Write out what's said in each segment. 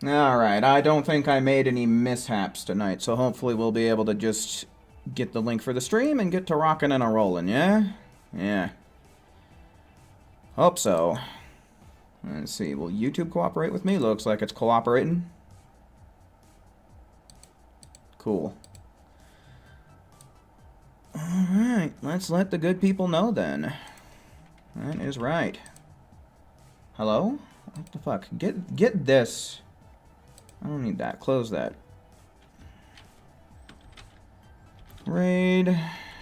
Alright, I don't think I made any mishaps tonight, so hopefully we'll be able to just get the link for the stream and get to rocking and a rolling, yeah? Yeah. Hope so. Let's see, will YouTube cooperate with me? Looks like it's cooperating. Cool. Alright, let's let the good people know then. That is right. Hello? What the fuck? Get this. I don't need that. Close that. Raid.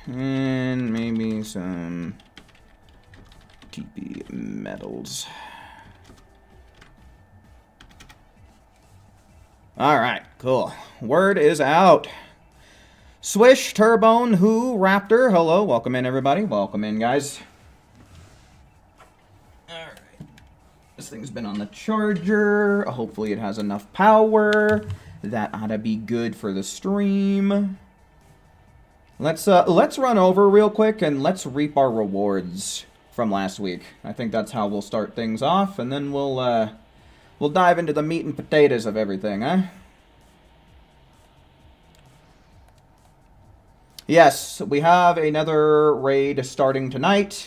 And maybe some TP medals. Alright, cool. Word is out. Swish, Turbone, Who, Raptor, hello. Welcome in, everybody. Welcome in, guys. Alright. This thing's been on the charger. Hopefully it has enough power. That ought to be good for the stream. Let's run over real quick and let's reap our rewards from last week. I think that's how we'll start things off, and then we'll dive into the meat and potatoes of everything, huh? Yes, we have another raid starting tonight.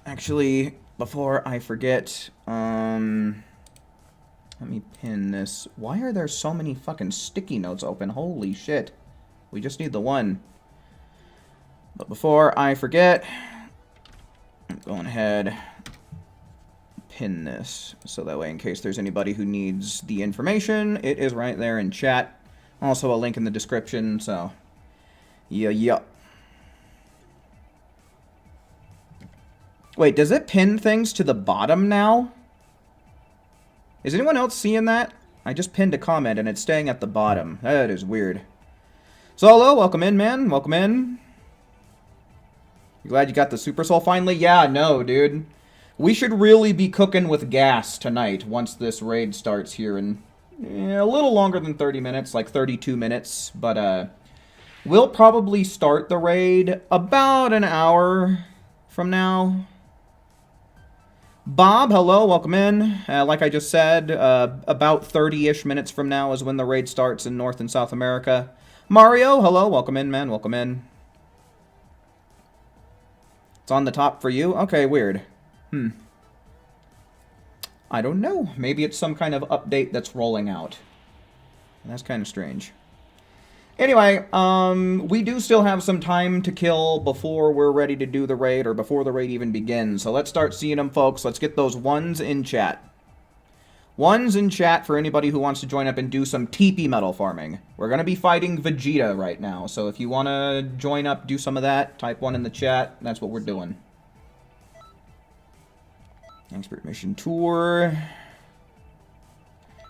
Actually, before I forget, let me pin this. Why are there so many fucking sticky notes open? Holy shit. We just need the one. But before I forget, I'm going ahead, pin this, so that way in case there's anybody who needs the information, it is right there in chat. Also a link in the description, so yeah. Wait, does it pin things to the bottom now? Is anyone else seeing that? I just pinned a comment and it's staying at the bottom. That is weird. Solo, welcome in, man. Welcome in. You glad you got the Super Soul finally? Yeah, no, dude. We should really be cooking with gas tonight once this raid starts here in a little longer than 30 minutes, like 32 minutes. But we'll probably start the raid about an hour from now. Bob, hello, welcome in. Like I just said, about 30-ish minutes from now is when the raid starts in North and South America. Mario, hello, welcome in, man, welcome in. It's on the top for you? Okay, weird. I don't know. Maybe it's some kind of update that's rolling out. That's kind of strange. Anyway, we do still have some time to kill before we're ready to do the raid, or before the raid even begins. So let's start seeing them, folks. Let's get those ones in chat. Ones in chat for anybody who wants to join up and do some TP metal farming. We're going to be fighting Vegeta right now, so if you want to join up, do some of that, type one in the chat. That's what we're doing. Expert mission tour.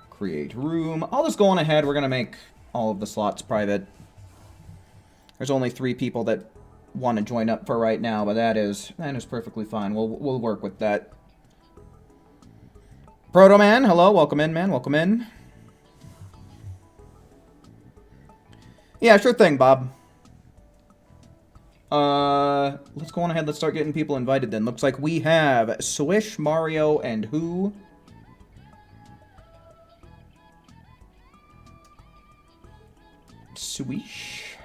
Create room. I'll just go on ahead. We're going to make all of the slots private. There's only 3 people that want to join up for right now, but that is perfectly fine. We'll work with that. Proto Man, hello, welcome in, man, welcome in. Yeah, sure thing, Bob. Let's go on ahead, let's start getting people invited then. Looks like we have Swish, Mario, and Who? Swish,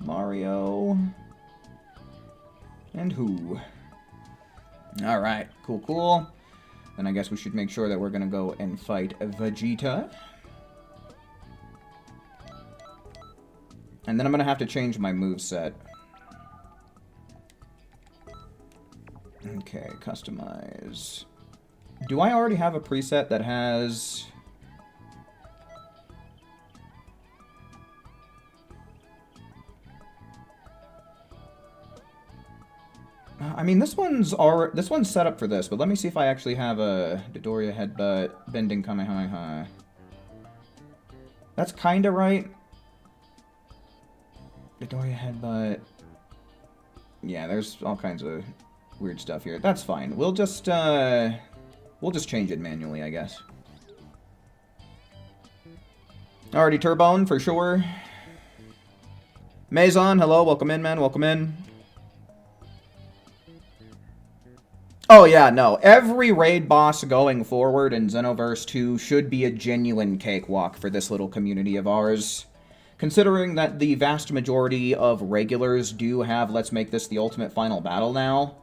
Mario, and Who? Alright, cool. Then I guess we should make sure that we're gonna go and fight Vegeta. And then I'm gonna have to change my moveset. Okay, customize. Do I already have a preset that has... I mean, this one's set up for this, but let me see if I actually have a Dodoria Headbutt, Bending Kamehameha. That's kinda right. Dodoria Headbutt. Yeah, there's all kinds of weird stuff here. That's fine. We'll just change it manually, I guess. Alrighty, Turbone, for sure. Maison, hello, welcome in, man, welcome in. Oh yeah, no. Every raid boss going forward in Xenoverse 2 should be a genuine cakewalk for this little community of ours. Considering that the vast majority of regulars do have Let's Make This the Ultimate Final Battle now,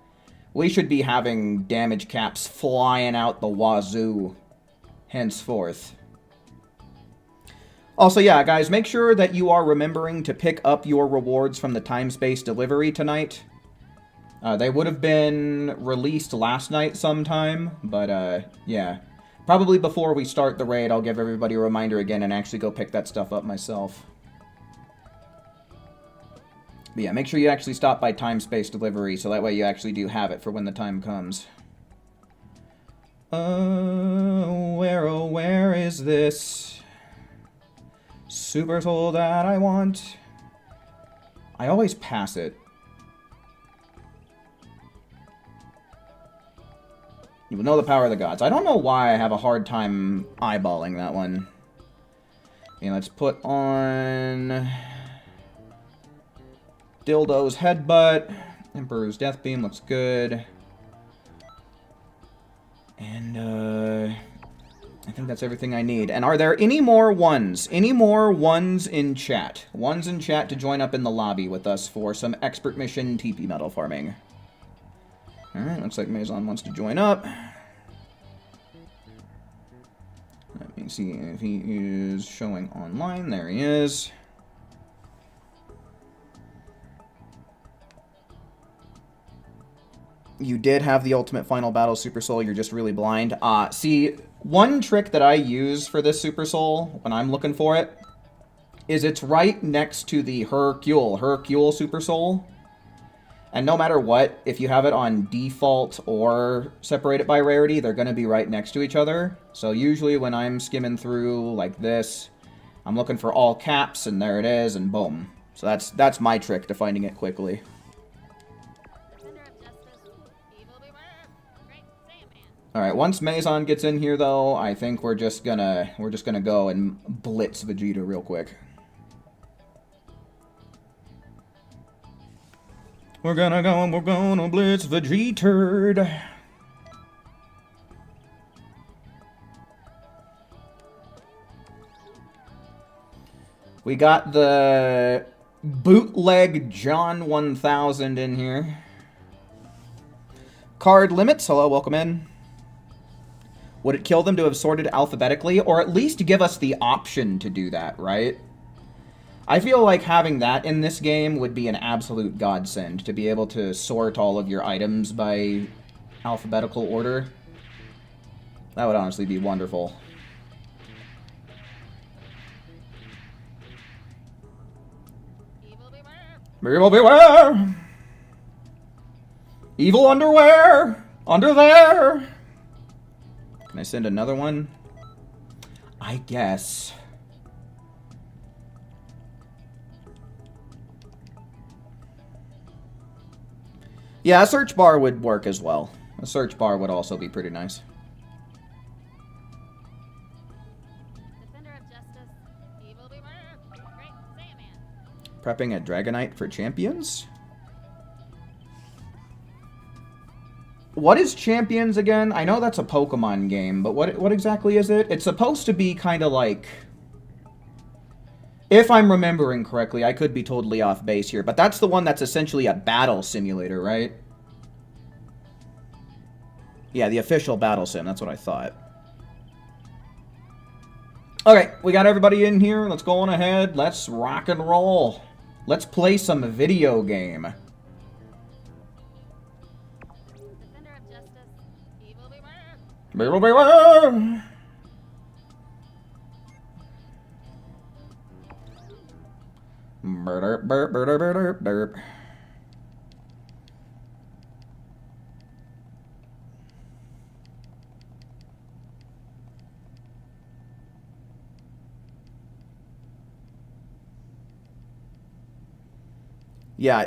we should be having damage caps flying out the wazoo henceforth. Also, yeah, guys, make sure that you are remembering to pick up your rewards from the time-space delivery tonight. They would have been released last night sometime, but, yeah. Probably before we start the raid, I'll give everybody a reminder again and actually go pick that stuff up myself. But yeah, make sure you actually stop by time-space delivery, so that way you actually do have it for when the time comes. Oh, where is this Super Soul that I want? I always pass it. You will know the power of the gods. I don't know why I have a hard time eyeballing that one. Okay, let's put on Dildo's Headbutt. Emperor's Death Beam looks good. And, I think that's everything I need. And are there any more ones? Any more ones in chat? Ones in chat to join up in the lobby with us for some expert mission TP metal farming. Alright, looks like Maison wants to join up. Let me see if he is showing online. There he is. You did have the Ultimate Final Battle Super Soul, you're just really blind. See, one trick that I use for this Super Soul, when I'm looking for it, is it's right next to the Hercule Super Soul. And no matter what, if you have it on default or separate it by rarity, they're going to be right next to each other. So usually when I'm skimming through like this, I'm looking for all caps, and there it is, and boom. So that's my trick to finding it quickly. Alright, once Maison gets in here though, I think we're just gonna go and blitz Vegeta real quick. We're gonna go and we're gonna blitz Vegeta. We got the bootleg John 1000 in here. Card limits, hello, welcome in. Would it kill them to have sorted alphabetically, or at least give us the option to do that, right? I feel like having that in this game would be an absolute godsend, to be able to sort all of your items by alphabetical order. That would honestly be wonderful. Evil beware! Evil underwear! Under there! Can I send another one? I guess. Yeah, a search bar would work as well. A search bar would also be pretty nice. Defender of justice, evil beware. Great, say it, man. Prepping a Dragonite for champions? What is Champions again? I know that's a Pokemon game, but what exactly is it? It's supposed to be kind of like... If I'm remembering correctly, I could be totally off base here, but that's the one that's essentially a battle simulator, right? Yeah, the official battle sim, that's what I thought. Okay, we got everybody in here. Let's go on ahead. Let's rock and roll. Let's play some video game. Defender of justice, evil beware. Evil beware! Burp, burp, burp, burp, burp. Yeah,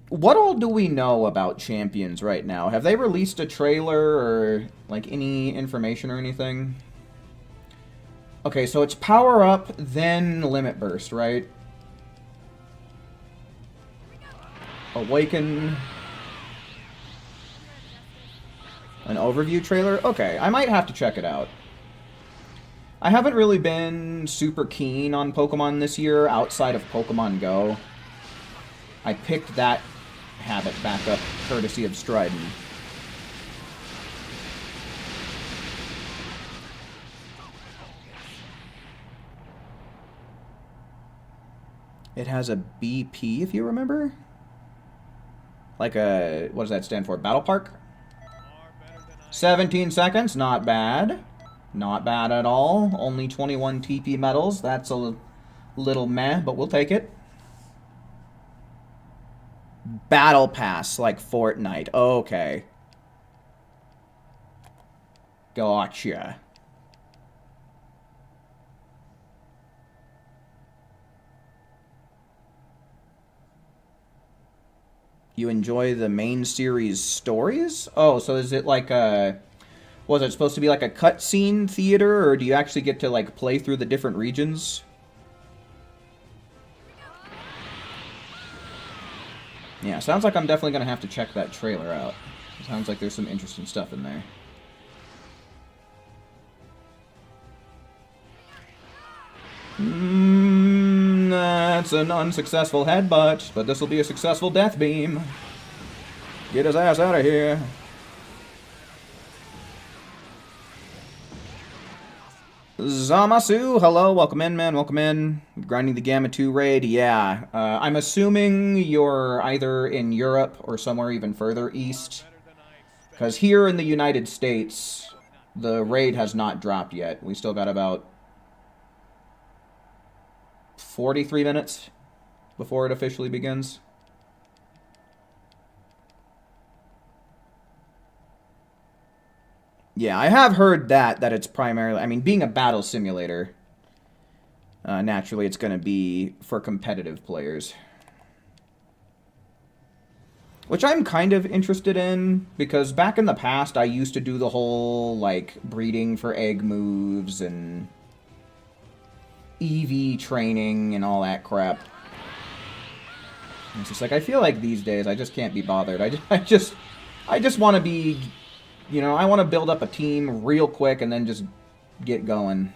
what all do we know about Champions right now? Have they released a trailer or, like, any information or anything? Okay, so it's Power Up, then Limit Burst, right? Awaken. An overview trailer? Okay, I might have to check it out. I haven't really been super keen on Pokemon this year outside of Pokemon Go. I picked that habit back up courtesy of Strident. It has a BP, if you remember. Like a, what does that stand for? Battle Park? 17 seconds, not bad. Not bad at all. Only 21 TP medals. That's a little meh, but we'll take it. Battle Pass, like Fortnite. Okay. Gotcha. You enjoy the main series stories? Oh, so is it like a... Was it supposed to be like a cutscene theater, or do you actually get to like play through the different regions? Yeah, sounds like I'm definitely going to have to check that trailer out. Sounds like there's some interesting stuff in there. That's an unsuccessful headbutt, but this will be a successful death beam. Get his ass out of here. Zamasu, hello, welcome in, man, welcome in. Grinding the Gamma 2 raid, yeah. I'm assuming you're either in Europe or somewhere even further east. Because here in the United States, the raid has not dropped yet. We still got about 43 minutes before it officially begins. Yeah, I have heard that it's primarily... I mean, being a battle simulator, naturally it's going to be for competitive players. Which I'm kind of interested in, because back in the past I used to do the whole, like, breeding for egg moves and EV training and all that crap. And it's just like, I feel like these days I just can't be bothered. I just want to be... You know, I want to build up a team real quick and then just get going.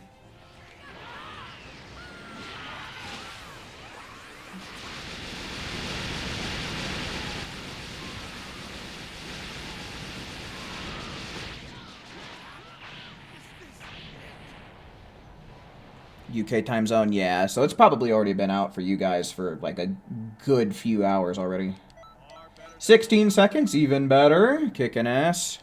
UK time zone, yeah. So it's probably already been out for you guys for like a good few hours already. 16 seconds, even better. Kicking ass.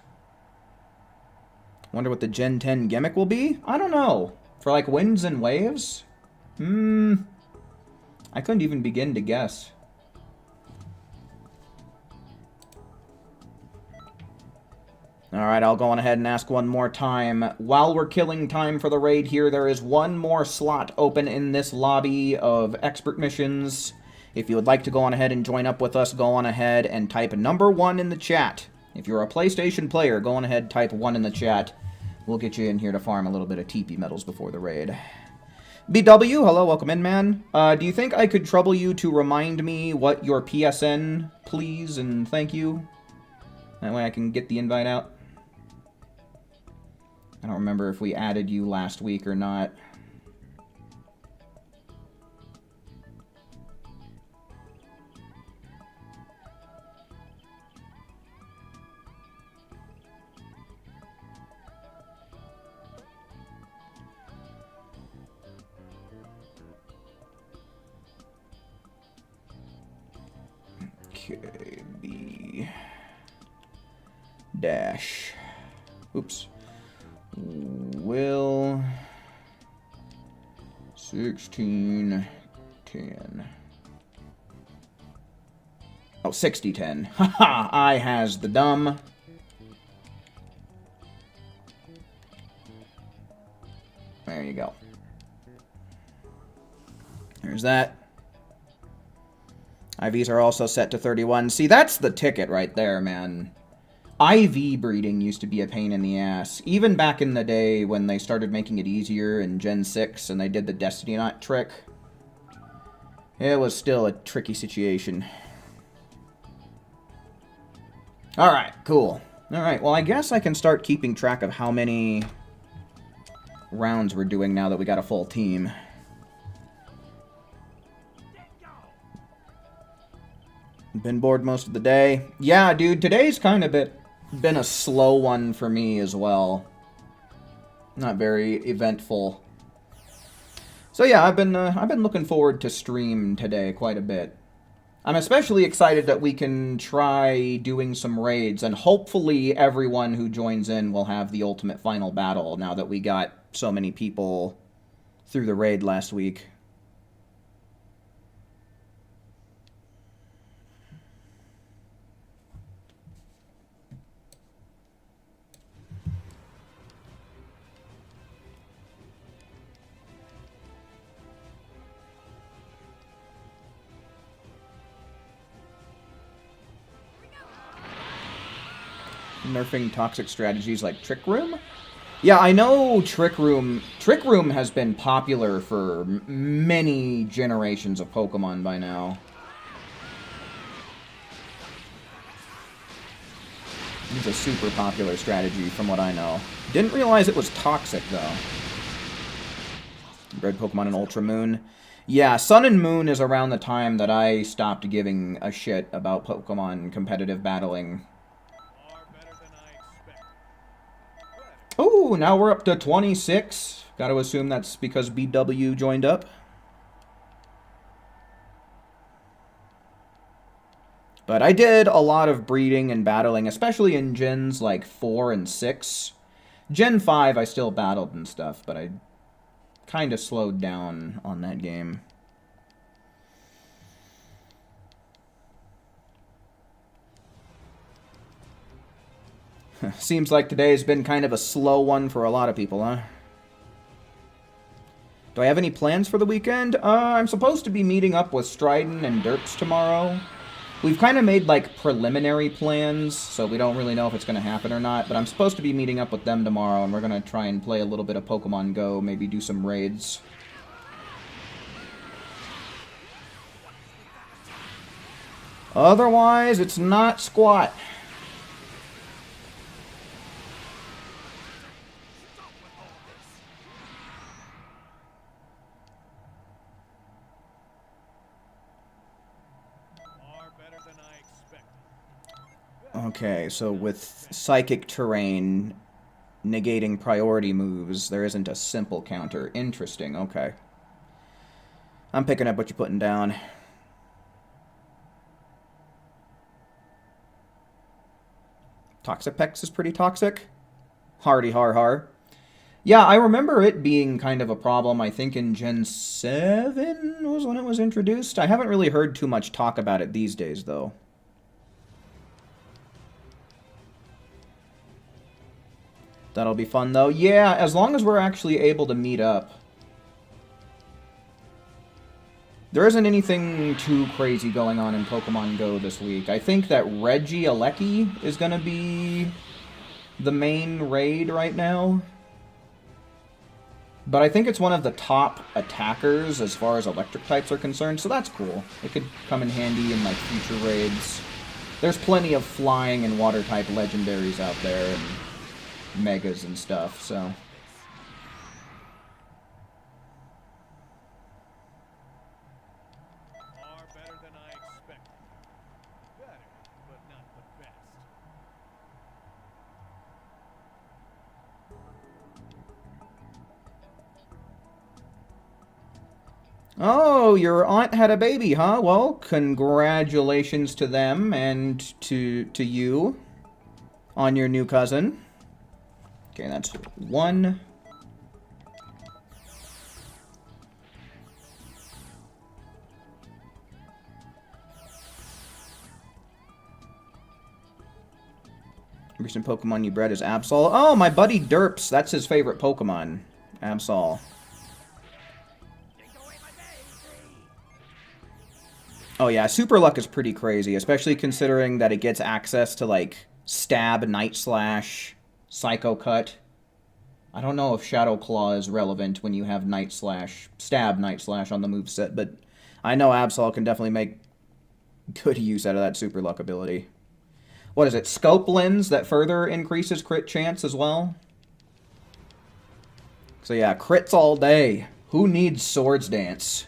Wonder what the Gen 10 gimmick will be? I don't know. For like winds and waves? I couldn't even begin to guess. Alright, I'll go on ahead and ask one more time. While we're killing time for the raid here, there is one more slot open in this lobby of expert missions. If you would like to go on ahead and join up with us, go on ahead and type number 1 in the chat. If you're a PlayStation player, go on ahead, type 1 in the chat. We'll get you in here to farm a little bit of TP medals before the raid. BW, hello, welcome in, man. Do you think I could trouble you to remind me what your PSN, please, and thank you? That way I can get the invite out. I don't remember if we added you last week or not. Okay, B dash. Oops. Will 1610. Oh, 6010. Haha, I has the dumb. There you go. There's that. IVs are also set to 31. See, that's the ticket right there, man. IV breeding used to be a pain in the ass. Even back in the day when they started making it easier in Gen 6 and they did the Destiny Knot trick, it was still a tricky situation. Alright, cool. Alright, well I guess I can start keeping track of how many rounds we're doing now that we got a full team. Been bored most of the day. Yeah, dude, today's kind of been a slow one for me as well. Not very eventful. So yeah, I've been looking forward to stream today quite a bit. I'm especially excited that we can try doing some raids, and hopefully everyone who joins in will have the ultimate final battle now that we got so many people through the raid last week. Nerfing toxic strategies like Trick Room? Yeah, I know Trick Room. Trick Room has been popular for many generations of Pokemon by now. It's a super popular strategy from what I know. Didn't realize it was toxic, though. Red Pokemon and Ultra Moon. Yeah, Sun and Moon is around the time that I stopped giving a shit about Pokemon competitive battling. Oh, now we're up to 26. Gotta assume that's because BW joined up. But I did a lot of breeding and battling, especially in Gens like 4 and 6. Gen 5 I still battled and stuff, but I kind of slowed down on that game. Seems like today's been kind of a slow one for a lot of people, huh? Do I have any plans for the weekend? I'm supposed to be meeting up with Stridon and Derps tomorrow. We've kind of made, like, preliminary plans, so we don't really know if it's going to happen or not, but I'm supposed to be meeting up with them tomorrow, and we're going to try and play a little bit of Pokemon Go, maybe do some raids. Otherwise, it's not squat. Okay, so with Psychic Terrain negating priority moves, there isn't a simple counter. Interesting, okay. I'm picking up what you're putting down. Toxapex is pretty toxic. Hardy har har. Yeah, I remember it being kind of a problem, I think in Gen 7 was when it was introduced. I haven't really heard too much talk about it these days, though. That'll be fun, though. Yeah, as long as we're actually able to meet up. There isn't anything too crazy going on in Pokemon Go this week. I think that Regieleki is going to be the main raid right now. But I think it's one of the top attackers as far as electric types are concerned, so that's cool. It could come in handy in, like, future raids. There's plenty of flying and water-type legendaries out there, and megas and stuff, so... Oh, your aunt had a baby, huh? Well, congratulations to them and to you on your new cousin. Okay, that's one. Recent Pokemon you bred is Absol. Oh, my buddy Derps. That's his favorite Pokemon. Absol. Oh yeah, Super Luck is pretty crazy, especially considering that it gets access to, like, Stab, Night Slash, Psycho Cut. I don't know if Shadow Claw is relevant when you have Night Slash, Stab, Night Slash on the moveset, but I know Absol can definitely make good use out of that Super Luck ability. what is it, scope lens that further increases crit chance as well. So yeah, crits all day. Who needs Swords Dance?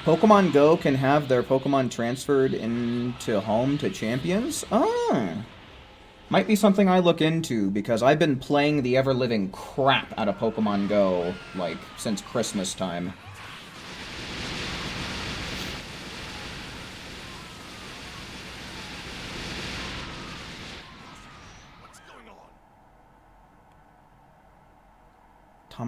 Pokemon Go can have their Pokemon transferred into home to champions? Oh. Might be something I look into, because I've been playing the ever-living crap out of Pokemon Go, like, since Christmas time. What's going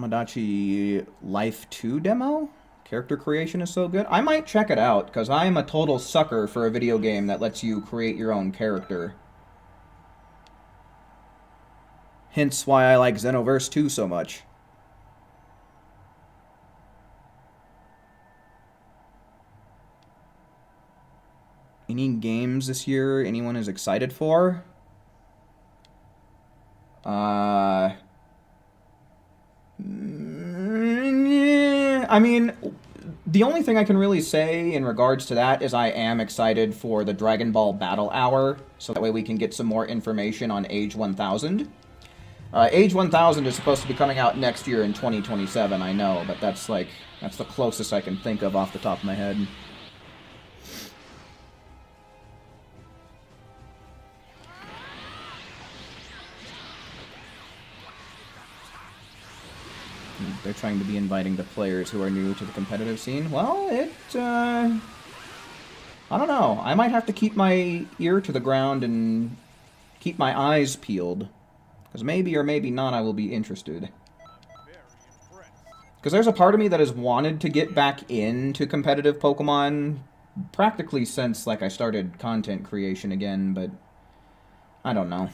on? Tamagotchi Life 2 demo? Character creation is so good. I might check it out, because I am a total sucker for a video game that lets you create your own character. Hence why I like Xenoverse 2 so much. Any games this year anyone is excited for? I mean, the only thing I can really say in regards to that is I am excited for the Dragon Ball Battle Hour, so that way we can get some more information on Age 1000. Age 1000 is supposed to be coming out next year in 2027, I know, but that's the closest I can think of off the top of my head. They're trying to be inviting to players who are new to the competitive scene. Well, I don't know. I might have to keep my ear to the ground and keep my eyes peeled. Because maybe or maybe not I will be interested. Because there's a part of me that has wanted to get back into competitive Pokemon practically since, like, I started content creation again, but I don't know.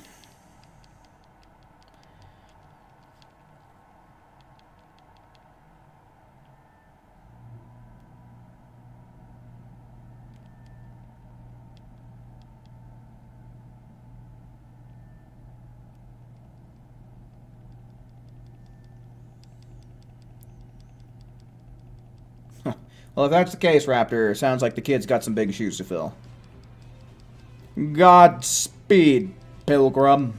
Well, if that's the case, Raptor, sounds like the kid's got some big shoes to fill. Godspeed, Pilgrim.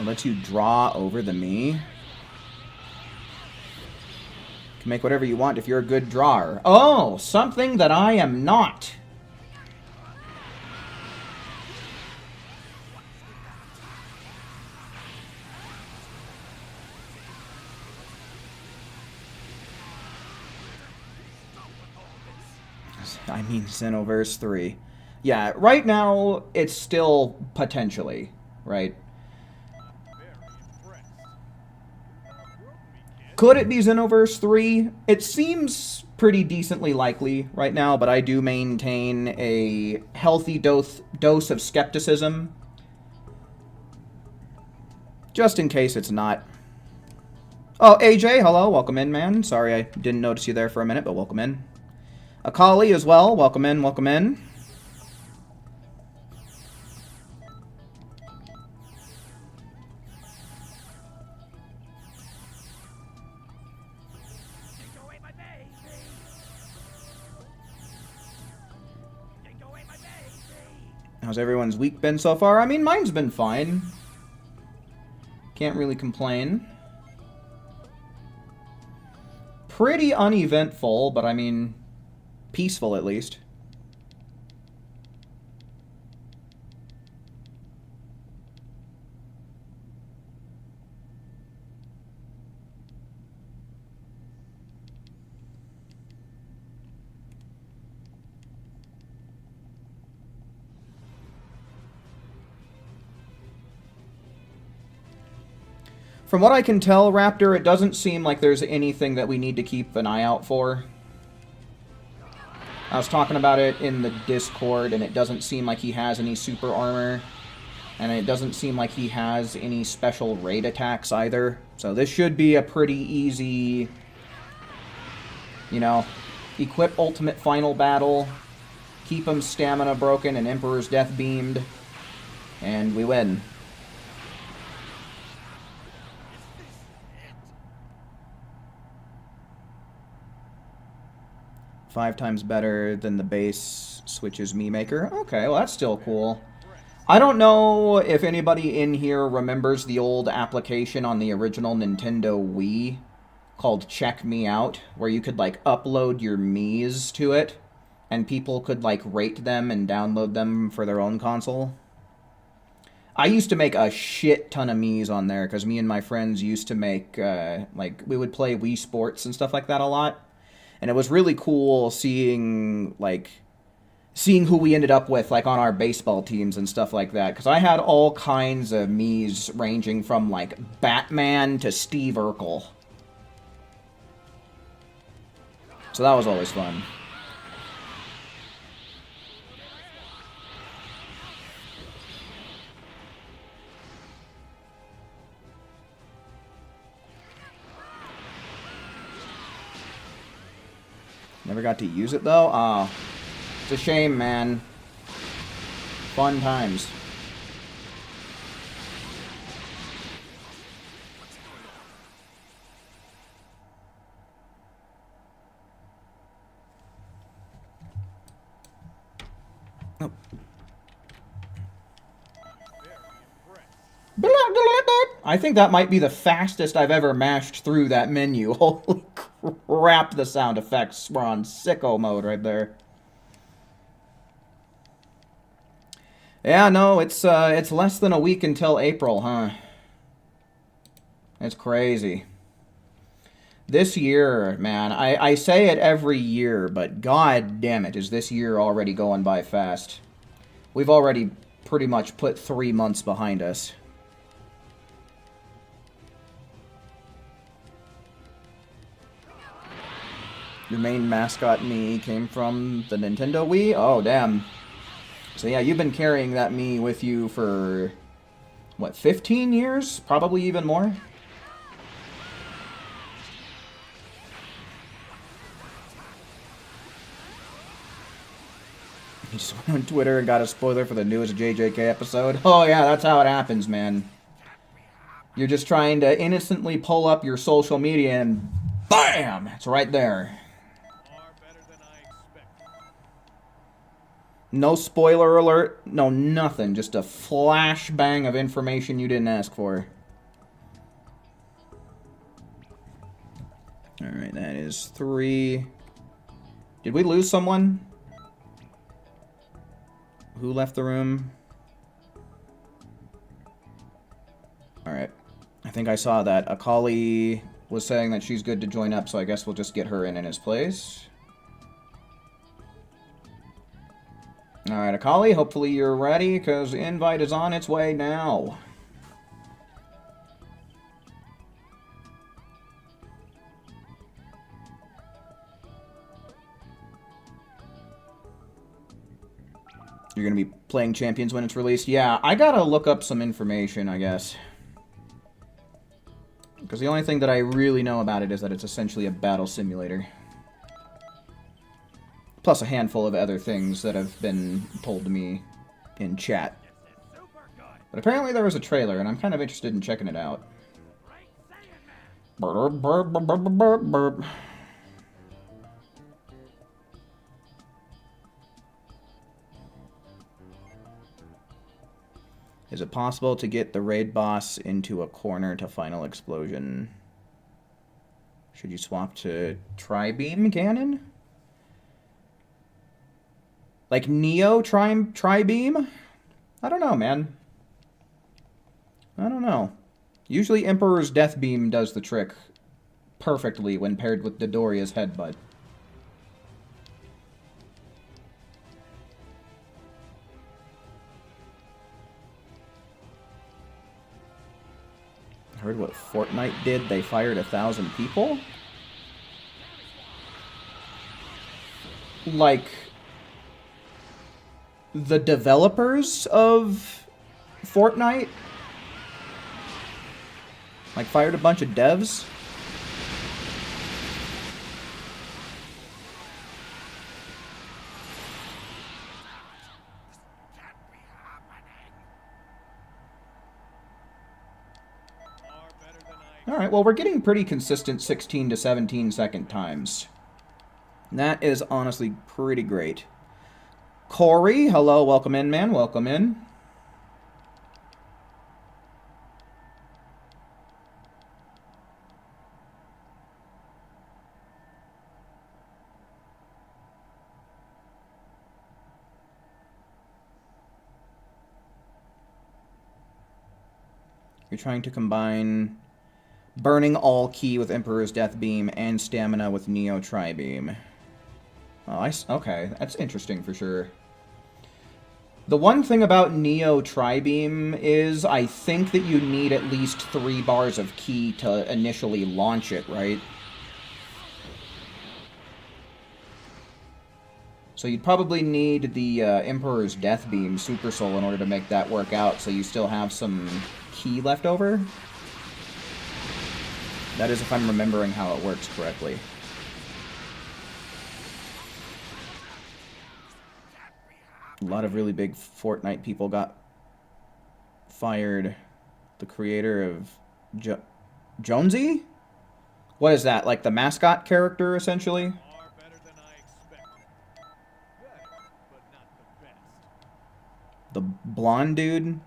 It lets you draw over the me. You can make whatever you want if you're a good drawer. Oh, something that I am not. I mean, Xenoverse 3. Yeah, right now, it's still potentially, right? Could it be Xenoverse 3? It seems pretty decently likely right now, but I do maintain a healthy dose of skepticism. Just in case it's not. Oh, AJ, hello. Welcome in, man. Sorry I didn't notice you there for a minute, but welcome in. Akali as well. Welcome in, welcome in. How's everyone's week been so far? I mean, mine's been fine. Can't really complain. Pretty uneventful, but I mean, peaceful at least. From what I can tell, Raptor, it doesn't seem like there's anything that we need to keep an eye out for. I was talking about it in the Discord, and it doesn't seem like he has any super armor. And it doesn't seem like he has any special raid attacks either. So this should be a pretty easy, you know, equip ultimate final battle, keep him stamina broken and Emperor's Death beamed. And we win. Five times better than the base Switch's Mii Maker. Okay, well that's still cool. I don't know if anybody in here remembers the old application on the original Nintendo Wii called Check Me Out, where you could, like, upload your Miis to it, and people could, like, rate them and download them for their own console. I used to make a shit ton of Miis on there, because me and my friends used to make, like, we would play Wii Sports and stuff like that a lot. And it was really cool seeing who we ended up with, like, on our baseball teams and stuff like that. Because I had all kinds of Miis ranging from, like, Batman to Steve Urkel. So that was always fun. Never got to use it, though? Oh, it's a shame, man. Fun times. Oh. I think that might be the fastest I've ever mashed through that menu. Holy crap, the sound effects were on sicko mode right there. Yeah, no, it's less than a week until April, huh? It's crazy. This year, man, I say it every year, but god damn it, is this year already going by fast. We've already pretty much put 3 months behind us. Your main mascot Mii came from the Nintendo Wii? Oh, damn. So yeah, you've been carrying that Mii with you for, what, 15 years? Probably even more? He just went on Twitter and got a spoiler for the newest JJK episode. Oh yeah, that's how it happens, man. You're just trying to innocently pull up your social media and BAM! It's right there. No spoiler alert, no nothing. Just a flashbang of information you didn't ask for. Alright, that is 3. Did we lose someone? Who left the room? Alright. I think I saw that. Akali was saying that she's good to join up, so I guess we'll just get her in his place. Alright, Akali, hopefully you're ready, because the invite is on its way now. You're going to be playing Champions when it's released? Yeah, I gotta look up some information, I guess. Because the only thing that I really know about it is that it's essentially a battle simulator. Plus a handful of other things that have been told to me in chat. But apparently there was a trailer, and I'm kind of interested in checking it out. Burp, burp, burp, burp, burp, burp. Is it possible to get the raid boss into a corner to final explosion? Should you swap to tri-beam cannon? Like Neo tri-beam? I don't know, man. I don't know. Usually Emperor's Death Beam does the trick perfectly when paired with Dodoria's Headbutt. Heard what Fortnite did? They fired 1,000 people? Like, the developers of Fortnite? Like, fired a bunch of devs? Alright, well, we're getting pretty consistent 16 to 17 second times. That is honestly pretty great. Corey, hello, welcome in, man, welcome in. You're trying to combine Burning All Key with Emperor's Death Beam and Stamina with Neo Tri-Beam. Oh, okay, that's interesting for sure. The one thing about Neo Tri-Beam is I think that you need at least 3 bars of Ki to initially launch it, right? So you'd probably need the Emperor's Death Beam Super Soul in order to make that work out, so you still have some Ki left over. That is if I'm remembering how it works correctly. A lot of really big Fortnite people got fired. The creator of Jonesy? What is that, like the mascot character, essentially? The blonde dude?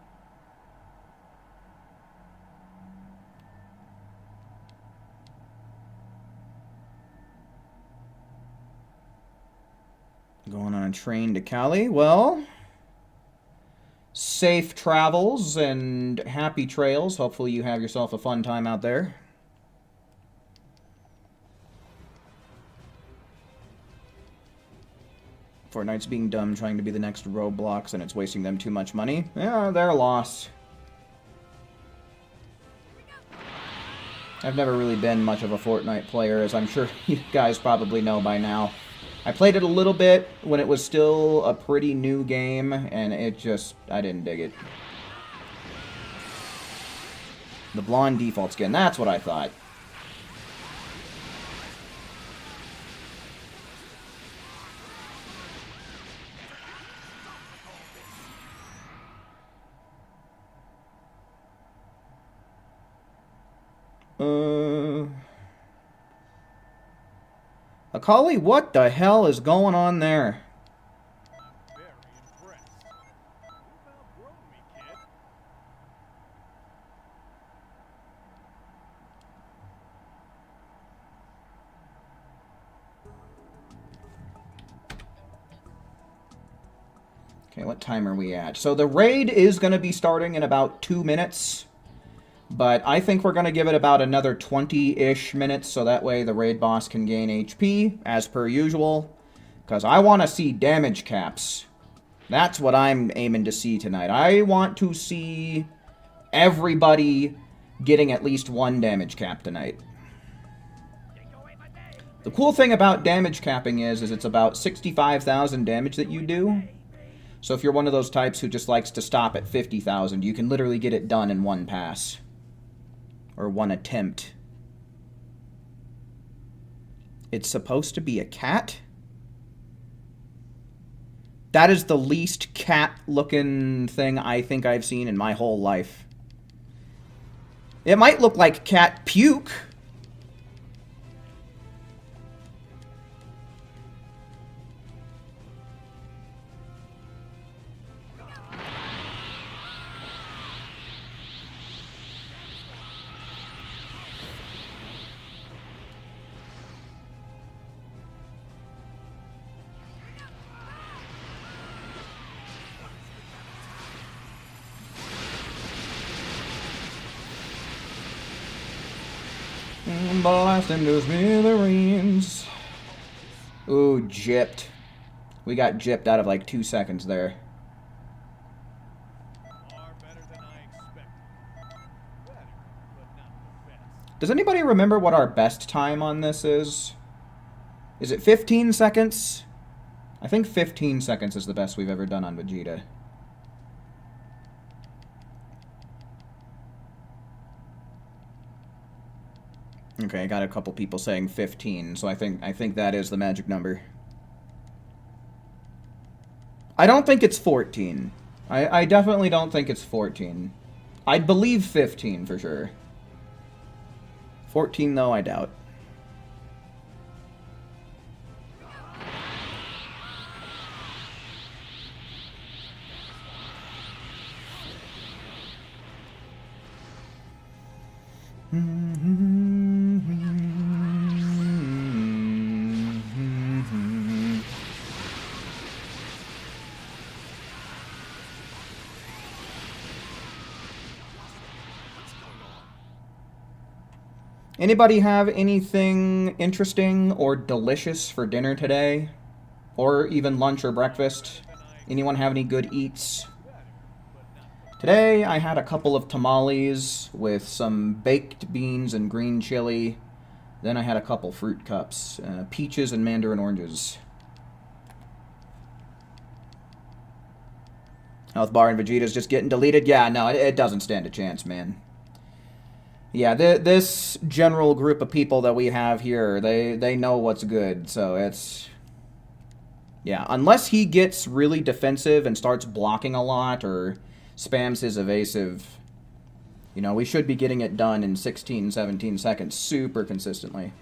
Going on a train to Cali. Well, safe travels and happy trails. Hopefully you have yourself a fun time out there. Fortnite's being dumb, trying to be the next Roblox, and it's wasting them too much money. Yeah, they're lost. I've never really been much of a Fortnite player, as I'm sure you guys probably know by now. I played it a little bit when it was still a pretty new game, and it just, I didn't dig it. The blonde default skin, that's what I thought. Akali, what the hell is going on there? I'm very impressed. You've outgrown me, kid. Okay, what time are we at? So the raid is going to be starting in about 2 minutes. But I think we're going to give it about another 20-ish minutes, so that way the raid boss can gain HP, as per usual. Because I want to see damage caps. That's what I'm aiming to see tonight. I want to see everybody getting at least 1 damage cap tonight. The cool thing about damage capping is it's about 65,000 damage that you do. So if you're one of those types who just likes to stop at 50,000, you can literally get it done in 1 pass. Or 1 attempt. It's supposed to be a cat? That is the least cat-looking thing I think I've seen in my whole life. It might look like cat puke. Blast into smithereens. Ooh, gypped. We got gypped out of like 2 seconds there. Far better than I expected. Better, but not the best. Does anybody remember what our best time on this is? Is it 15 seconds? I think 15 seconds is the best we've ever done on Vegeta. Okay, I got a couple people saying 15, so I think that is the magic number. I don't think it's 14. I definitely don't think it's 14. I'd believe 15 for sure. 14, though, I doubt. Anybody have anything interesting or delicious for dinner today? Or even lunch or breakfast? Anyone have any good eats? Today, I had a couple of tamales with some baked beans and green chili. Then I had a couple fruit cups, peaches and mandarin oranges. Health bar and Vegeta's just getting deleted? Yeah, no, it doesn't stand a chance, man. Yeah, this general group of people that we have here, they know what's good, so it's... Yeah, unless he gets really defensive and starts blocking a lot or spams his evasive, you know, we should be getting it done in 16, 17 seconds super consistently.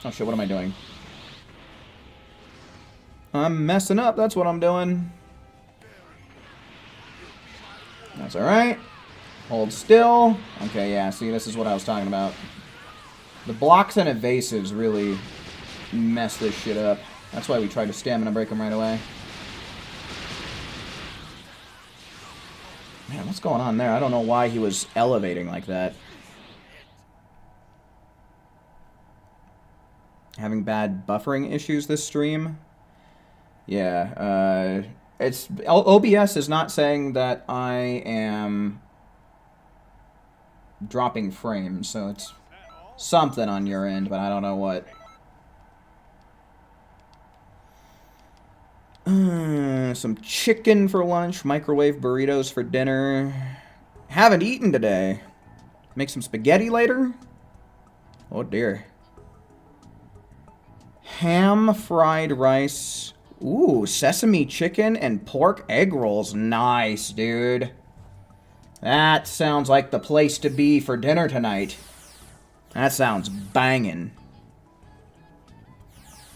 Oh shit, what am I doing? I'm messing up, that's what I'm doing. That's alright. Hold still. Okay, yeah, see, this is what I was talking about. The blocks and evasives really mess this shit up. That's why we try to stamina break them right away. Man, what's going on there? I don't know why he was elevating like that. Having bad buffering issues this stream? Yeah, it's... OBS is not saying that I am dropping frames, so it's something on your end, but I don't know what. Some chicken for lunch, microwave burritos for dinner. Haven't eaten today. Make some spaghetti later? Oh dear. Ham, fried rice. Ooh, sesame chicken and pork egg rolls. Nice, dude. That sounds like the place to be for dinner tonight. That sounds bangin'.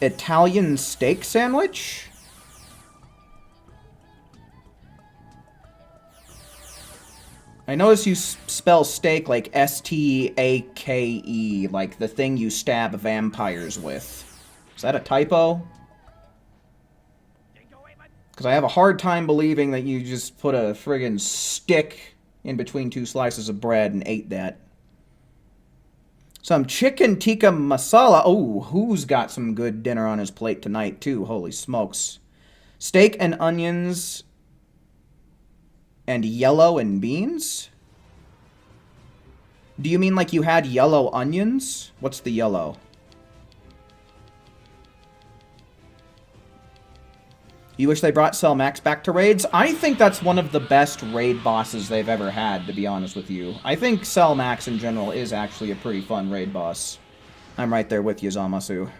Italian steak sandwich? I notice you spell steak like S-T-A-K-E, like the thing you stab vampires with. Is that a typo? Because I have a hard time believing that you just put a friggin' stick in between two slices of bread and ate that. Some chicken tikka masala. Oh, who's got some good dinner on his plate tonight, too? Holy smokes. Steak and onions and yellow and beans? Do you mean like you had yellow onions? What's the yellow? You wish they brought Cell Max back to raids? I think that's one of the best raid bosses they've ever had, to be honest with you. I think Cell Max in general is actually a pretty fun raid boss. I'm right there with you, Zamasu.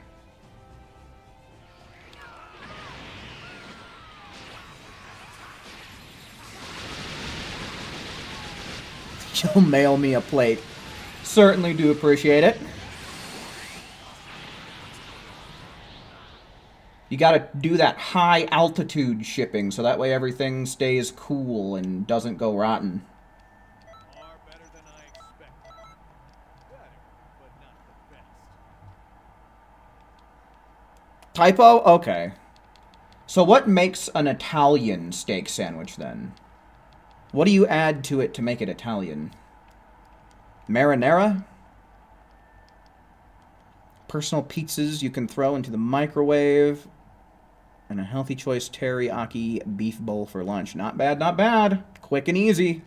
You'll mail me a plate. Certainly do appreciate it. You gotta do that high altitude shipping so that way everything stays cool and doesn't go rotten. Far better than I expected. Better, but not the best. Typo? Okay. So what makes an Italian steak sandwich then? What do you add to it to make it Italian? Marinara? Personal pizzas you can throw into the microwave. And a healthy choice teriyaki beef bowl for lunch. Not bad, not bad. Quick and easy.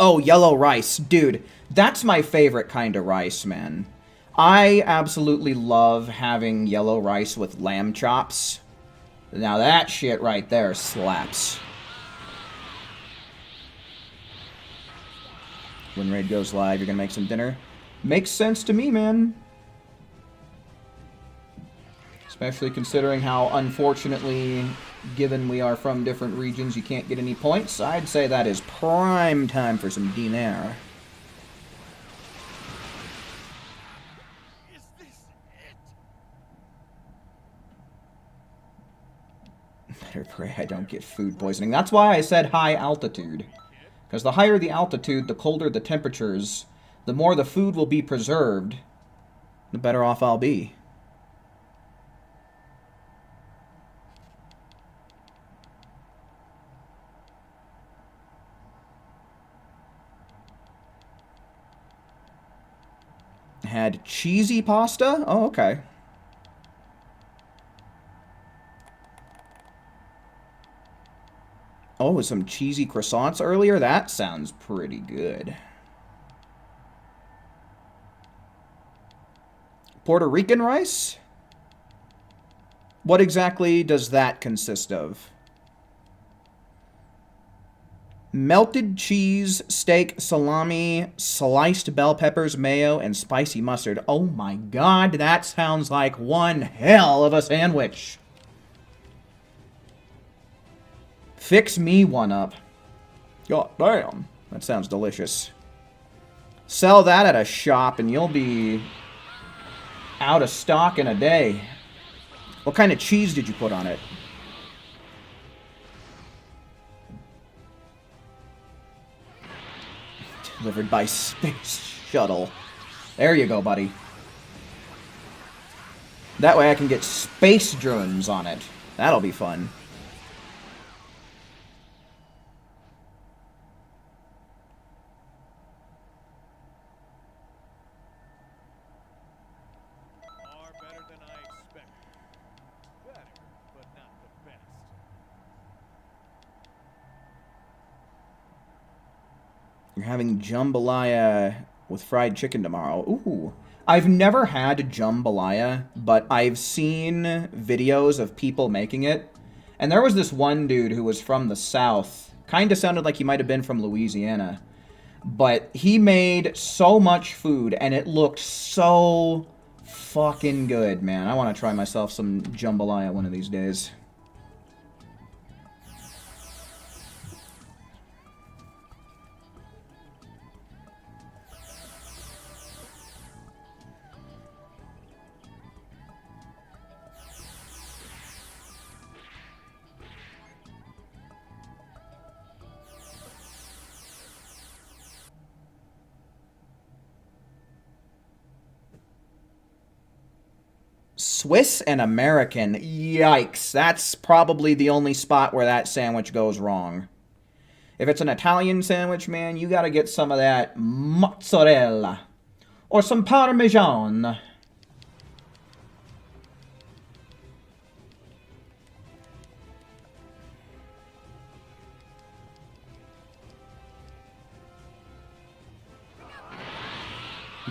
Oh, yellow rice. Dude, that's my favorite kind of rice, man. I absolutely love having yellow rice with lamb chops. Now that shit right there slaps. when raid goes live, you're gonna make some dinner. Makes sense to me, man. Especially considering how, unfortunately, given we are from different regions, you can't get any points. I'd say that is prime time for some dinner. Is this it? Better pray I don't get food poisoning. That's why I said high altitude. Because the higher the altitude, the colder the temperatures, the more the food will be preserved, the better off I'll be. Had cheesy pasta? Oh, okay. Oh, with some cheesy croissants earlier? That sounds pretty good. Puerto Rican rice? What exactly does that consist of? Melted cheese, steak, salami, sliced bell peppers, mayo, and spicy mustard. Oh my god, that sounds like one hell of a sandwich. Fix me one up. God damn, that sounds delicious. Sell that at a shop and you'll be out of stock in a day. What kind of cheese did you put on it? Delivered by space shuttle. There you go, buddy. That way I can get space drones on it. That'll be fun. Far better than I expected. Better, but not the best. You're having jambalaya with fried chicken tomorrow. Ooh. I've never had jambalaya, but I've seen videos of people making it. And there was this one dude who was from the South. Kind of sounded like he might have been from Louisiana. But he made so much food, and it looked so fucking good, man. I want to try myself some jambalaya one of these days. Swiss and American. Yikes. That's probably the only spot where that sandwich goes wrong. If it's an Italian sandwich, man, you gotta get some of that mozzarella. Or some parmesan.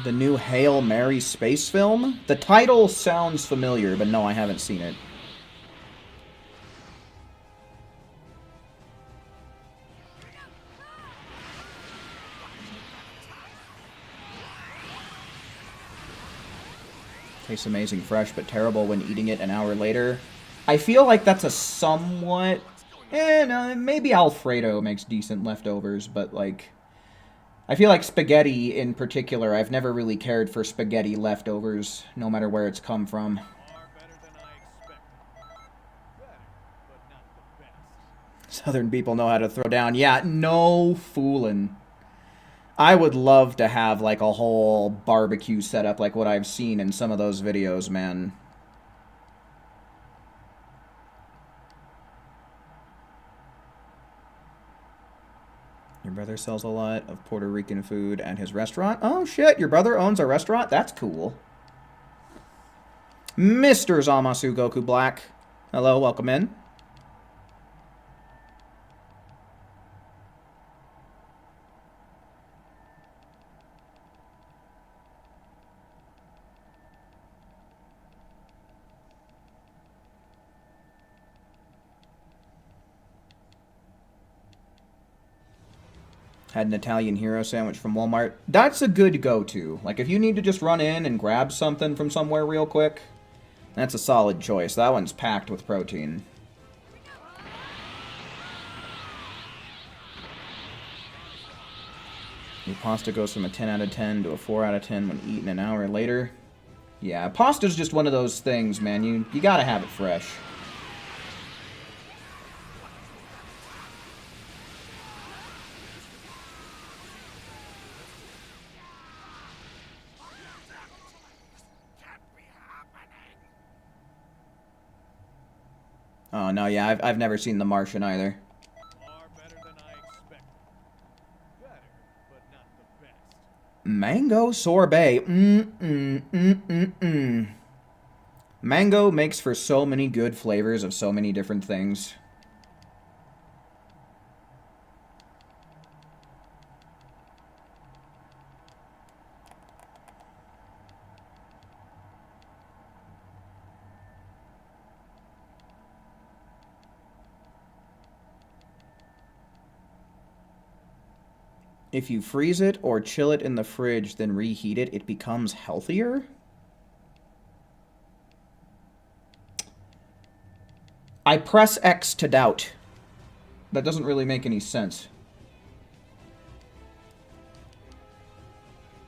The new Hail Mary space film? The title sounds familiar, but no, I haven't seen it. Tastes amazing fresh, but terrible when eating it an hour later. I feel like that's a somewhat... no, maybe Alfredo makes decent leftovers, but like... I feel like spaghetti in particular, I've never really cared for spaghetti leftovers, no matter where it's come from. Far better than I expected. Better, but not the best. Southern people know how to throw down. Yeah, no fooling. I would love to have like a whole barbecue setup like what I've seen in some of those videos, man. Your brother sells a lot of Puerto Rican food at his restaurant. Oh shit, your brother owns a restaurant? That's cool. Mr. Zamasu Goku Black. Hello, welcome in. Had an Italian hero sandwich from Walmart. That's a good go-to. Like, if you need to just run in and grab something from somewhere real quick, that's a solid choice. That one's packed with protein. Your pasta goes from a 10 out of 10 to a 4 out of 10 when eaten an hour later. Yeah, pasta's just one of those things, man. You gotta have it fresh. Oh, no, yeah, I've never seen The Martian either. Far better than I expected. Better, but not the best. Mango sorbet. Mango makes for so many good flavors of so many different things. If you freeze it or chill it in the fridge, then reheat it, it becomes healthier? I press X to doubt. That doesn't really make any sense.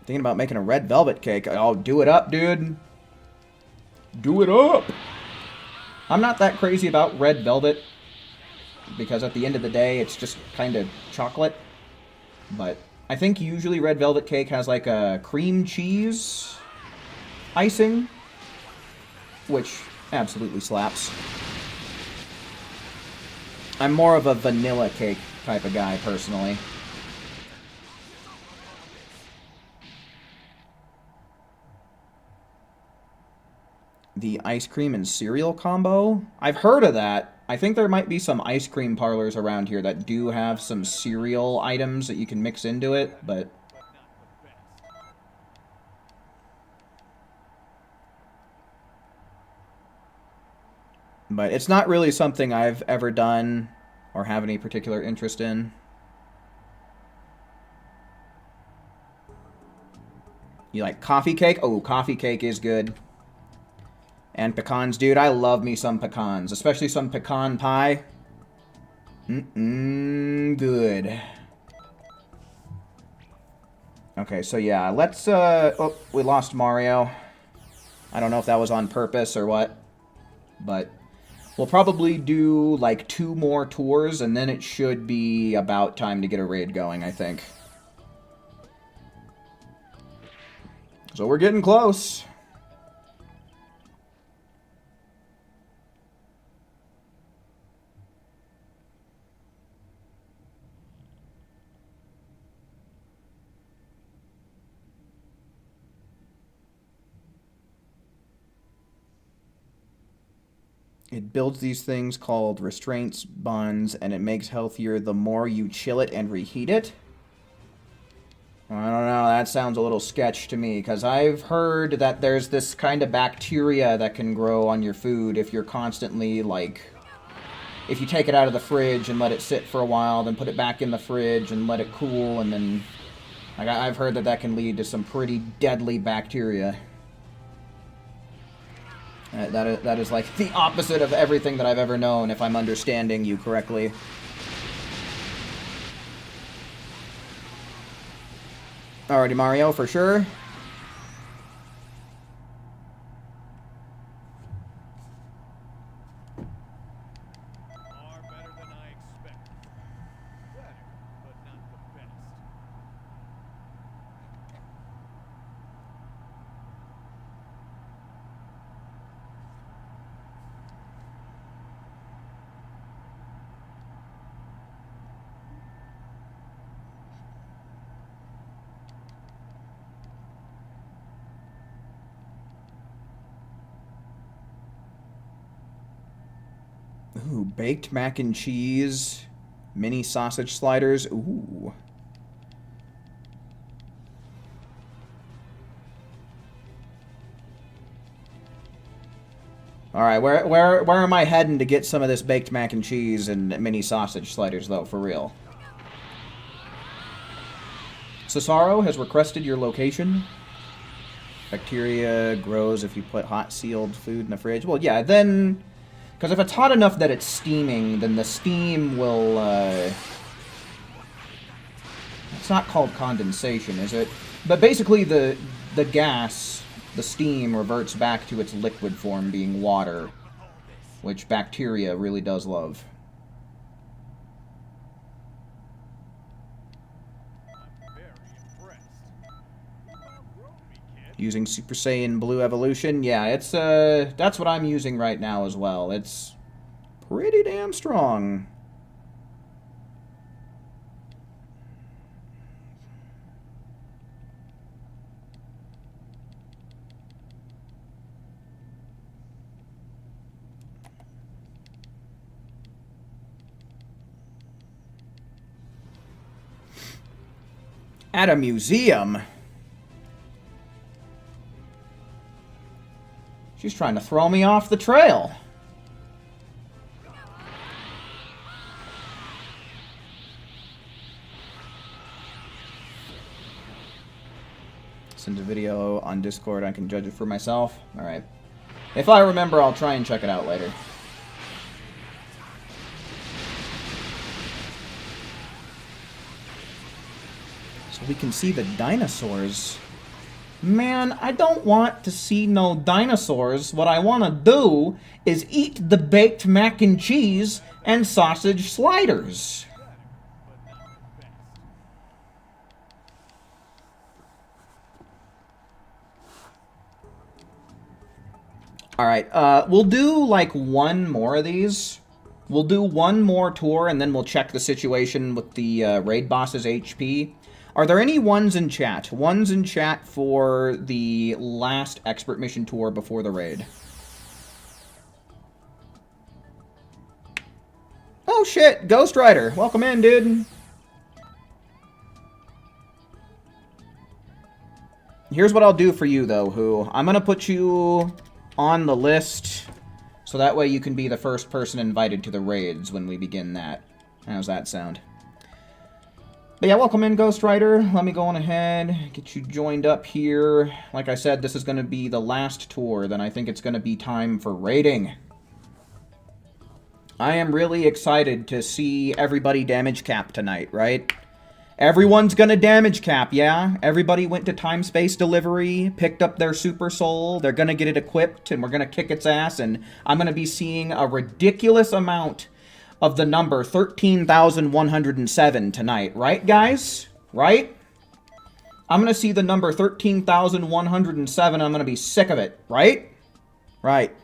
Thinking about making a red velvet cake. Oh, do it up, dude. Do it up! I'm not that crazy about red velvet, because at the end of the day, it's just kind of chocolate. But I think usually red velvet cake has like a cream cheese icing, which absolutely slaps. I'm more of a vanilla cake type of guy, personally. The ice cream and cereal combo? I've heard of that. I think there might be some ice cream parlors around here that do have some cereal items that you can mix into it, but... But it's not really something I've ever done or have any particular interest in. You like coffee cake? Oh, coffee cake is good. And pecans, dude. I love me some pecans, especially some pecan pie. Good. Okay, so yeah, let's, oh, we lost Mario. I don't know if that was on purpose or what, but we'll probably do, like, 2 more tours, and then it should be about time to get a raid going, I think. So we're getting close. It builds these things called restraints buns, and it makes healthier the more you chill it and reheat it. I don't know, that sounds a little sketch to me, because I've heard that there's this kind of bacteria that can grow on your food if you're constantly, like... If you take it out of the fridge and let it sit for a while, then put it back in the fridge and let it cool, and then... Like, I've heard that that can lead to some pretty deadly bacteria. That is like the opposite of everything that I've ever known, if I'm understanding you correctly. Alrighty, Mario, for sure. Far better than I expected. Better, but not the best. Ooh, baked mac and cheese, mini sausage sliders. Ooh. All right, where am I heading to get some of this baked mac and cheese and mini sausage sliders, though, for real? Cesaro has requested your location. Bacteria grows if you put hot sealed food in the fridge. Well, yeah, then... Because if it's hot enough that it's steaming, then the steam will, It's not called condensation, is it? But basically the gas, the steam, reverts back to its liquid form, being water. Which bacteria really does love. I'm very impressed. You've outgrown me, kid. Using Super Saiyan Blue Evolution, yeah, it's, that's what I'm using right now as well. It's pretty damn strong. At a museum? She's trying to throw me off the trail. Send a video on Discord, I can judge it for myself. Alright. If I remember, I'll try and check it out later. So we can see the dinosaurs. Man, I don't want to see no dinosaurs. What I want to do is eat the baked mac and cheese and sausage sliders. Alright, we'll do like one more of these. We'll do one more tour and then we'll check the situation with the raid boss's HP. Are there any ones in chat? Ones in chat for the last expert mission tour before the raid. Oh shit, Ghost Rider. Welcome in, dude. Here's what I'll do for you, though, Who. I'm gonna put you on the list, so that way you can be the first person invited to the raids when we begin that. How's that sound? But yeah, welcome in, Ghost Rider. Let me go on ahead, get you joined up here. Like I said, this is going to be the last tour, then I think it's going to be time for raiding. I am really excited to see everybody damage cap tonight, right? Everyone's going to damage cap, yeah? Everybody went to Time Space Delivery, picked up their Super Soul, they're going to get it equipped, and we're going to kick its ass, and I'm going to be seeing a ridiculous amount of the number 13,107 tonight, right, guys? Right? I'm going to see the number 13,107, I'm going to be sick of it, right? Right.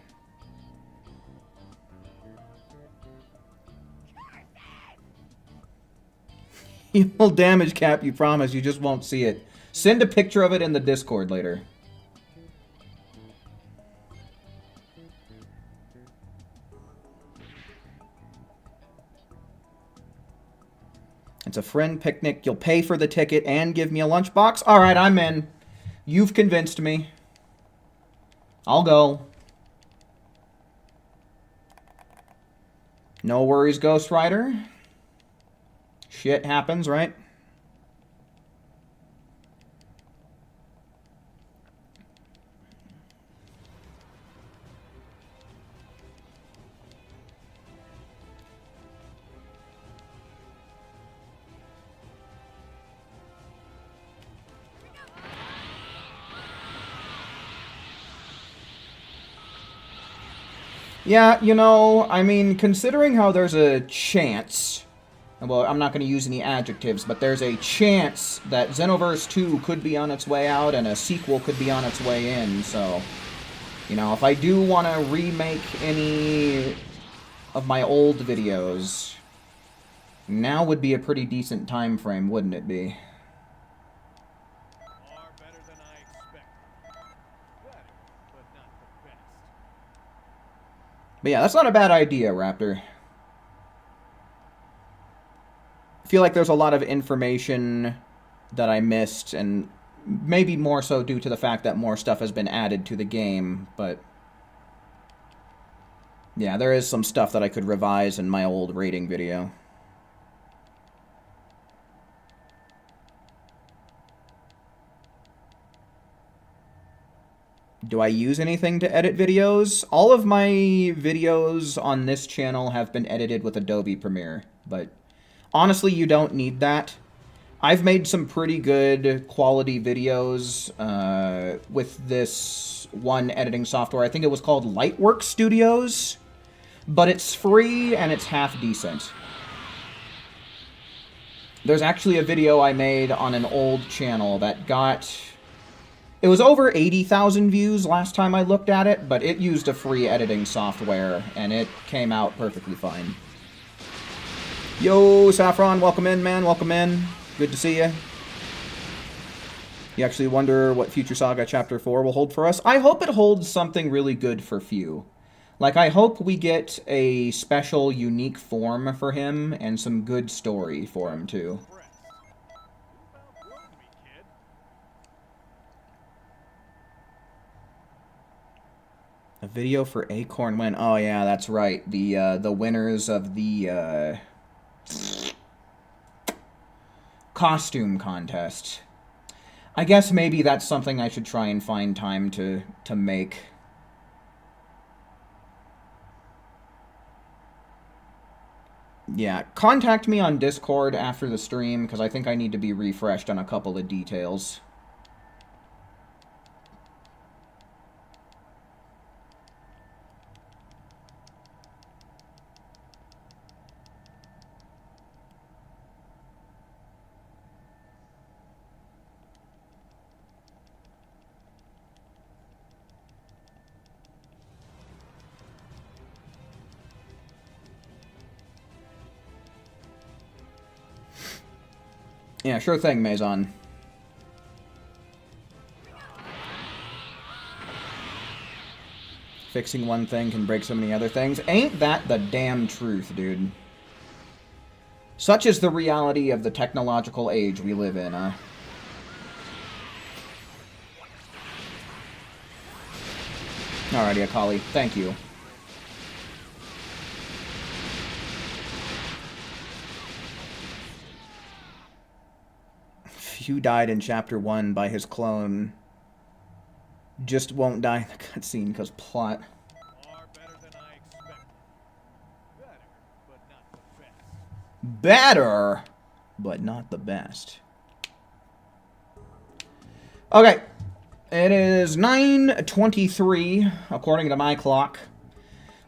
You'll damage cap, you promise, you just won't see it. Send a picture of it in the Discord later. It's a friend picnic. You'll pay for the ticket and give me a lunchbox? Alright, I'm in. You've convinced me. I'll go. No worries, Ghost Rider. Shit happens, right? Yeah, you know, I mean, considering how there's a chance, well, I'm not going to use any adjectives, but there's a chance that Xenoverse 2 could be on its way out and a sequel could be on its way in, so, you know, if I do want to remake any of my old videos, now would be a pretty decent time frame, wouldn't it be? Far better than I expected. Better, but not the best. But yeah, that's not a bad idea, Raptor. I feel like there's a lot of information that I missed, and maybe more so due to the fact that more stuff has been added to the game, but yeah, there is some stuff that I could revise in my old rating video. Do I use anything to edit videos? All of my videos on this channel have been edited with Adobe Premiere, but honestly, you don't need that. I've made some pretty good quality videos with this one editing software. I think it was called Lightwork Studios, but it's free and it's half decent. There's actually a video I made on an old channel that got... It was over 80,000 views last time I looked at it, but it used a free editing software, and it came out perfectly fine. Yo, Saffron, welcome in, man, welcome in. Good to see you. You actually wonder what Future Saga Chapter 4 will hold for us? I hope it holds something really good for Few. Like, I hope we get a special, unique form for him, and some good story for him, too. A video for Acorn win. Oh, yeah, that's right. The winners of the, costume contest. I guess maybe that's something I should try and find time to make. Yeah, contact me on Discord after the stream, because I think I need to be refreshed on a couple of details. Yeah, sure thing, Maison. Fixing one thing can break so many other things. Ain't that the damn truth, dude? Such is the reality of the technological age we live in, huh? Alrighty, Akali. Thank you. Few died in Chapter 1 by his clone. Just won't die in the cutscene because plot. Far better than I expected. Better, but not the best. Better, but not the best. Okay. It is 9:23, according to my clock.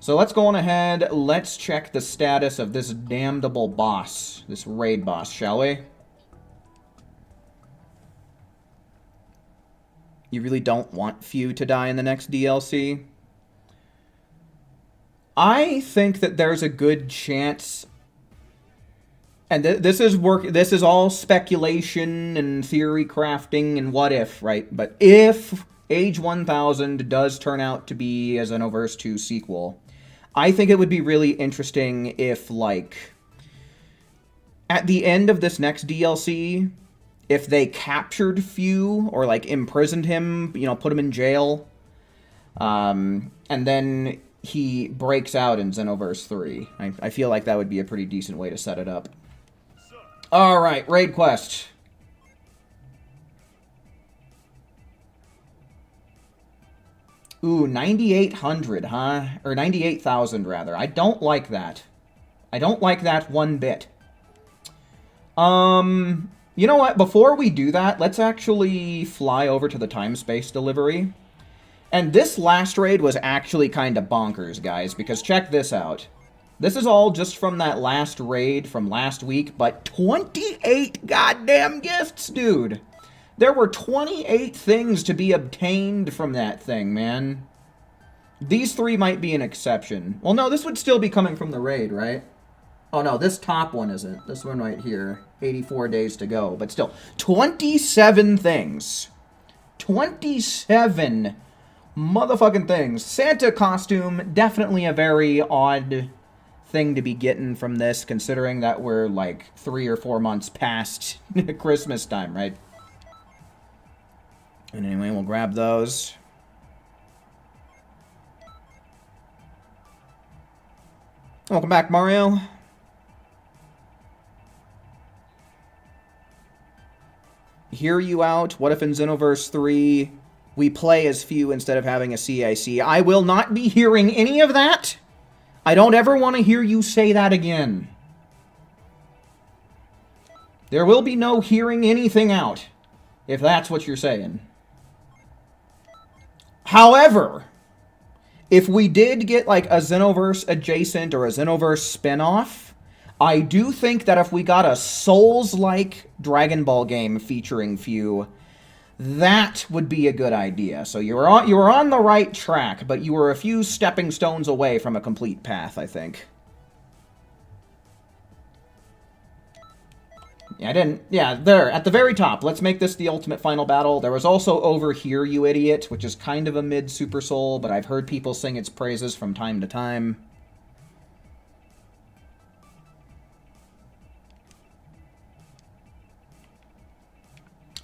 So let's go on ahead. Let's check the status of this damnable boss. This raid boss, shall we? You really don't want Few to die in the next DLC? I think that there's a good chance, and this is all speculation and theory crafting and what if, right? But if Age 1000 does turn out to be a Xenoverse 2 sequel, I think it would be really interesting if, like, at the end of this next DLC, if they captured Few or, like, imprisoned him, you know, put him in jail, and then he breaks out in Xenoverse 3. I feel like that would be a pretty decent way to set it up. Alright, raid quest. Ooh, 9,800, huh? Or 98,000, rather. I don't like that. I don't like that one bit. You know what? Before we do that, let's actually fly over to the time-space delivery. And this last raid was actually kind of bonkers, guys, because check this out. This is all just from that last raid from last week, but 28 goddamn gifts, dude! There were 28 things to be obtained from that thing, man. These three might be an exception. Well, no, this would still be coming from the raid, right? Oh, no, this top one isn't. This one right here. 84 days to go. But still, 27 things. 27 motherfucking things. Santa costume, definitely a very odd thing to be getting from this, considering that we're, like, 3 or 4 months past Christmas time, right? And anyway, we'll grab those. Welcome back, Mario. Hear you out. What if in Xenoverse 3 we play as few instead of having a CIC. I will not be hearing any of that. I don't ever want to hear you say that again. There will be no hearing anything out, if that's what you're saying. However, if we did get like a Xenoverse adjacent or a Xenoverse spinoff, I do think that if we got a Souls-like Dragon Ball game featuring few, that would be a good idea. So you were on the right track, but you were a few stepping stones away from a complete path, I think. Yeah, I didn't. Yeah, there, at the very top. Let's make this the ultimate final battle. There was also Over Here, You Idiot, which is kind of a mid-Super Soul, but I've heard people sing its praises from time to time.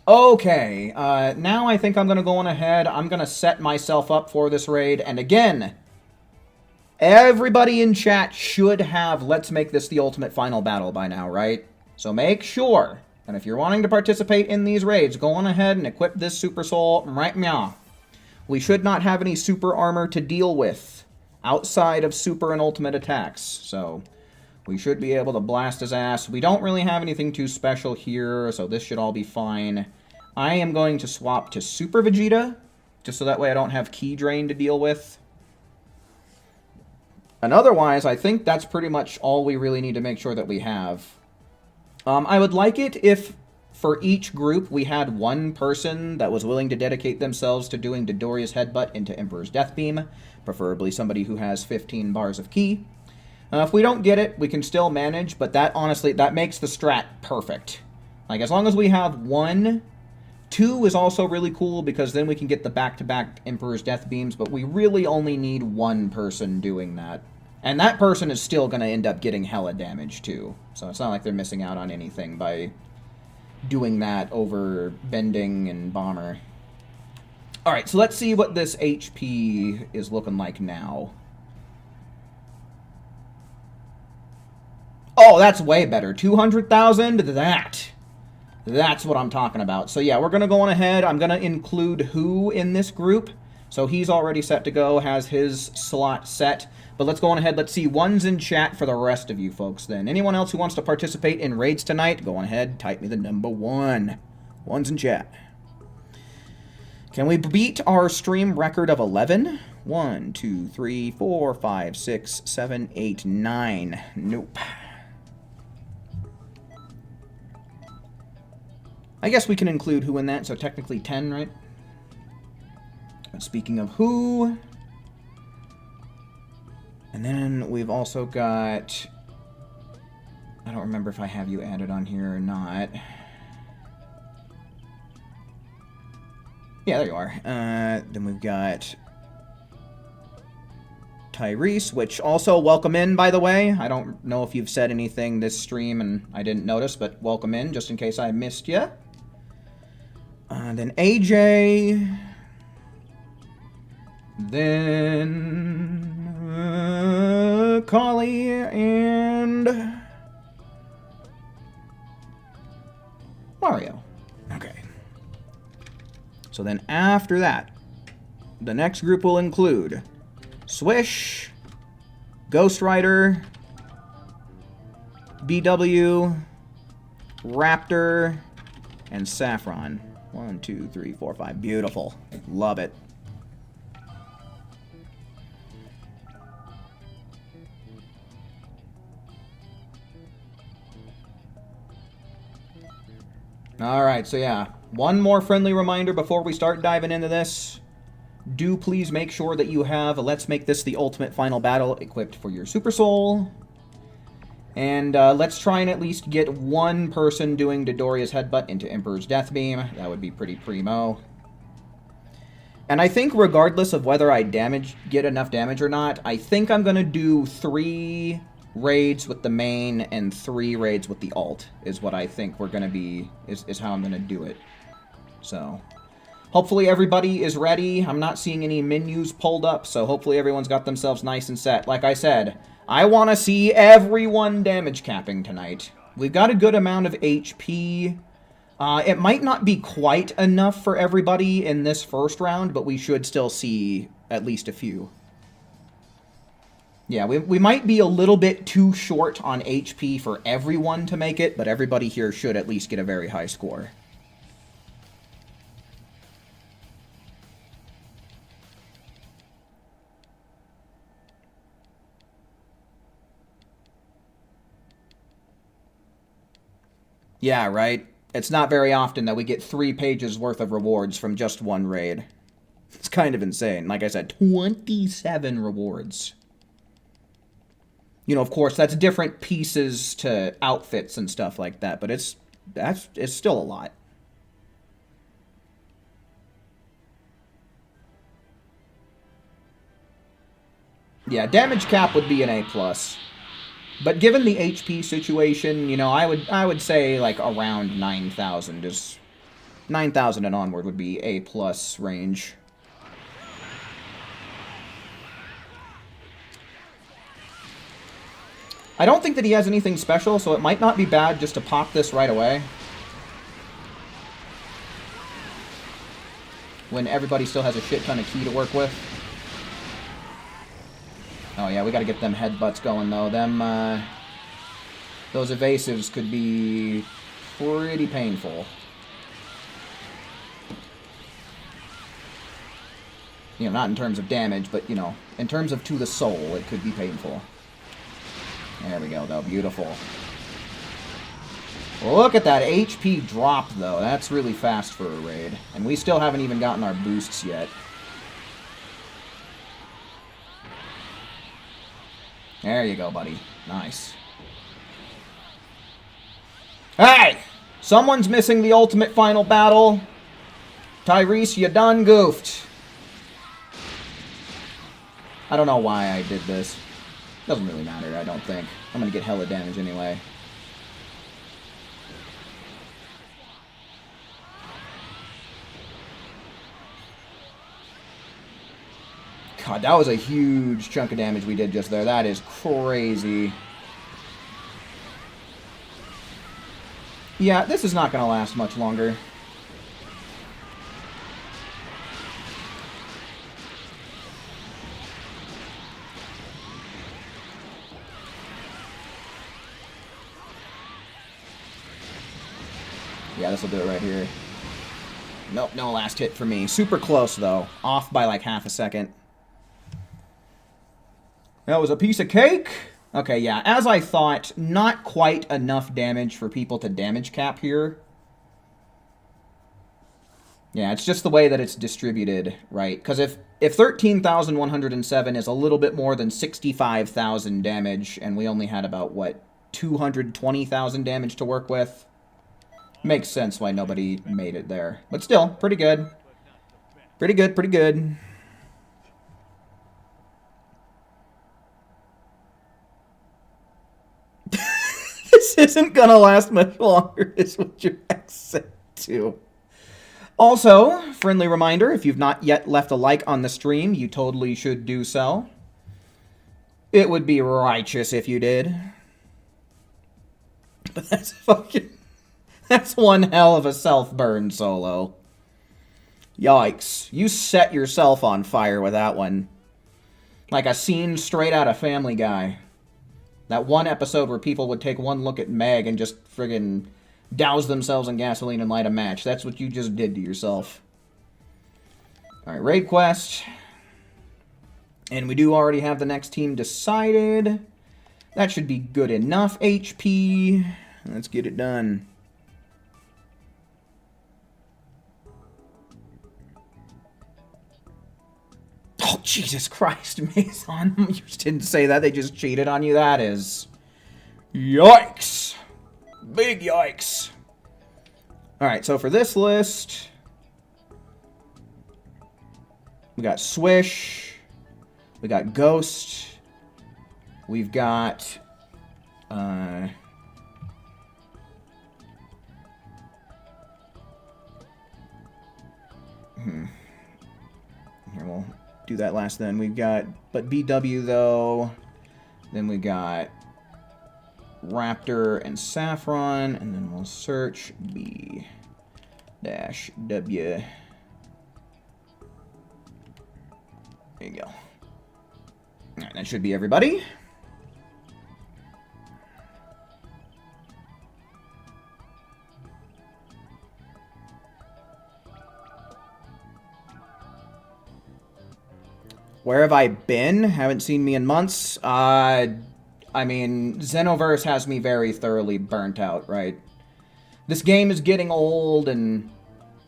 Okay, now I think I'm going to go on ahead. I'm going to set myself up for this raid, and again, everybody in chat should have Let's Make This the Ultimate Final Battle by now, right? So make sure, and if you're wanting to participate in these raids, go on ahead and equip this Super Soul right now. We should not have any super armor to deal with outside of super and ultimate attacks, so we should be able to blast his ass. We don't really have anything too special here, so this should all be fine. I am going to swap to Super Vegeta, just so that way I don't have Key Drain to deal with. And otherwise, I think that's pretty much all we really need to make sure that we have. I would like it if, for each group, we had one person that was willing to dedicate themselves to doing Dodoria's Headbutt into Emperor's Death Beam, preferably somebody who has 15 bars of Ki. If we don't get it, we can still manage, but that, honestly, that makes the strat perfect. Like, as long as we have one, 2 is also really cool, because then we can get the back-to-back Emperor's Death Beams, but we really only need one person doing that. And that person is still going to end up getting hella damage, too. So it's not like they're missing out on anything by doing that over Bending and Bomber. Alright, so let's see what this HP is looking like now. Oh, that's way better. 200,000? That's what I'm talking about. So yeah, we're going to go on ahead. I'm going to include Who in this group. So he's already set to go, has his slot set. But let's go on ahead. Let's see ones in chat for the rest of you folks then. Anyone else who wants to participate in raids tonight, go on ahead, type me the number 1. Ones in chat. Can we beat our stream record of 11? 1, 2, 3, 4, 5, 6, 7, 8, 9. Nope. I guess we can include Who in that, so technically 10, right? But speaking of Who... And then we've also got... I don't remember if I have you added on here or not. Yeah, there you are. Then we've got... Tyrese, which also welcome in, by the way. I don't know if you've said anything this stream and I didn't notice, but welcome in, just in case I missed you. Then AJ... Then... Kali and... Mario. Okay. So then after that, the next group will include Swish, Ghost Rider, BW, Raptor, and Saffron. 1, 2, 3, 4, 5. Beautiful. Love it. Alright, so yeah, one more friendly reminder before we start diving into this. Do please make sure that you have Let's Make This the Ultimate Final Battle equipped for your Super Soul. And let's try and at least get one person doing Dodoria's Headbutt into Emperor's Death Beam. That would be pretty primo. And I think regardless of whether I get enough damage or not, I think I'm going to do 3 raids with the main and 3 raids with the alt is what I think we're going to be, is how I'm going to do it. So, hopefully everybody is ready. I'm not seeing any menus pulled up, so hopefully everyone's got themselves nice and set. Like I said, I want to see everyone damage capping tonight. We've got a good amount of HP. It might not be quite enough for everybody in this first round, but we should still see at least a few. Yeah, we might be a little bit too short on HP for everyone to make it, but everybody here should at least get a very high score. Yeah, right? It's not very often that we get 3 pages worth of rewards from just one raid. It's kind of insane. Like I said, 27 rewards. You know, of course, that's different pieces to outfits and stuff like that, but it's still a lot. Yeah, damage cap would be an A+. But given the HP situation, you know, I would say like around 9,000 is 9,000 and onward would be A+ range. I don't think that he has anything special, so it might not be bad just to pop this right away. When everybody still has a shit ton of key to work with. Oh yeah, we gotta get them headbutts going though. Those evasives could be pretty painful. You know, not in terms of damage, but, you know, in terms of to the soul, it could be painful. There we go, though. Beautiful. Look at that HP drop, though. That's really fast for a raid. And we still haven't even gotten our boosts yet. There you go, buddy. Nice. Hey! Someone's missing the ultimate final battle. Tyrese, you done goofed. I don't know why I did this. Doesn't really matter, I don't think. I'm gonna get hella damage anyway. God, that was a huge chunk of damage we did just there. That is crazy. Yeah, this is not gonna last much longer. Yeah, this will do it right here. Nope, no last hit for me. Super close, though. Off by like half a second. That was a piece of cake. Okay, yeah, as I thought, not quite enough damage for people to damage cap here. Yeah, it's just the way that it's distributed, right? Because if 13,107 is a little bit more than 65,000 damage, and we only had about, what, 220,000 damage to work with, makes sense why nobody made it there. But still, pretty good. Pretty good, pretty good. This isn't gonna last much longer, is what your ex said too. Also, friendly reminder, if you've not yet left a like on the stream, you totally should do so. It would be righteous if you did. But that's fucking... That's one hell of a self-burn solo. Yikes. You set yourself on fire with that one. Like a scene straight out of Family Guy. That one episode where people would take one look at Meg and just friggin' douse themselves in gasoline and light a match. That's what you just did to yourself. Alright, raid quest. And we do already have the next team decided. That should be good enough HP. Let's get it done. Oh, Jesus Christ, Mason. You just didn't say that. They just cheated on you. That is... Yikes. Big yikes. Alright, so for this list... We got Swish. We got Ghost. We've got... Here, we'll do that last then. We've got... But BW, though. Then we got... Raptor and Saffron. And then we'll search B. dash W. There you go. Alright, that should be everybody. Where have I been? Haven't seen me in months. I mean, Xenoverse has me very thoroughly burnt out, right? This game is getting old, and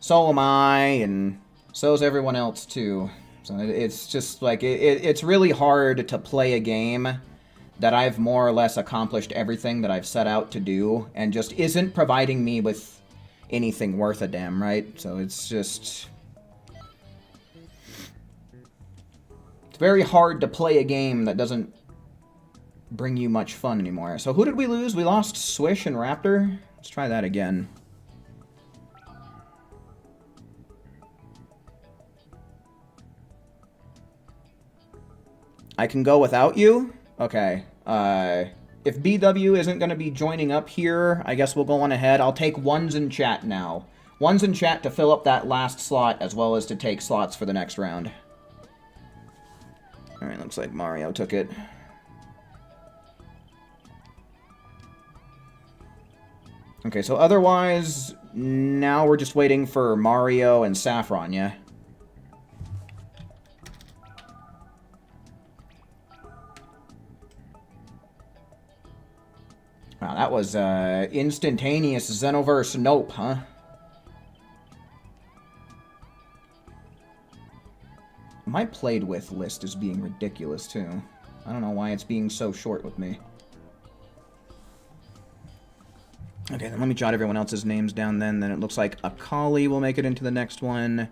so am I, and so is everyone else, too. So it's just, like, it's really hard to play a game that I've more or less accomplished everything that I've set out to do, and just isn't providing me with anything worth a damn, right? So it's just... It's very hard to play a game that doesn't bring you much fun anymore. So who did we lose? We lost Swish and Raptor. Let's try that again. I can go without you? Okay. If BW isn't going to be joining up here, I guess we'll go on ahead. I'll take ones in chat now. Ones in chat to fill up that last slot, as well as to take slots for the next round. Alright, looks like Mario took it. Okay, so otherwise, now we're just waiting for Mario and Saffron, yeah? Wow, that was instantaneous Xenoverse nope, huh? My played with list is being ridiculous, too. I don't know why it's being so short with me. Okay, then let me jot everyone else's names down then. Then it looks like Akali will make it into the next one.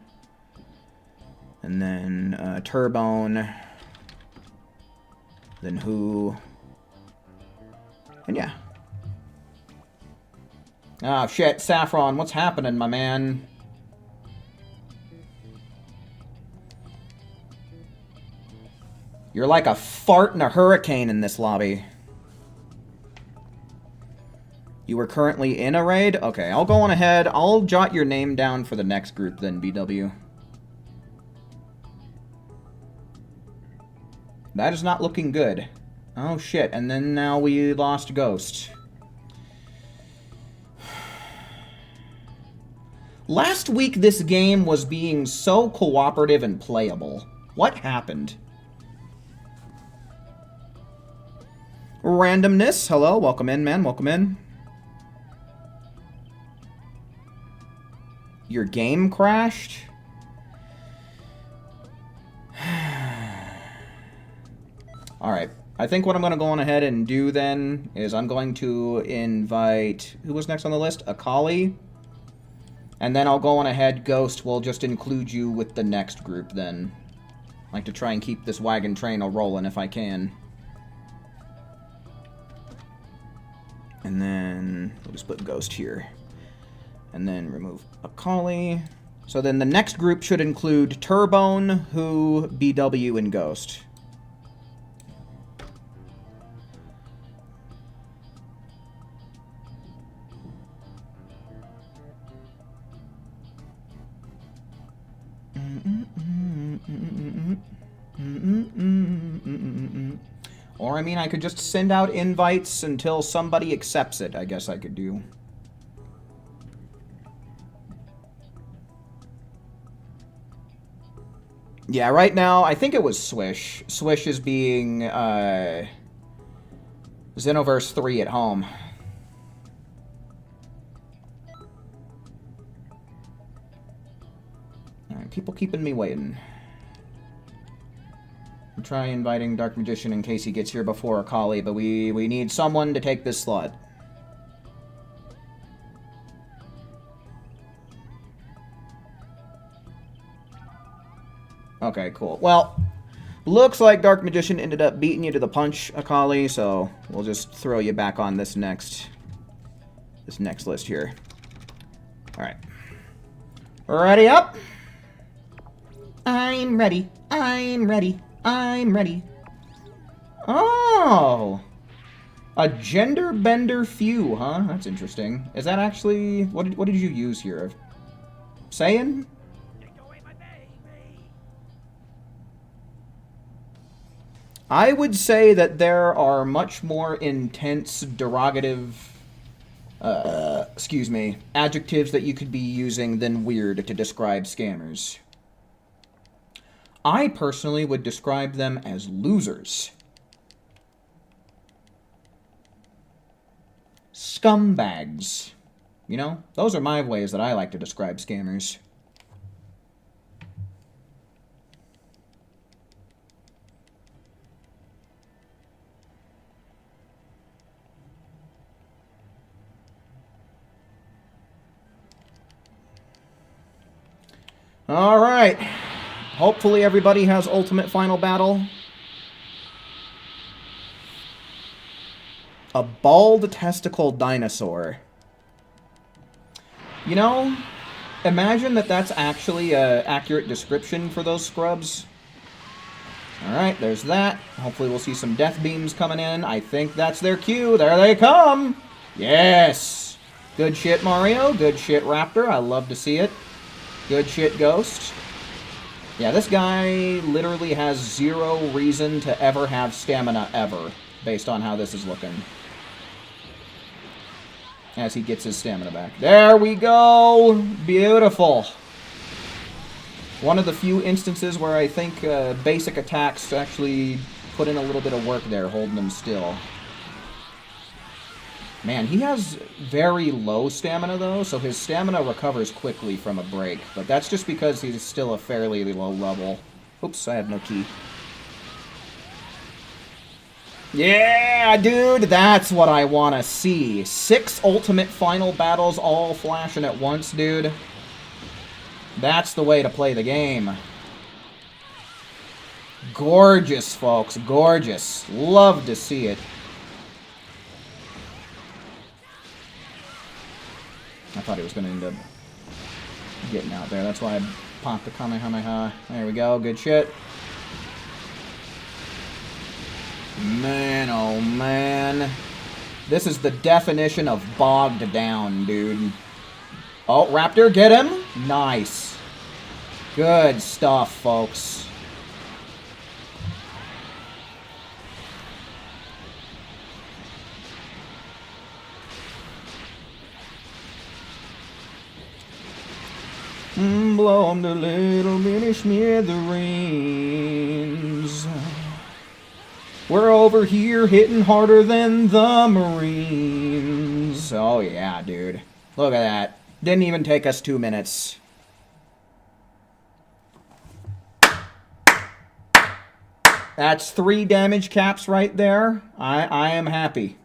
And then Turbone. Then who? And yeah. Oh, shit. Saffron, what's happening, my man? You're like a fart in a hurricane in this lobby. You were currently in a raid? Okay, I'll go on ahead. I'll jot your name down for the next group then, BW. That is not looking good. Oh, shit. And then now we lost Ghost. Last week, this game was being so cooperative and playable. What happened? Randomness, hello, welcome in, man, welcome in. Your game crashed? Alright, I think what I'm going to go on ahead and do then is I'm going to invite... Who was next on the list? Akali. And then I'll go on ahead, Ghost, we'll just include you with the next group then. I like to try and keep this wagon train a-rolling if I can. And then we'll just put Ghost here. And then remove Akali. So then the next group should include Turbone, Who, BW, and Ghost. Or, I mean, I could just send out invites until somebody accepts it, I guess I could do. Yeah, right now, I think it was Swish. Swish is being, Xenoverse 3 at home. Alright, people keeping me waiting. I'll try inviting Dark Magician in case he gets here before Akali, but we need someone to take this slot. Okay, cool. Well, looks like Dark Magician ended up beating you to the punch, Akali, so we'll just throw you back on this next list here. Alright. Ready up? I'm ready. I'm ready. I'm ready. Oh! A gender bender few, huh? That's interesting. Is that actually... What did you use here? saying? I would say that there are much more intense derogative, adjectives that you could be using than weird to describe scammers. I personally would describe them as losers. Scumbags. You know, those are my ways that I like to describe scammers. All right. Hopefully everybody has Ultimate Final Battle. A bald testicle dinosaur. You know, imagine that that's actually an accurate description for those scrubs. Alright, there's that. Hopefully we'll see some death beams coming in. I think that's their cue. There they come! Yes! Good shit, Mario. Good shit, Raptor. I love to see it. Good shit, Ghost. Yeah, this guy literally has zero reason to ever have stamina ever, based on how this is looking. As he gets his stamina back. There we go! Beautiful. One of the few instances where I think basic attacks actually put in a little bit of work there, holding him still. Man, he has very low stamina, though, so his stamina recovers quickly from a break. But that's just because he's still a fairly low level. Oops, I have no key. Yeah, dude, that's what I want to see. 6 ultimate final battles all flashing at once, dude. That's the way to play the game. Gorgeous, folks. Gorgeous. Love to see it. I thought he was going to end up getting out there. That's why I popped the Kamehameha. There we go. Good shit. Man, oh man. This is the definition of bogged down, dude. Oh, Raptor, get him. Nice. Good stuff, folks. Blow 'em to little bitty smithereens. We're over here hitting harder than the Marines. Oh yeah, dude. Look at that. Didn't even take us 2 minutes. That's 3 damage caps right there. I am happy.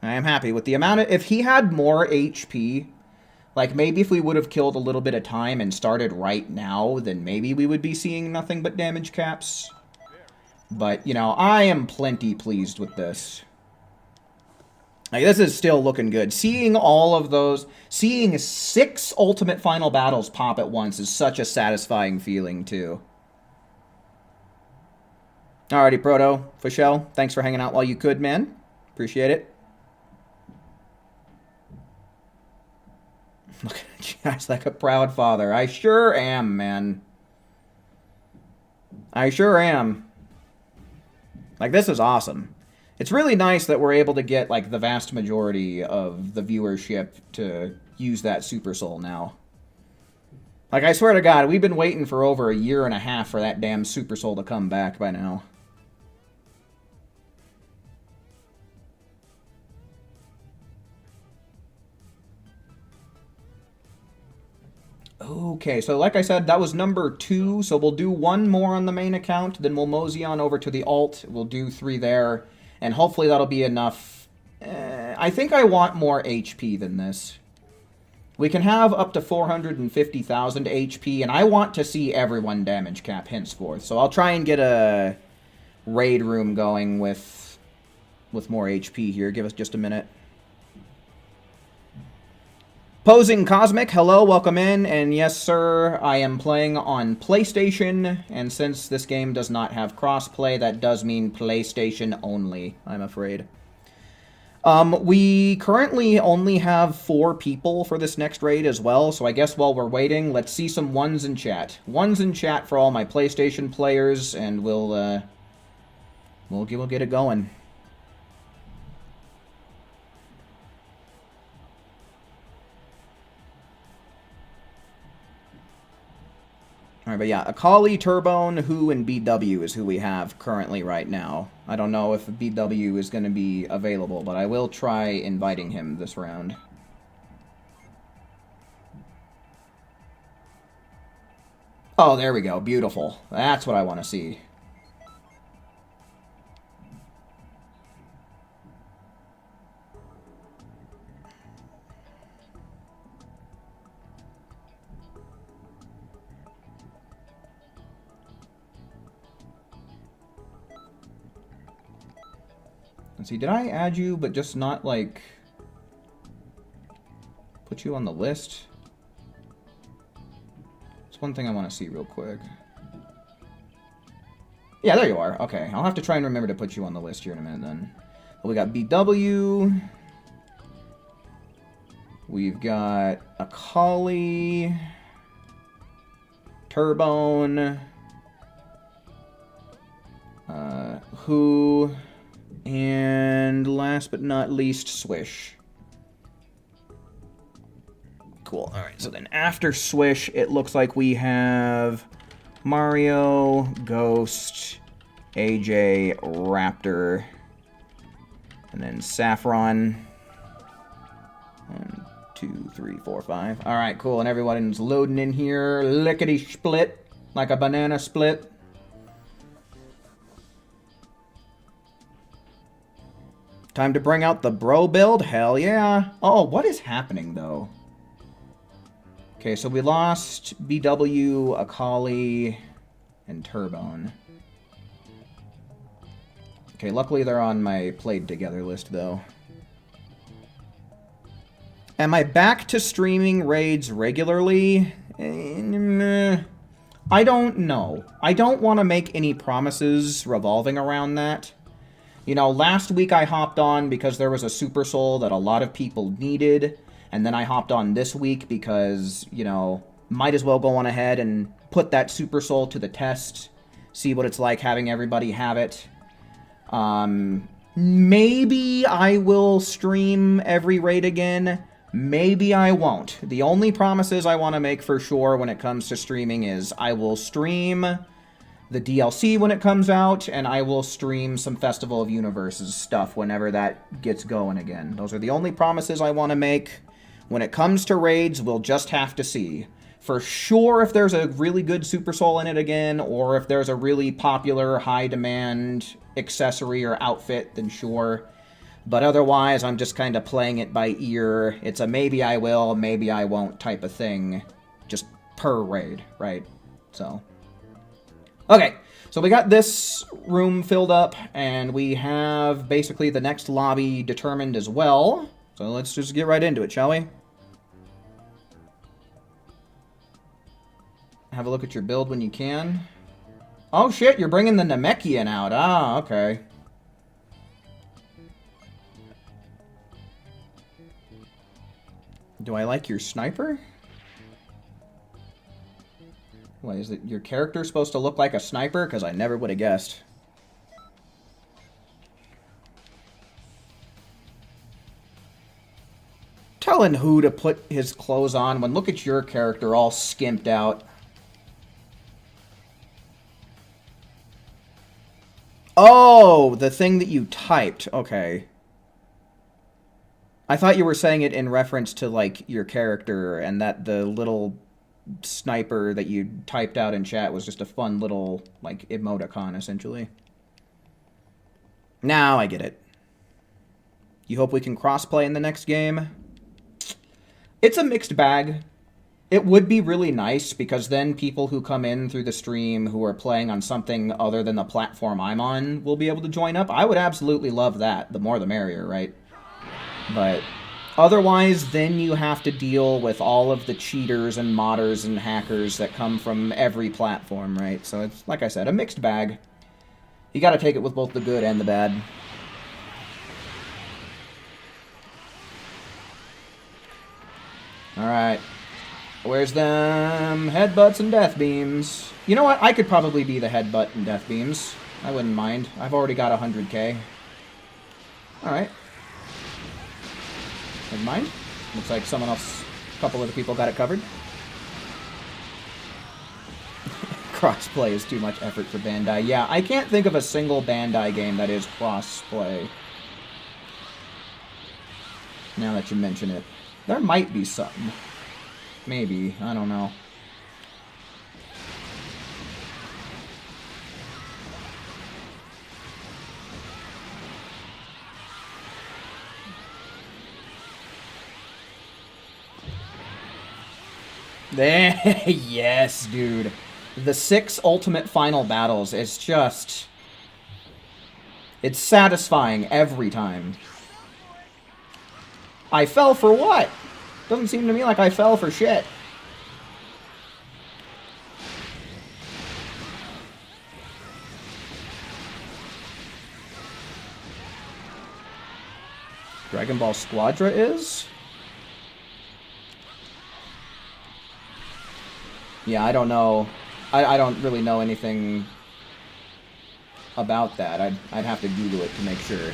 I am happy with the amount of... If he had more HP... Like, maybe if we would have killed a little bit of time and started right now, then maybe we would be seeing nothing but damage caps. But, you know, I am plenty pleased with this. Like, this is still looking good. Seeing all of those... Seeing 6 ultimate final battles pop at once is such a satisfying feeling, too. Alrighty, Proto. Fischel, thanks for hanging out while you could, man. Appreciate it. Look at you guys like a proud father. I sure am, man. I sure am. Like, this is awesome. It's really nice that we're able to get, like, the vast majority of the viewership to use that Super Soul now. Like, I swear to God, we've been waiting for over a year and a half for that damn Super Soul to come back by now. Okay, so like I said, that was number 2, so we'll do 1 more on the main account, then we'll mosey on over to the alt, we'll do 3 there, and hopefully that'll be enough. I think I want more HP than this. We can have up to 450,000 HP, and I want to see everyone damage cap henceforth, so I'll try and get a raid room going with more HP here. Give us just a minute. Posing Cosmic, hello, welcome in, and yes sir, I am playing on PlayStation, and since this game does not have crossplay, that does mean PlayStation only, I'm afraid. We currently only have 4 people for this next raid as well, so I guess while we're waiting, let's see some ones in chat. Ones in chat for all my PlayStation players, and we'll get it going. Alright, but yeah, Akali, Turbone, Who, and BW is who we have currently right now. I don't know if BW is going to be available, but I will try inviting him this round. Oh, there we go. Beautiful. That's what I want to see. Let's see, did I add you, but just not, like, put you on the list? It's one thing I want to see real quick. Yeah, there you are. Okay, I'll have to try and remember to put you on the list here in a minute, then. Well, we got BW. We've got Akali. Turbone. Who... And last but not least, Swish. Cool. Alright, so then after Swish, it looks like we have Mario, Ghost, AJ, Raptor, and then Saffron. 1, 2, 3, 4, 5. Alright, cool. And everyone's loading in here. Lickety-split. Like a banana split. Time to bring out the bro build? Hell yeah. Oh, what is happening, though? Okay, so we lost BW, Akali, and Turbone. Okay, luckily they're on my played together list, though. Am I back to streaming raids regularly? I don't know. I don't want to make any promises revolving around that. You know, last week I hopped on because there was a Super Soul that a lot of people needed, and then I hopped on this week because, you know, might as well go on ahead and put that Super Soul to the test, see what it's like having everybody have it. Maybe I will stream every raid again, maybe I won't. The only promises I want to make for sure when it comes to streaming is I will stream the DLC when it comes out, and I will stream some Festival of Universes stuff whenever that gets going again. Those are the only promises I want to make. When it comes to raids, we'll just have to see. For sure, if there's a really good Super Soul in it again, or if there's a really popular, high-demand accessory or outfit, then sure. But otherwise, I'm just kind of playing it by ear. It's a maybe I will, maybe I won't type of thing. Just per raid, right? So... Okay, so we got this room filled up, and we have basically the next lobby determined as well. So let's just get right into it, shall we? Have a look at your build when you can. Oh shit, you're bringing the Namekian out. Ah, okay. Do I like your sniper? What, is it your character supposed to look like a sniper? Because I never would have guessed. Telling who to put his clothes on when look at your character all skimped out. Oh, the thing that you typed. Okay. I thought you were saying it in reference to, like, your character and that the little sniper that you typed out in chat was just a fun little, like, emoticon, essentially. Now I get it. You hope we can crossplay in the next game? It's a mixed bag. It would be really nice, because then people who come in through the stream who are playing on something other than the platform I'm on will be able to join up. I would absolutely love that. The more the merrier, right? But otherwise, then you have to deal with all of the cheaters and modders and hackers that come from every platform, right? So it's, like I said, a mixed bag. You gotta take it with both the good and the bad. Alright. Where's them headbutts and death beams? You know what? I could probably be the headbutt and death beams. I wouldn't mind. I've already got 100k. Alright. Never mind. Looks like someone else, a couple other people got it covered. Crossplay is too much effort for Bandai. Yeah, I can't think of a single Bandai game that is crossplay. Now that you mention it. There might be something. Maybe. I don't know. Yes, dude. The 6 ultimate final battles is just... It's satisfying every time. I fell for what? Doesn't seem to me like I fell for shit. Dragon Ball Squadra is? Yeah, I don't know. I don't really know anything about that. I'd have to Google it to make sure.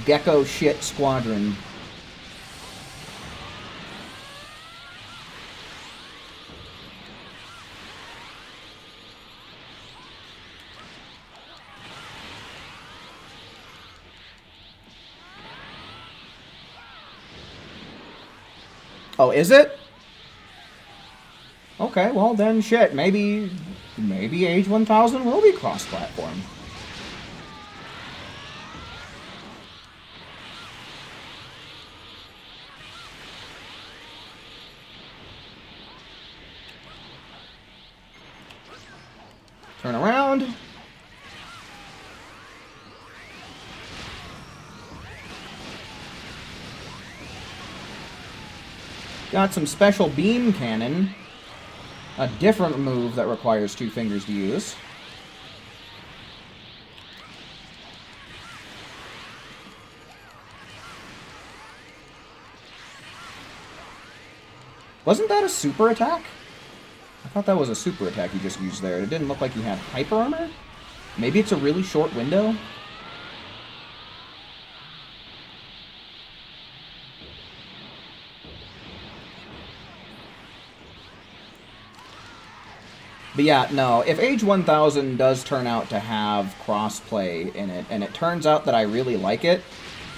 Gecko Shit Squadron. Oh, is it? Okay, well then shit, maybe Age 1000 will be cross-platform. Turn around. Got some special beam cannon. A different move that requires 2 fingers to use. Wasn't that a super attack? I thought that was a super attack he just used there. It didn't look like he had hyper armor? Maybe it's a really short window? But yeah, no, if Age 1000 does turn out to have crossplay in it, and it turns out that I really like it,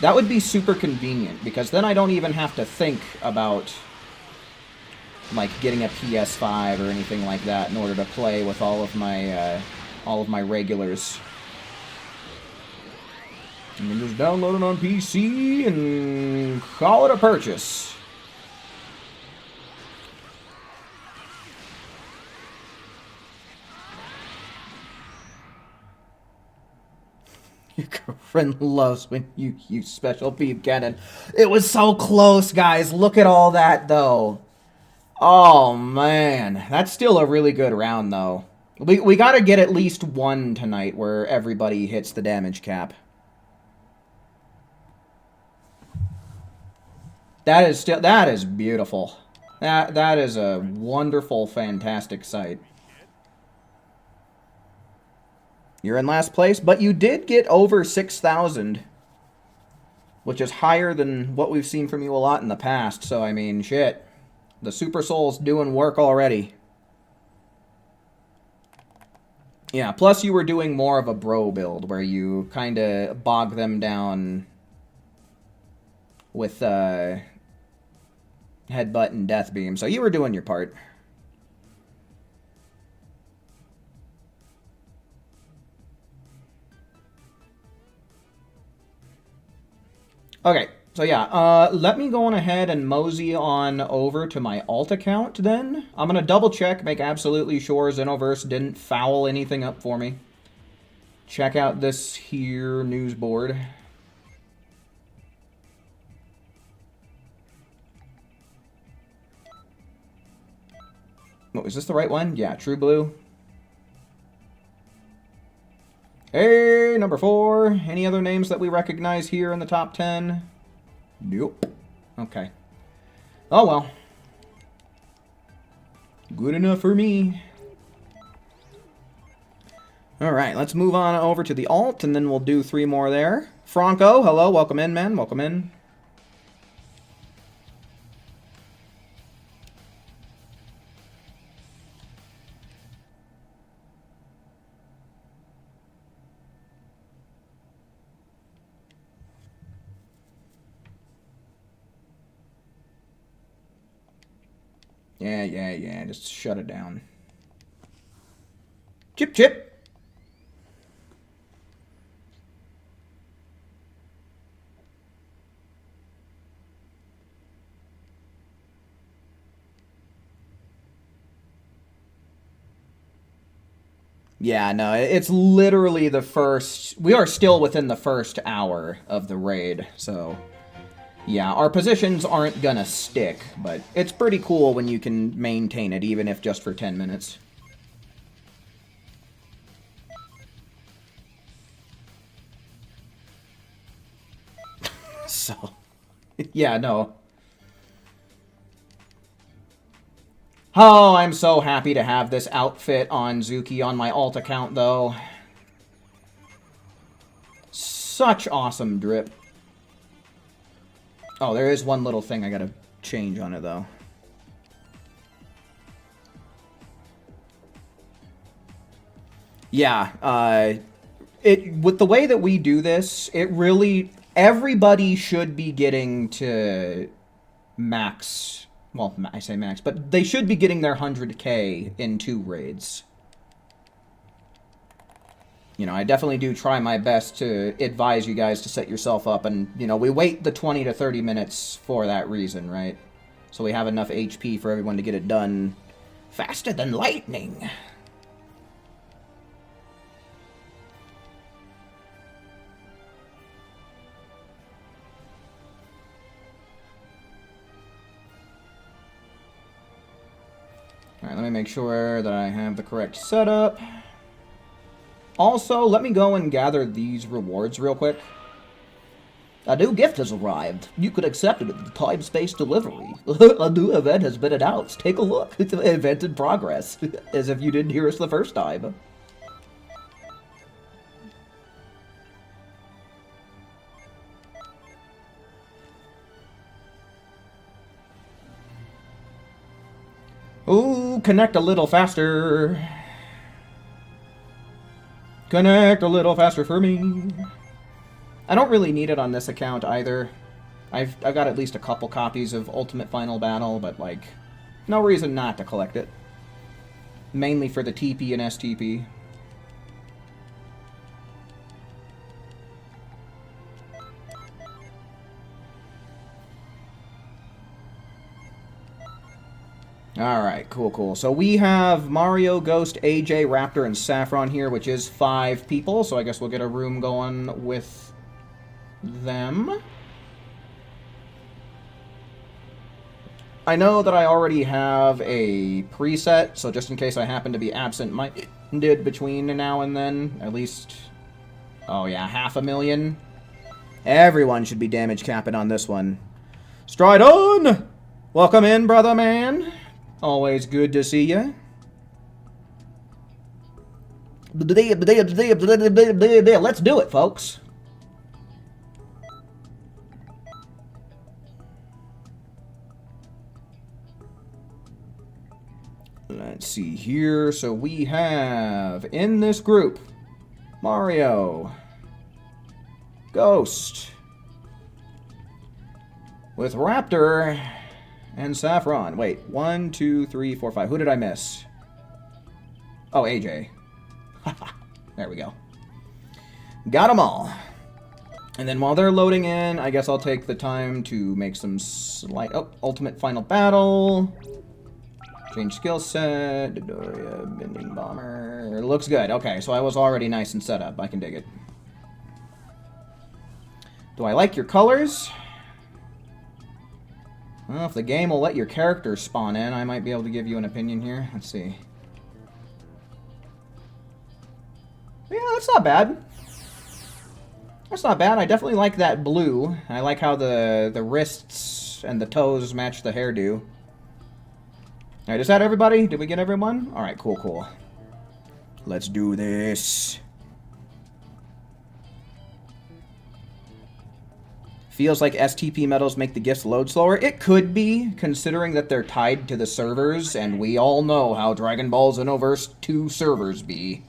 that would be super convenient, because then I don't even have to think about, like, getting a PS5 or anything like that in order to play with all of my regulars. You can just download it on PC and call it a purchase. Your girlfriend loves when you use special beam cannon. It was so close, guys. Look at all that, though. Oh, man. That's still a really good round, though. We gotta get at least one tonight where everybody hits the damage cap. That is beautiful. That is a wonderful, fantastic sight. You're in last place, but you did get over 6,000, which is higher than what we've seen from you a lot in the past. So, I mean, shit. The Super Soul's doing work already. Yeah, plus you were doing more of a bro build, where you kind of bog them down with headbutt and death beam. So you were doing your part. Okay, so yeah, let me go on ahead and mosey on over to my alt account then. I'm going to double check, make absolutely sure Xenoverse didn't foul anything up for me. Check out this here news board. Oh, is this the right one? Yeah, True Blue. Hey, number 4. Any other names that we recognize here in the top 10? Nope. Okay. Oh well. Good enough for me. Alright, let's move on over to the alt, and then we'll do 3 more there. Franco, hello, welcome in, man, welcome in. Yeah, just shut it down. Chip, chip! Yeah, no, it's literally the first... We are still within the first hour of the raid, so... Yeah, our positions aren't gonna stick, but it's pretty cool when you can maintain it, even if just for 10 minutes. So... Yeah, no. Oh, I'm so happy to have this outfit on Zuki on my alt account, though. Such awesome drip. Oh, there is one little thing I gotta change on it, though. Yeah, with the way that we do this, it really... Everybody should be getting to max... Well, I say max, but they should be getting their 100k in 2 raids. You know, I definitely do try my best to advise you guys to set yourself up, and, you know, we wait the 20 to 30 minutes for that reason, right? So we have enough HP for everyone to get it done faster than lightning. Alright, let me make sure that I have the correct setup. Also, let me go and gather these rewards real quick. A new gift has arrived. You could accept it at the time-space delivery. A new event has been announced. Take a look. It's an event in progress. As if you didn't hear us the first time. Ooh, connect a little faster. Connect a little faster for me. I don't really need it on this account either. I've got at least a couple copies of Ultimate Final Battle, but, like, no reason not to collect it. Mainly for the TP and STP. Alright, cool. So we have Mario, Ghost, AJ, Raptor, and Saffron here, which is 5 people, so I guess we'll get a room going with them. I know that I already have a preset, so just in case I happen to be absent-minded between now and then, at least, oh yeah, 500,000. Everyone should be damage capping on this one. Stridon! Welcome in, brother man. Always good to see ya. Let's do it, folks. Let's see here. So we have in this group Mario, Ghost, with Raptor and Saffron. Wait, 1, 2, 3, 4, 5. Who did I miss? Oh, AJ. There we go. Got them all. And then while they're loading in, I guess I'll take the time to make some slight... Oh, Ultimate Final Battle. Change skill set. Dodoria, Bending Bomber. Looks good. Okay, so I was already nice and set up. I can dig it. Do I like your colors? Well, if the game will let your character spawn in, I might be able to give you an opinion here. Let's see. Yeah, that's not bad. That's not bad. I definitely like that blue. I like how the wrists nice. And the toes match the hairdo. Alright, is that everybody? Did we get everyone? Alright, cool, cool. Let's do this. Feels like STP medals make the gifts load slower. It could be, considering that they're tied to the servers, and we all know how Dragon Ball Xenoverse 2 servers be.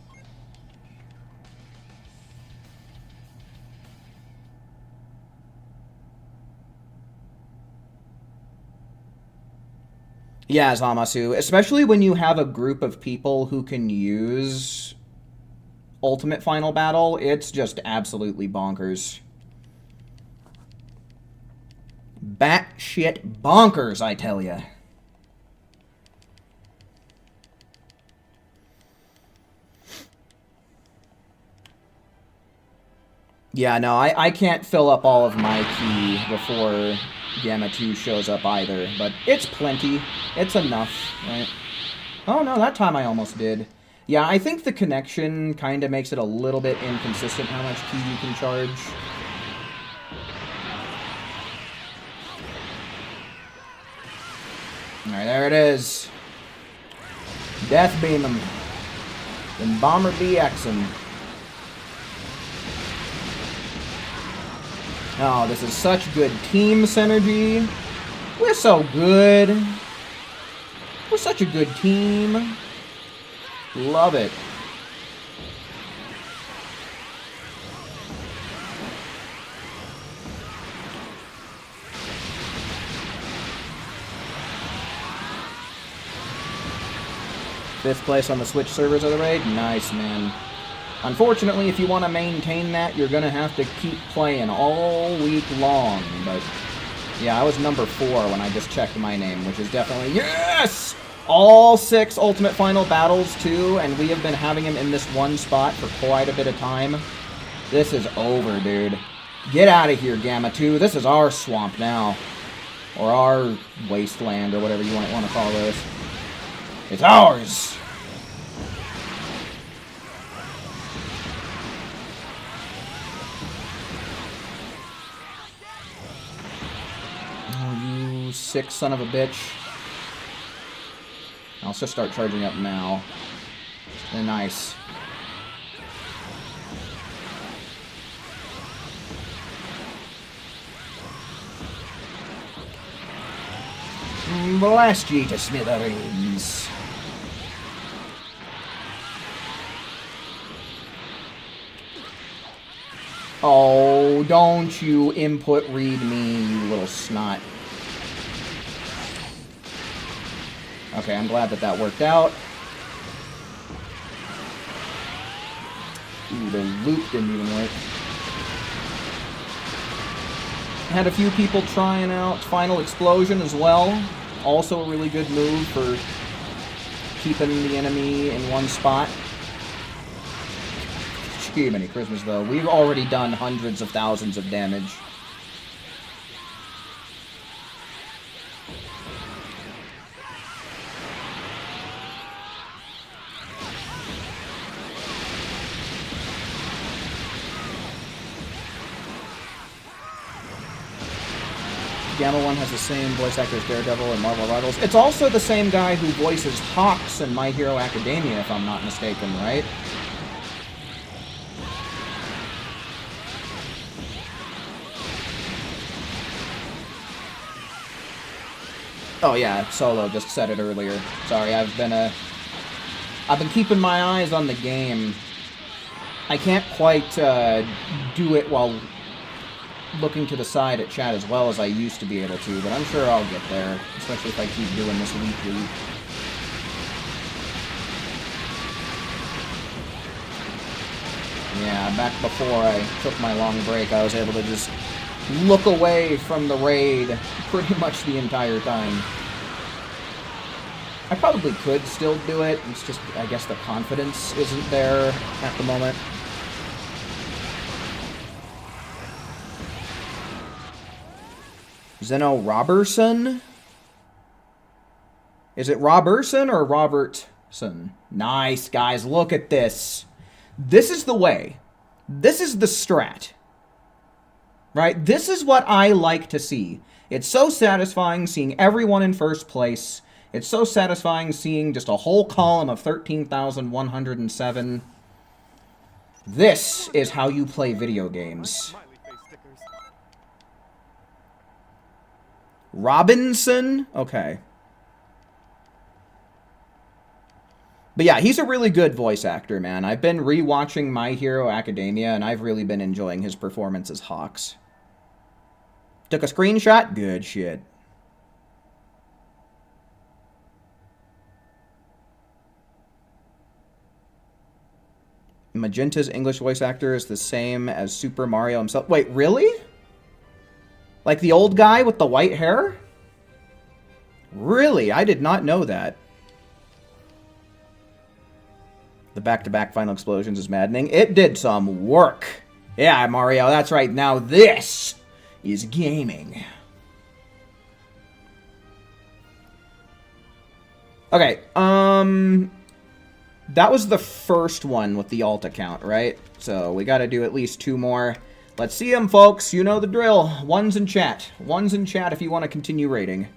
Yeah, Zamasu, especially when you have a group of people who can use Ultimate Final Battle, it's just absolutely bonkers. Batshit bonkers, I tell ya. Yeah, no, I can't fill up all of my key before Gamma 2 shows up either, but it's plenty. It's enough, right? Oh, no, that time I almost did. Yeah, I think the connection kind of makes it a little bit inconsistent how much key you can charge. Alright, there it is. Death beam him. Then Bomber BX him. Oh, this is such good team synergy. We're so good. We're such a good team. Love it. Fifth place on the Switch servers of the raid? Nice, man. Unfortunately, if you want to maintain that, you're going to have to keep playing all week long. But, yeah, I was number 4 when I just checked my name, which is definitely... Yes! All 6 Ultimate Final Battles, too, and we have been having him in this one spot for quite a bit of time. This is over, dude. Get out of here, Gamma 2. This is our swamp now. Or our wasteland, or whatever you want to call this. It's ours! Oh, you sick son of a bitch. I'll just start charging up now. They're nice. Blast ye to smithereens. Oh, don't you input read me, you little snot. Okay, I'm glad that that worked out. Ooh, the loop didn't even work. Had a few people trying out Final Explosion as well. Also a really good move for keeping the enemy in one spot. Gee, many Christmas though. We've already done hundreds of thousands of damage. Gamma 1 has the same voice actor as Daredevil and Marvel Rivals. It's also the same guy who voices Hawks in My Hero Academia, if I'm not mistaken, right? Oh yeah, Solo just said it earlier. Sorry, I've been keeping my eyes on the game. I can't quite do it while looking to the side at chat as well as I used to be able to, but I'm sure I'll get there, especially if I keep doing this weekly. Yeah, back before I took my long break, I was able to just look away from the raid pretty much the entire time. I probably could still do it, it's just, I guess the confidence isn't there at the moment. Zeno Robertson? Is it Robertson or Robertson? Nice, guys. Look at this. This is the way. This is the strat. Right? This is what I like to see. It's so satisfying seeing everyone in first place. It's so satisfying seeing just a whole column of 13,107. This is how you play video games. Smiley face stickers. Robinson? Okay. But yeah, he's a really good voice actor, man. I've been rewatching My Hero Academia, and I've really been enjoying his performance as Hawks. Took a screenshot? Good shit. Magenta's English voice actor is the same as Super Mario himself. Wait, really? Like the old guy with the white hair? Really? I did not know that. The back-to-back final explosions is maddening. It did some work. Yeah, Mario, that's right. Now this is gaming. Okay, that was the first one with the alt account, right? So we gotta do at least 2 more. Let's see them, folks. You know the drill. Ones in chat. Ones in chat if you want to continue rating.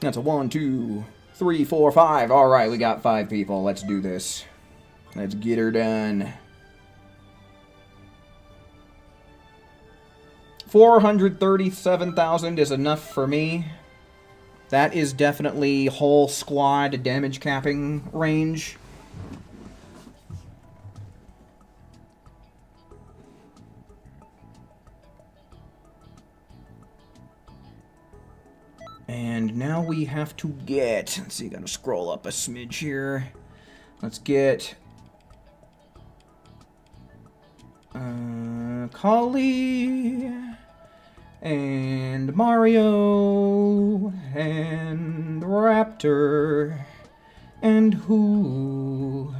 That's a 1, 2, 3, 4, 5. All right, we got 5 people. Let's do this. Let's get her done. 437,000 is enough for me. That is definitely whole squad damage capping range. And now we have to get... Let's see, gotta scroll up a smidge here. Let's get... Kali... and Mario... and Raptor... and Who...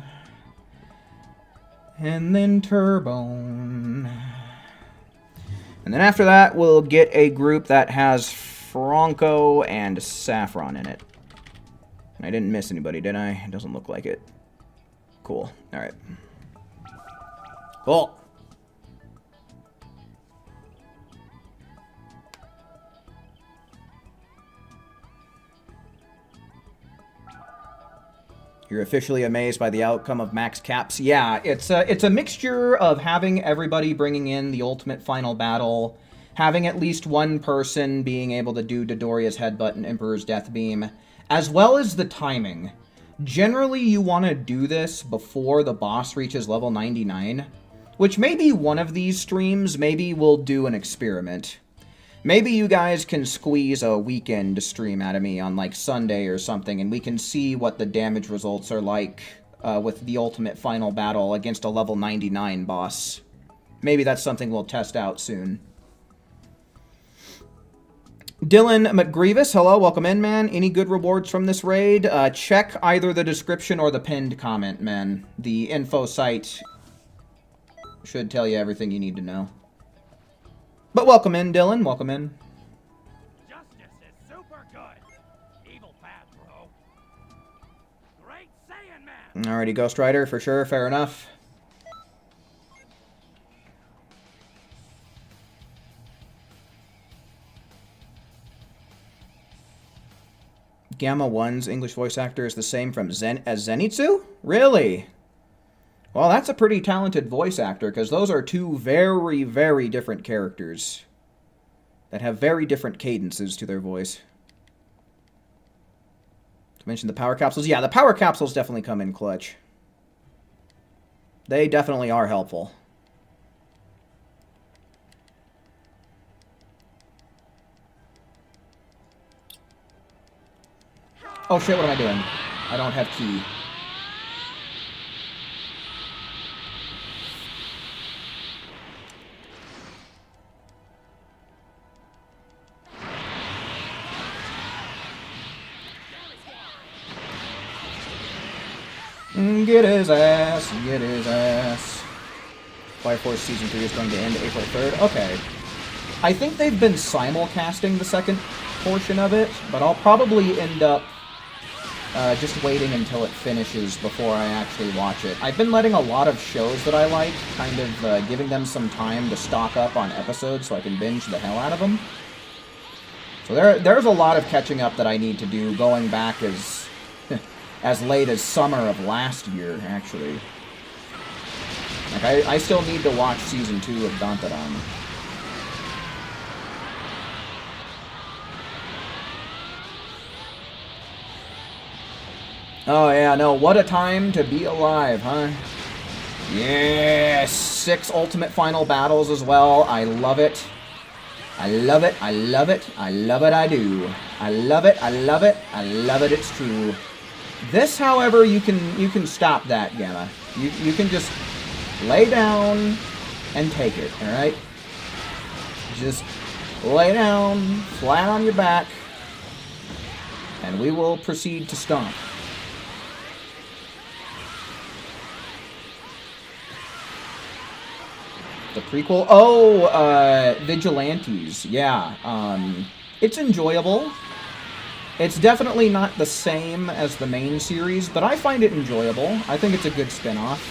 and then Turbone... and then after that, we'll get a group that has Franco and Saffron in it. I didn't miss anybody, did I? It doesn't look like it. Cool. Alright. Cool. You're officially amazed by the outcome of Max Caps. Yeah, it's a mixture of having everybody bringing in the ultimate final battle, having at least one person being able to do Dodoria's Headbutt and Emperor's Death Beam, as well as the timing. Generally, you want to do this before the boss reaches level 99, which maybe one of these streams, maybe we'll do an experiment. Maybe you guys can squeeze a weekend stream out of me on, like, Sunday or something, and we can see what the damage results are like with the ultimate final battle against a level 99 boss. Maybe that's something we'll test out soon. Dylan McGreevis, hello, welcome in, man. Any good rewards from this raid? Check either the description or the pinned comment, man. The info site should tell you everything you need to know. But welcome in, Dylan. Welcome in. Justice is super good. Evil bad, bro. Great saying, man. Alrighty, Ghost Rider, for sure. Fair enough. Gamma 1's English voice actor is the same from as Zenitsu? Really? Well, that's a pretty talented voice actor, because those are 2 very, very different characters that have very different cadences to their voice. To mention the power capsules, yeah, the power capsules definitely come in clutch. They definitely are helpful. Oh shit, what am I doing? I don't have key. Get his ass, get his ass. Fire Force Season 3 is going to end April 3rd. Okay. I think they've been simulcasting the second portion of it, but I'll probably end up just waiting until it finishes before I actually watch it. I've been letting a lot of shows that I like, kind of giving them some time to stock up on episodes so I can binge the hell out of them. So there's a lot of catching up that I need to do, going back as as late as summer of last year, actually. Like, I still need to watch Season 2 of Dantadan. Oh yeah, no, what a time to be alive, huh? Yes! 6 Ultimate Final Battles as well. I love it. I love it, I love it, I love it, I do. I love it, I love it, I love it, it's true. This, however, you can stop that, Gamma. You can just lay down and take it, alright? Just lay down, flat on your back, and we will proceed to stomp. The prequel? Oh, Vigilantes. Yeah. It's enjoyable. It's definitely not the same as the main series, but I find it enjoyable. I think it's a good spin-off.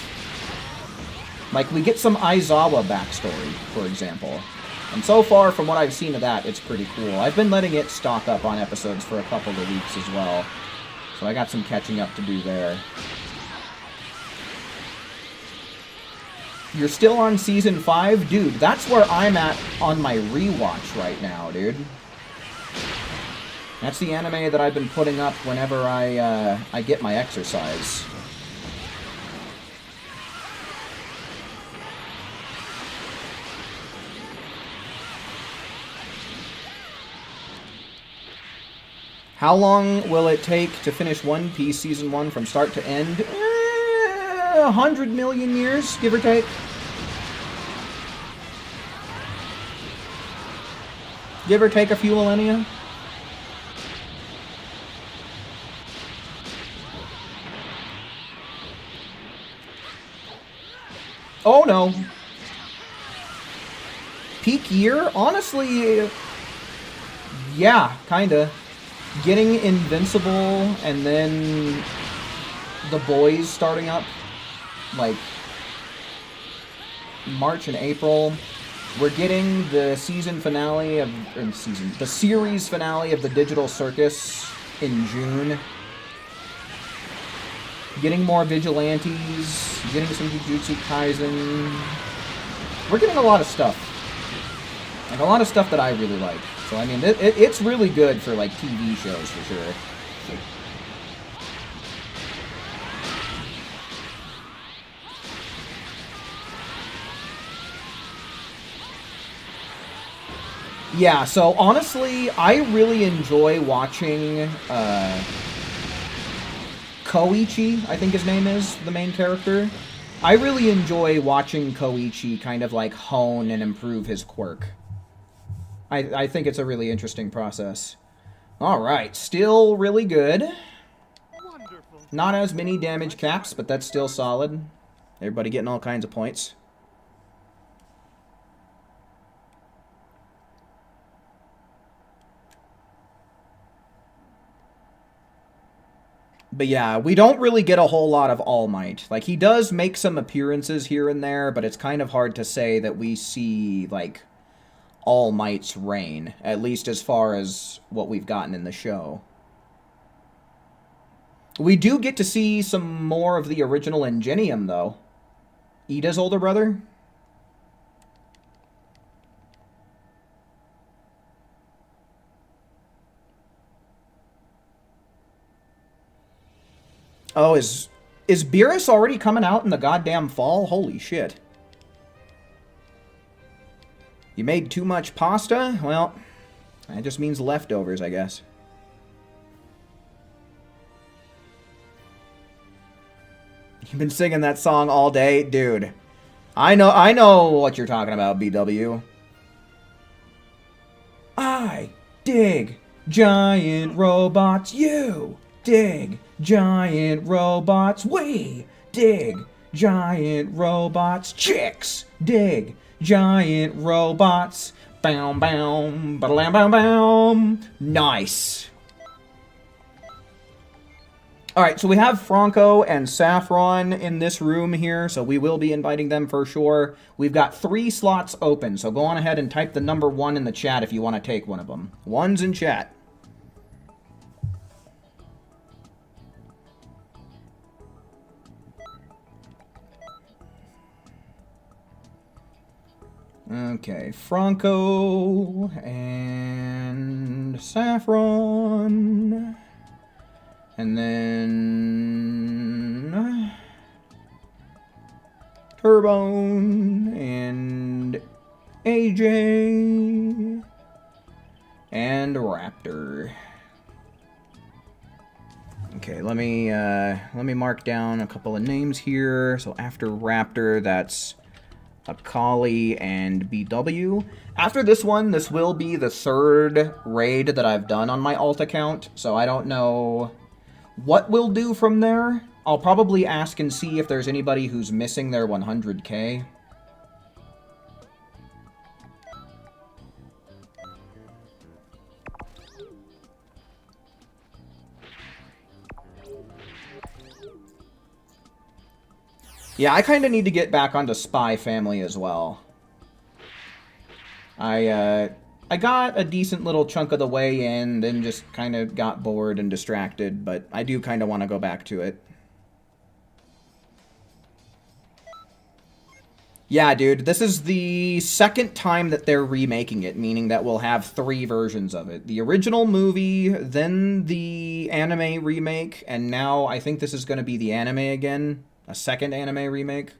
Like, we get some Aizawa backstory, for example. And so far, from what I've seen of that, it's pretty cool. I've been letting it stock up on episodes for a couple of weeks as well. So I got some catching up to do there. You're still on Season 5? Dude, that's where I'm at on my rewatch right now, dude. That's the anime that I've been putting up whenever I get my exercise. How long will it take to finish One Piece Season 1 from start to end? 100 million years, give or take. Give or take a few millennia. Oh no. Peak year? Honestly, yeah, kinda. Getting Invincible and then The Boys starting up, like, March and April. We're getting the season finale of, the series finale of the Digital Circus in June. Getting more Vigilantes, getting some Jujutsu Kaisen. We're getting a lot of stuff. Like, a lot of stuff that I really like. So, I mean, it's really good for, like, TV shows, for sure. Yeah, so, honestly, I really enjoy watching, Koichi, I think his name is, the main character. I really enjoy watching Koichi kind of, like, hone and improve his quirk. I think it's a really interesting process. Alright, still really good. Wonderful. Not as many damage caps, but that's still solid. Everybody getting all kinds of points. But yeah, we don't really get a whole lot of All Might. Like, he does make some appearances here and there, but it's kind of hard to say that we see, like, All Might's reign, at least as far as what we've gotten in the show. We do get to see some more of the original Ingenium, though. Ida's older brother? Oh, is Beerus already coming out in the goddamn fall? Holy shit. You made too much pasta? Well, that just means leftovers, I guess. You've been singing that song all day? Dude, I know what you're talking about, BW. I dig giant robots. You dig giant robots. We dig giant robots. Chicks dig giant robots. Bow, bow, ba-lam, bow, bow. Nice. All right, so we have Franco and Saffron in this room here, so we will be inviting them for sure. We've got 3 slots open, so go on ahead and type the number 1 in the chat if you want to take one of them. 1's in chat. Okay, Franco and Saffron. And then Turbone and AJ and Raptor. Okay, let me mark down a couple of names here. So after Raptor, that's Akali and BW. After this one, this will be the 3rd raid that I've done on my alt account, so I don't know what we'll do from there. I'll probably ask and see if there's anybody who's missing their 100k. Yeah, I kind of need to get back onto Spy Family as well. I got a decent little chunk of the way in, then just kind of got bored and distracted, but I do kind of want to go back to it. Yeah, dude, this is the 2nd time that they're remaking it, meaning that we'll have 3 versions of it. The original movie, then the anime remake, and now I think this is going to be the anime again. A 2nd anime remake.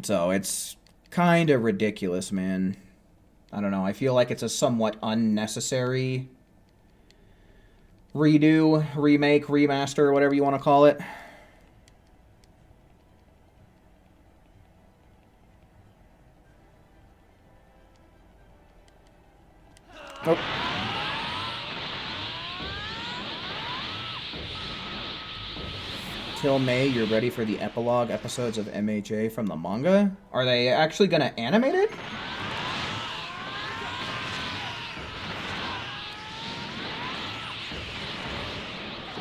So it's kind of ridiculous, man. I don't know. I feel like it's a somewhat unnecessary redo, remake, remaster, whatever you want to call it. Oh. Till May, you're ready for the epilogue episodes of MHA from the manga? Are they actually going to animate it?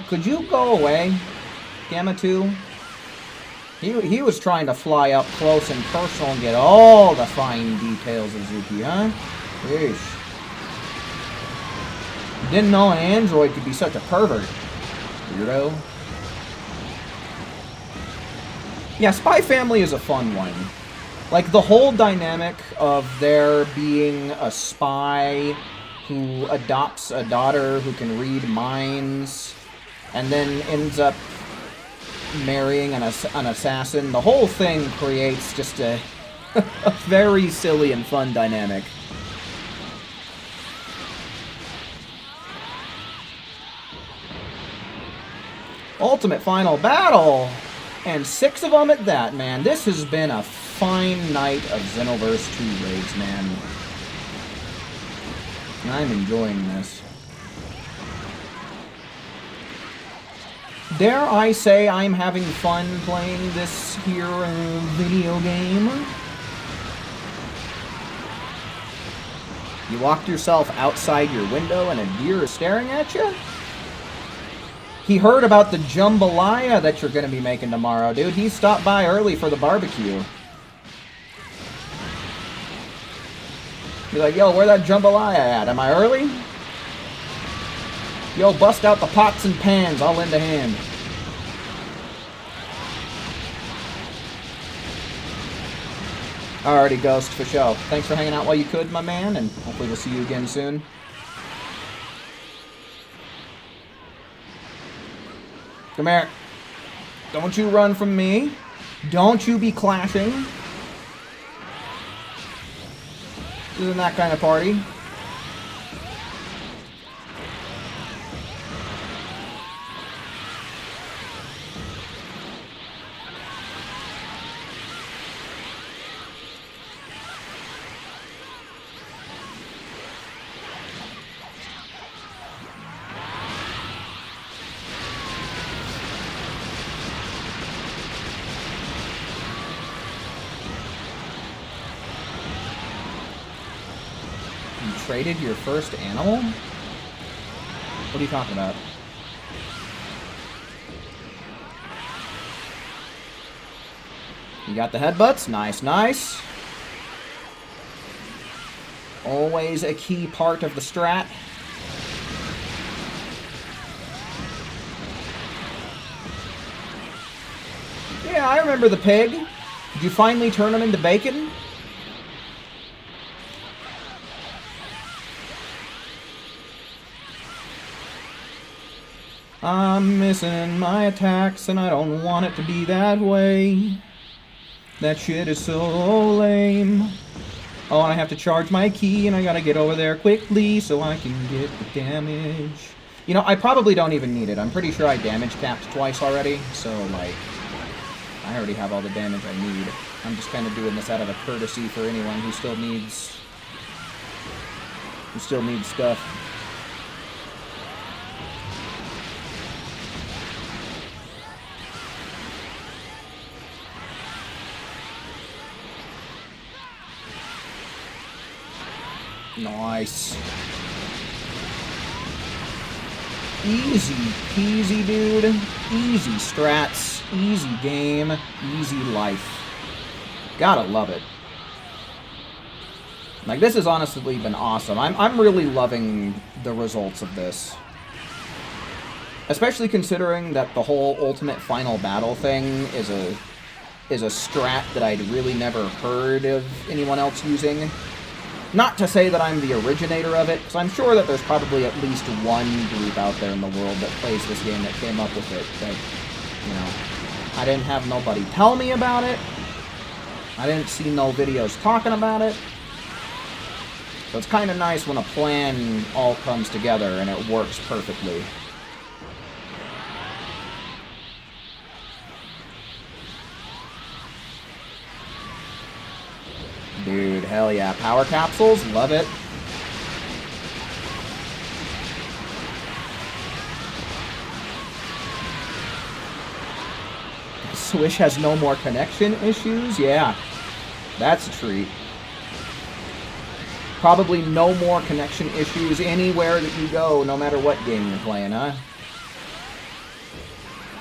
Could you go away, Gamma 2? He was trying to fly up close and personal and get all the fine details of Zuki, huh? Yeesh. Didn't know an android could be such a pervert. Weirdo. Yeah, Spy Family is a fun one. Like, the whole dynamic of there being a spy who adopts a daughter who can read minds and then ends up marrying an assassin, the whole thing creates just a very silly and fun dynamic. Ultimate Final Battle! And 6 of them at that, man. This has been a fine night of Xenoverse 2 raids, man. I'm enjoying this. Dare I say I'm having fun playing this here video game? You locked yourself outside your window and a deer is staring at you? He heard about the jambalaya that you're going to be making tomorrow, dude. He stopped by early for the barbecue. Be like, yo, where that jambalaya at? Am I early? Yo, bust out the pots and pans. I'll lend a hand. Alrighty, Ghost, for show. Thanks for hanging out while you could, my man, and hopefully we'll see you again soon. Come here. Don't you run from me. Don't you be clashing. This isn't that kind of party. Traded your first animal? What are you talking about? You got the headbutts. Nice, nice. Always a key part of the strat. Yeah, I remember the pig. Did you finally turn him into bacon? I'm missing my attacks, and I don't want it to be that way. That shit is so lame. Oh, and I have to charge my key, and I gotta get over there quickly so I can get the damage. You know, I probably don't even need it. I'm pretty sure I damage capped twice already, so, like, I already have all the damage I need. I'm just kind of doing this out of a courtesy for anyone who still needs stuff. Nice. Easy peasy, dude. Easy strats, easy game, easy life. Gotta love it. Like, this has honestly been awesome. I'm really loving the results of this. Especially considering that the whole ultimate final battle thing is a strat that I'd really never heard of anyone else using. Not to say that I'm the originator of it, because I'm sure that there's probably at least one group out there in the world that plays this game that came up with it, but, you know, I didn't have nobody tell me about it. I didn't see no videos talking about it. So it's kind of nice when a plan all comes together and it works perfectly. Dude, hell yeah. Power capsules, love it. Swish has no more connection issues? Yeah. That's a treat. Probably no more connection issues anywhere that you go, no matter what game you're playing, huh?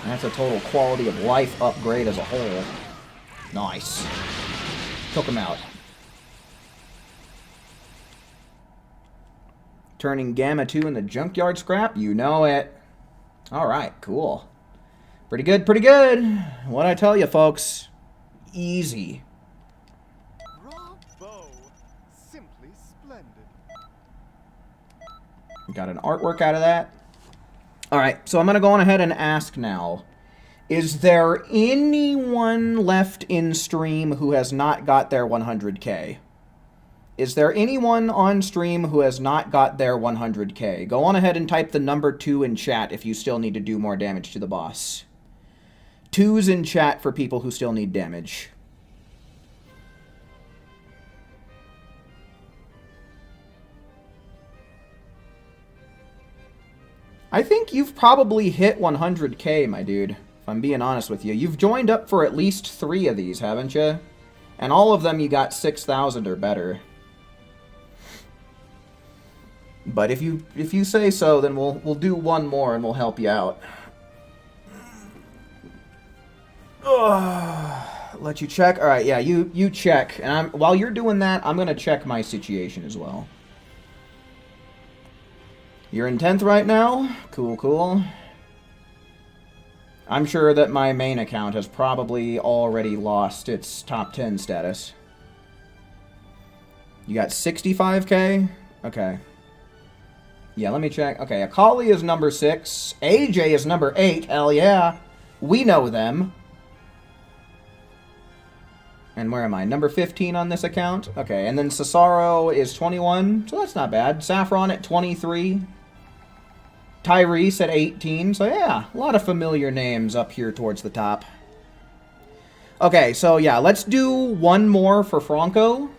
That's a total quality of life upgrade as a whole. Nice. Took him out. Turning Gamma 2 in the junkyard scrap? You know it. Alright, cool. Pretty good, pretty good. What'd I tell you, folks? Easy. Bravo! Simply splendid. Got an artwork out of that. Alright, so I'm going to go on ahead and ask now. Is there anyone left in stream who has not got their 100k? Is there anyone on stream who has not got their 100k? Go on ahead and type the number 2 in chat if you still need to do more damage to the boss. 2's in chat for people who still need damage. I think you've probably hit 100k, my dude. If I'm being honest with you. You've joined up for at least 3 of these, haven't you? And all of them you got 6,000 or better. But if you say so, then we'll do one more and we'll help you out. Let you check. All right, yeah, you check. And while you're doing that, I'm gonna check my situation as well. You're in 10th right now. Cool, cool. I'm sure that my main account has probably already lost its top 10 status. You got 65k? Okay. Yeah, let me check. Okay, Akali is number 6. AJ is number 8. Hell yeah. We know them. And where am I? Number 15 on this account? Okay, and then Cesaro is 21. So that's not bad. Saffron at 23. Tyrese at 18. So yeah, a lot of familiar names up here towards the top. Okay, so yeah, let's do one more for Franco.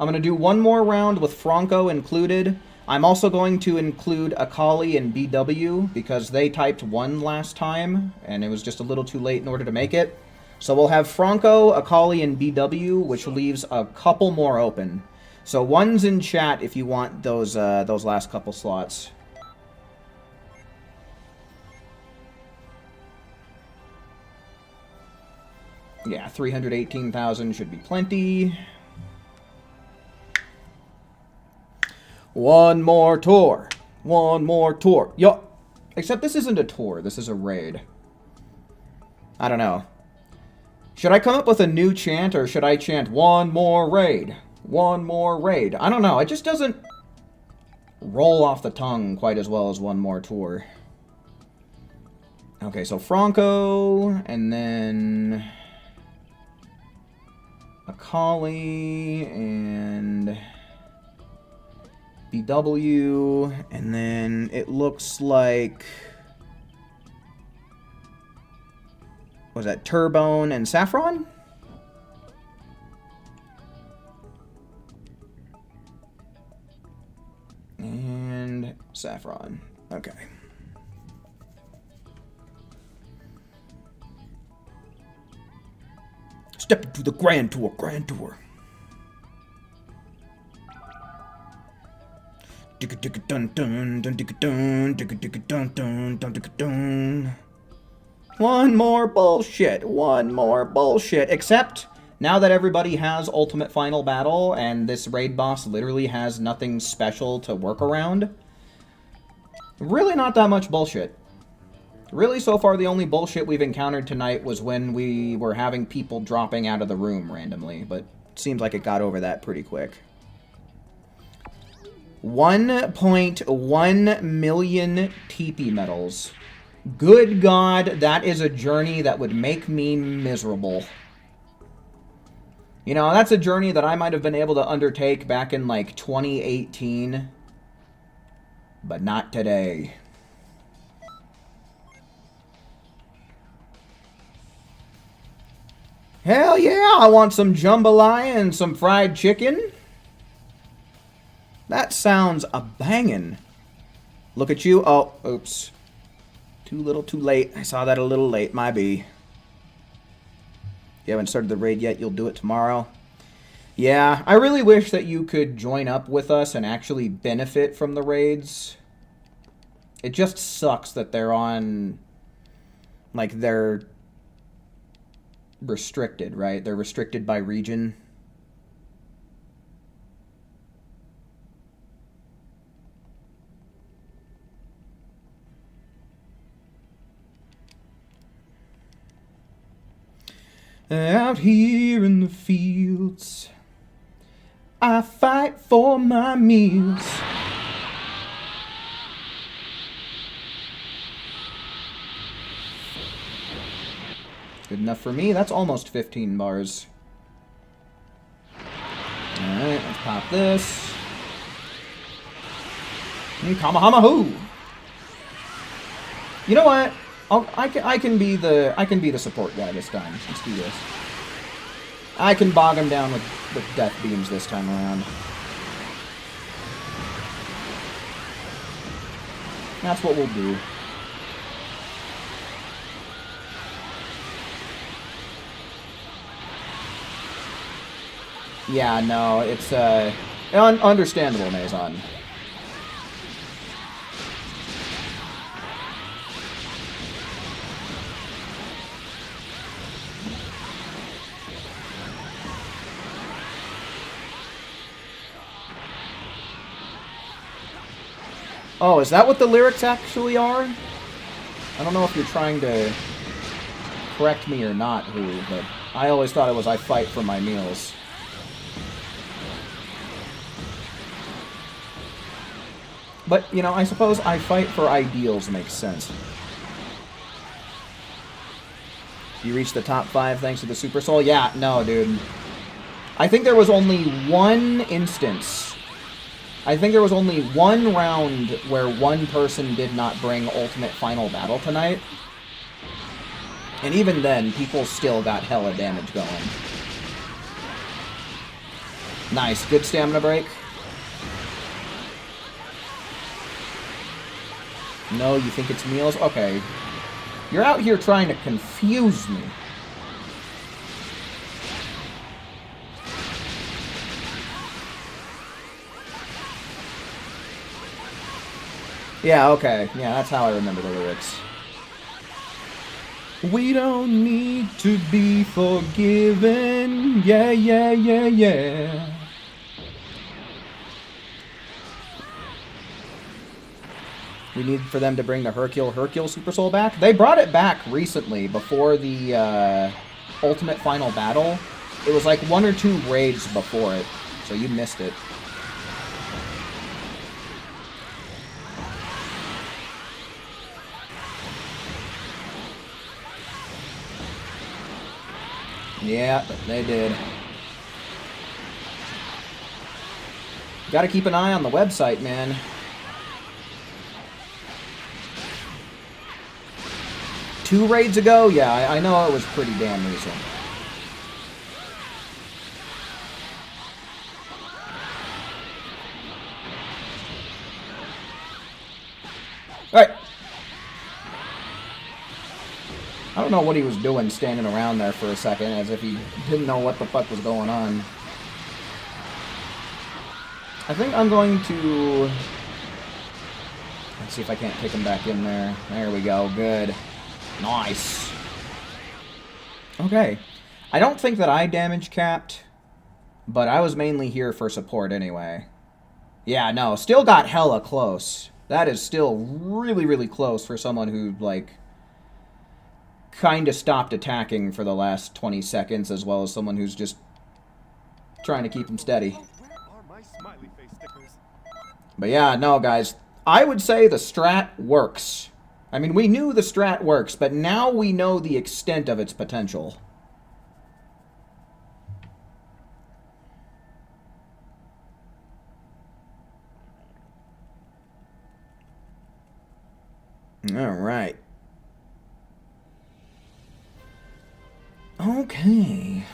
I'm going to do one more round with Franco included. I'm also going to include Akali and BW because they typed 1 last time, and it was just a little too late in order to make it. So we'll have Franco, Akali, and BW, which leaves a couple more open. So 1's in chat if you want those last couple slots. Yeah, 318,000 should be plenty. One more tour. One more tour. Yo, except this isn't a tour. This is a raid. I don't know. Should I come up with a new chant, or should I chant one more raid? One more raid. I don't know. It just doesn't roll off the tongue quite as well as one more tour. Okay, so Franco, and then Akali, and BW, and then it looks like... was that Turbone and Saffron? And Saffron. Okay. Step into the Grand Tour, Grand Tour. One more bullshit. One more bullshit. Except, now that everybody has Ultimate Final Battle, and this raid boss literally has nothing special to work around, really not that much bullshit. Really, so far, the only bullshit we've encountered tonight was when we were having people dropping out of the room randomly, but it seems like it got over that pretty quick. 1.1 million TP medals. Good God, that is a journey that would make me miserable. You know, that's a journey that I might have been able to undertake back in, like, 2018. But not today. Hell yeah, I want some jambalaya and some fried chicken. That sounds a-bangin'. Look at you. Oh, oops. Too little, too late. I saw that a little late. My bee. You haven't started the raid yet. You'll do it tomorrow. Yeah, I really wish that you could join up with us and actually benefit from the raids. It just sucks that they're on... like, they're restricted, right? They're restricted by region. Out here in the fields, I fight for my meals. Good enough for me. That's almost 15 bars. Alright, let's pop this. Kamehameha! You know what? I can be the support guy this time. Let's do this. I can bog him down with death beams this time around. That's what we'll do. Yeah, no, it's understandable, Mazon. Oh, is that what the lyrics actually are? I don't know if you're trying to correct me or not, Who, but I always thought it was I fight for my meals. But, you know, I suppose I fight for ideals makes sense. You reached the top 5 thanks to the Super Soul? Yeah, no, dude. I think there was only one instance. I think there was only one round where one person did not bring Ultimate Final Battle tonight. And even then, people still got hella damage going. Nice. Good stamina break. No, you think it's meals? Okay. You're out here trying to confuse me. Yeah, okay. Yeah, that's how I remember the lyrics. We don't need to be forgiven. Yeah, yeah, yeah, yeah. We need for them to bring the Hercule Super Soul back. They brought it back recently before the Ultimate Final Battle. It was like 1 or 2 raids before it, so you missed it. Yeah, they did. Gotta keep an eye on the website, man. Two raids ago? Yeah, I know it was pretty damn recent. Alright. I don't know what he was doing standing around there for a second, as if he didn't know what the fuck was going on. I think I'm going to... Let's see if I can't kick him back in there. There we go. Good. Nice. Okay. I don't think that I damage capped, but I was mainly here for support anyway. Yeah, no. Still got hella close. That is still really, really close for someone who, like, kind of stopped attacking for the last 20 seconds, as well as someone who's just trying to keep him steady. Where are my smiley face stickers? But yeah, no, guys. I would say the strat works. I mean, we knew the strat works, but now we know the extent of its potential. All right. Okay.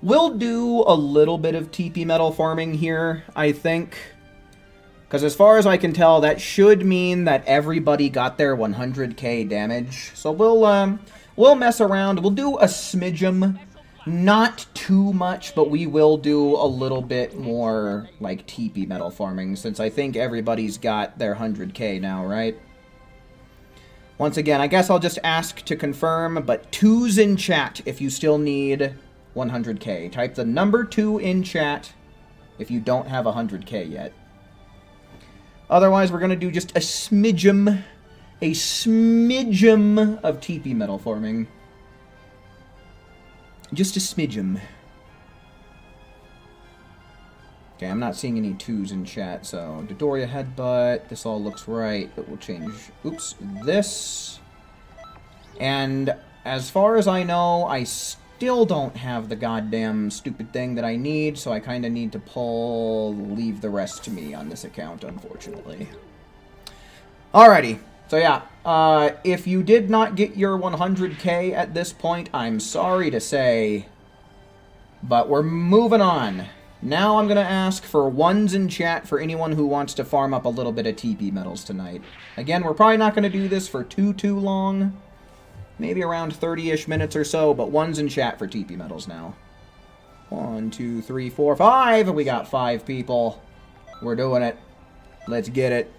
We'll do a little bit of TP metal farming here, I think. Because as far as I can tell, that should mean that everybody got their 100k damage. So we'll mess around. We'll do a smidgem. Not too much, but we will do a little bit more, like, TP metal farming, since I think everybody's got their 100k now, right? Once again, I guess I'll just ask to confirm, but 2's in chat if you still need 100k. Type the number 2 in chat if you don't have 100k yet. Otherwise, we're going to do just a smidgem of TP metal farming. Just a smidgem. Okay, I'm not seeing any 2's in chat, so Dodoria headbutt. This all looks right, but we'll change, oops, this. And as far as I know, I still don't have the goddamn stupid thing that I need, so I kind of need to leave the rest to me on this account, unfortunately. Alrighty. So yeah, if you did not get your 100k at this point, I'm sorry to say, but we're moving on. Now I'm going to ask for 1's in chat for anyone who wants to farm up a little bit of TP metals tonight. Again, we're probably not going to do this for too long, maybe around 30-ish minutes or so, but 1's in chat for TP metals now. 1, 2, 3, 4, 5, we got 5 people. We're doing it. Let's get it.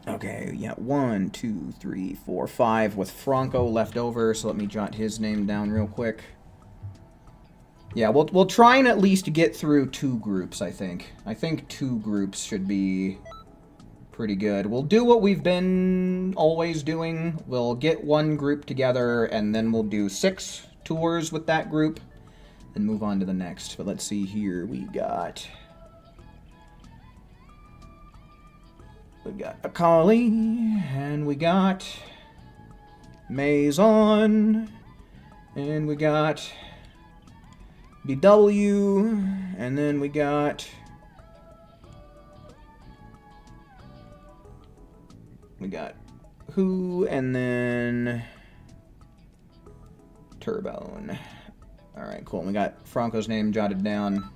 Okay, yeah, 1, 2, 3, 4, 5 with Franco left over, so let me jot his name down real quick. Yeah, we'll try and at least get through 2 groups, I think. I think 2 groups should be pretty good. We'll do what we've been always doing. We'll get 1 group together, and then we'll do 6 tours with that group, and move on to the next. But let's see here, we got Akali, and we got Maison, and we got BW, and then we got Who, and then Turbone. Alright, cool. We got Franco's name jotted down.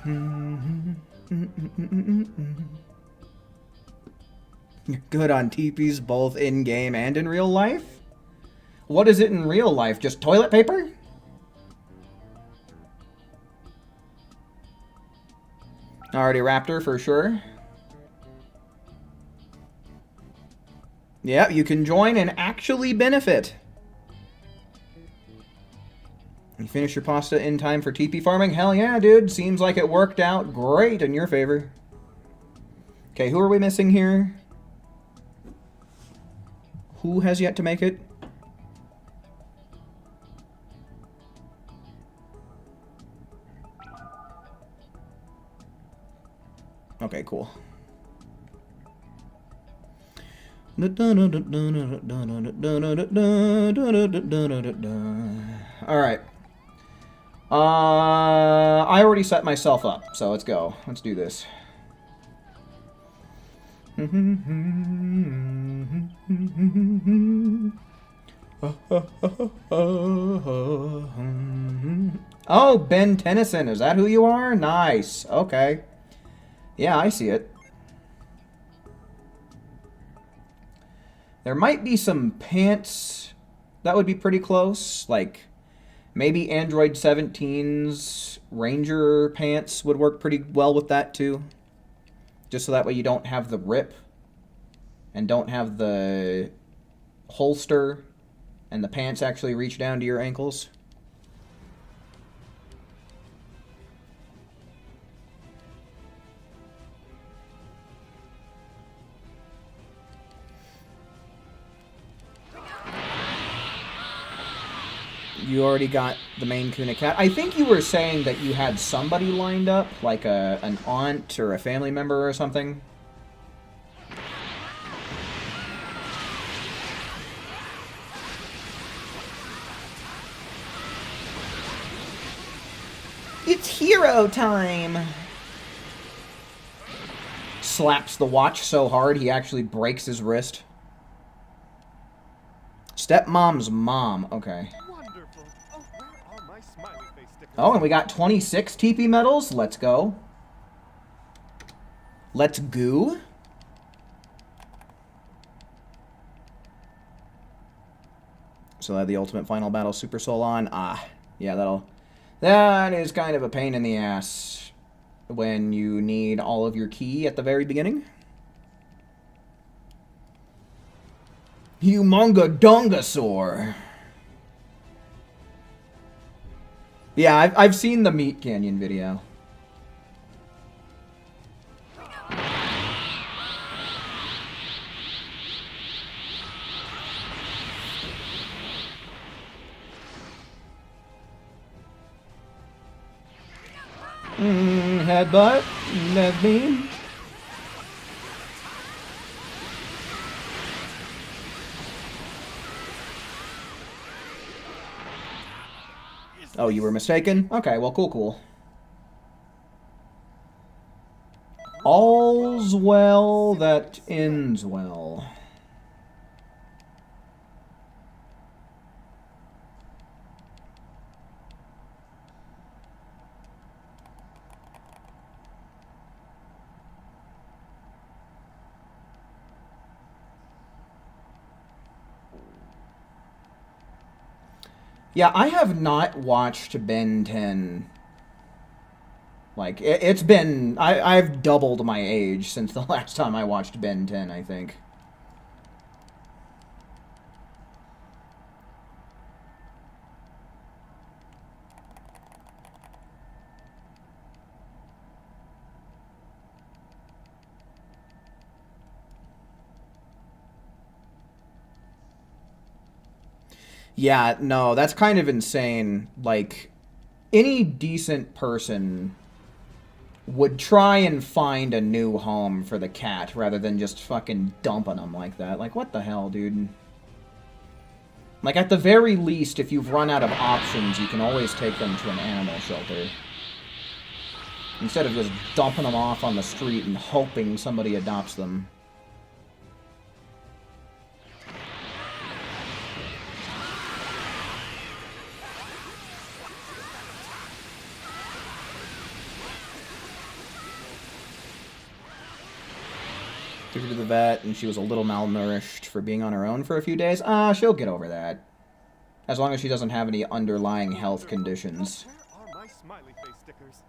You're good on teepees both in-game and in real life? What is it in real life? Just toilet paper? Already Raptor for sure. Yep, you can join and actually benefit. You finish your pasta in time for TP farming? Hell yeah, dude. Seems like it worked out great in your favor. Okay, who are we missing here? Who has yet to make it? Okay, cool. Alright. I already set myself up, so let's go. Let's do this. Oh, Ben Tennyson, is that who you are? Nice. Okay. Yeah, I see it. There might be some pants that would be pretty close. Like, maybe Android 17's Ranger pants would work pretty well with that, too. Just so that way you don't have the rip. And don't have the holster. And the pants actually reach down to your ankles. You already got the Maine Coon cat. I think you were saying that you had somebody lined up, like an aunt or a family member or something. It's hero time! Slaps the watch so hard he actually breaks his wrist. Stepmom's mom. Okay. Oh, and we got 26 TP medals. Let's go. Let's go. So I have the ultimate final battle Super Soul on. Ah, yeah, that is kind of a pain in the ass when you need all of your ki at the very beginning. Humonga Dongasaur. Yeah, I've seen the Meat Canyon video. Headbutt. That's me. Oh, you were mistaken? Okay, well, cool. All's well that ends well. Yeah, I have not watched Ben 10. Like, it's been... I've doubled my age since the last time I watched Ben 10, I think. Yeah, no, that's kind of insane. Like, any decent person would try and find a new home for the cat rather than just fucking dumping them like that. Like, what the hell, dude? Like, at the very least, if you've run out of options, you can always take them to an animal shelter. Instead of just dumping them off on the street and hoping somebody adopts them. Took her to the vet, and she was a little malnourished for being on her own for a few days. She'll get over that. As long as she doesn't have any underlying health conditions. Where are my smiley face stickers?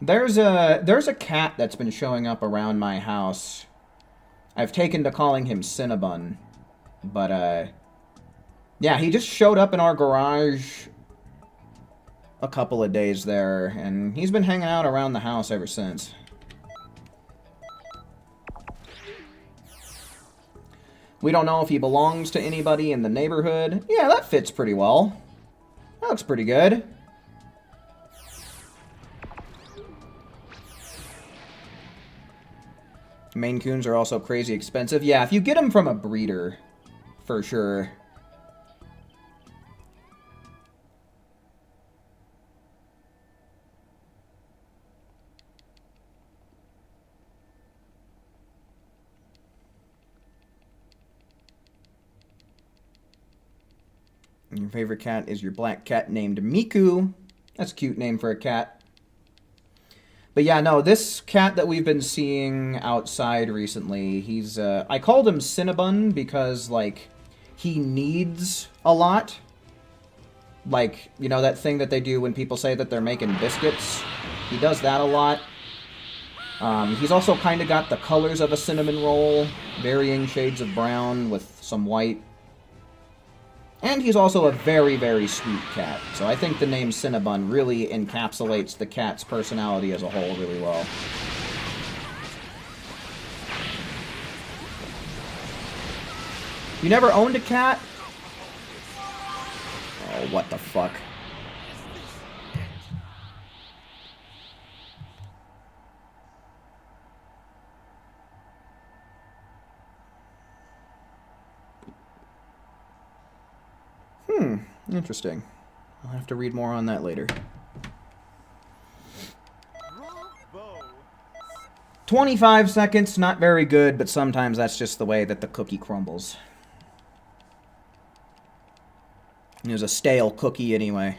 There's a cat that's been showing up around my house. I've taken to calling him Cinnabon. But, yeah, he just showed up in our garage a couple of days there, and he's been hanging out around the house ever since. We don't know if he belongs to anybody in the neighborhood. Yeah, that fits pretty well. That looks pretty good. Maine Coons are also crazy expensive. Yeah, if you get them from a breeder, for sure. Your favorite cat is your black cat named Miku. That's a cute name for a cat. But yeah, no, this cat that we've been seeing outside recently, he's, I called him Cinnabon because, like, he needs a lot. Like, you know, that thing that they do when people say that they're making biscuits? He does that a lot. He's also kind of got the colors of a cinnamon roll, varying shades of brown with some white. And he's also a very, very sweet cat. So I think the name Cinnabon really encapsulates the cat's personality as a whole really well. You never owned a cat? Oh, what the fuck? Interesting. I'll have to read more on that later. Bravo! 25 seconds, not very good, but sometimes that's just the way that the cookie crumbles. It was a stale cookie anyway.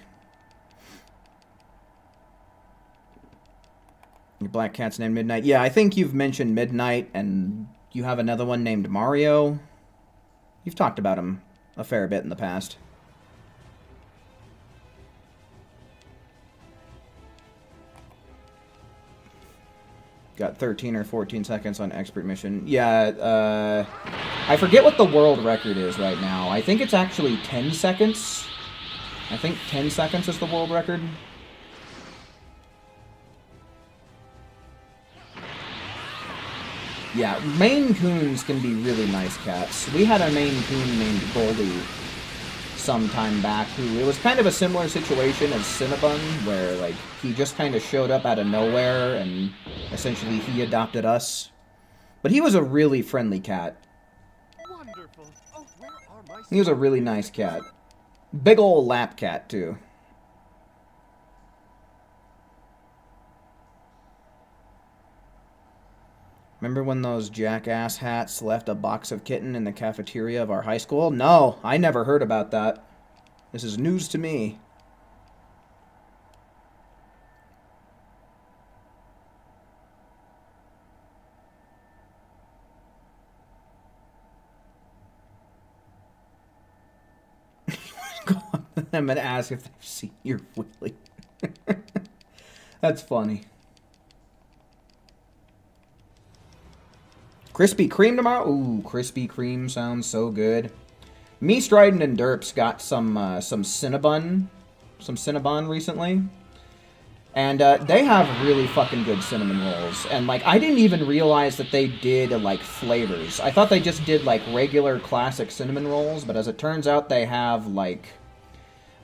Your black cat's named Midnight. Yeah, I think you've mentioned Midnight, and you have another one named Mario. You've talked about him a fair bit in the past. Got 13 or 14 seconds on expert mission. Yeah, I forget what the world record is right now. I think it's actually 10 seconds. I think 10 seconds is the world record. Yeah, Maine Coons can be really nice cats. We had a Maine Coon named Goldie some time back who, it was kind of a similar situation as Cinnabon, where, like, he just kind of showed up out of nowhere and essentially he adopted us. But he was a really friendly cat. Wonderful. Oh, where are my He was a really nice cat. Big ol' lap cat, too. Remember when those jackass hats left a box of kitten in the cafeteria of our high school? No, I never heard about that. This is news to me. Go up to them and ask if they've seen your Willy. That's funny. Krispy Kreme tomorrow? Ooh, Krispy Kreme sounds so good. Me, Strident, and Derps got some Cinnabon recently. And they have really fucking good cinnamon rolls. And, like, I didn't even realize that they did, like, flavors. I thought they just did, like, regular classic cinnamon rolls. But as it turns out, they have, like,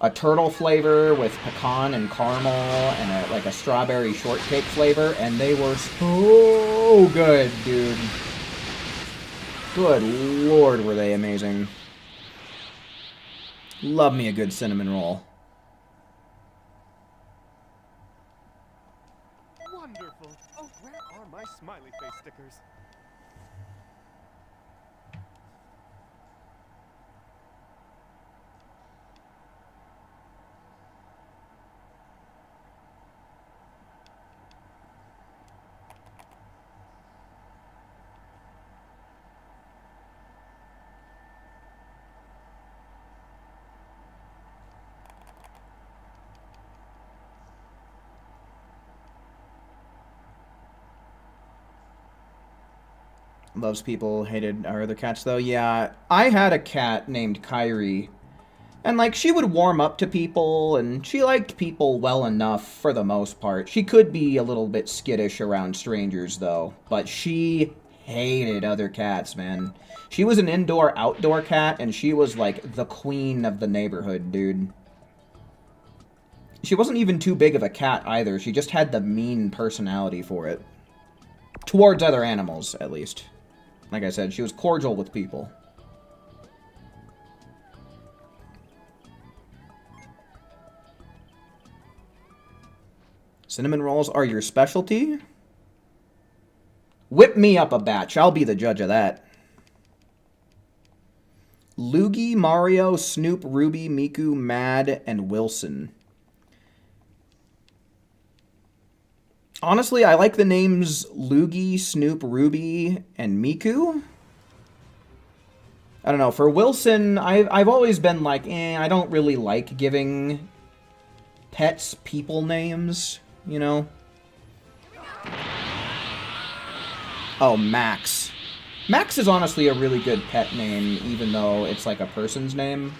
a turtle flavor with pecan and caramel and, like, a strawberry shortcake flavor. And they were so good, dude. Good lord, were they amazing. Love me a good cinnamon roll. Wonderful. Oh, where are my smiley face stickers? Loves people, hated our other cats, though. Yeah, I had a cat named Kyrie. And, like, she would warm up to people, and she liked people well enough for the most part. She could be a little bit skittish around strangers, though. But she hated other cats, man. She was an indoor-outdoor cat, and she was, like, the queen of the neighborhood, dude. She wasn't even too big of a cat, either. She just had the mean personality for it. Towards other animals, at least. Like I said, she was cordial with people. Cinnamon rolls are your specialty? Whip me up a batch. I'll be the judge of that. Luigi, Mario, Snoop, Ruby, Miku, Mad, and Wilson. Honestly, I like the names Luigi, Snoop, Ruby, and Miku. I don't know. For Wilson, I've always been like, I don't really like giving pets people names, you know? Oh, Max. Max is honestly a really good pet name, even though it's like a person's name.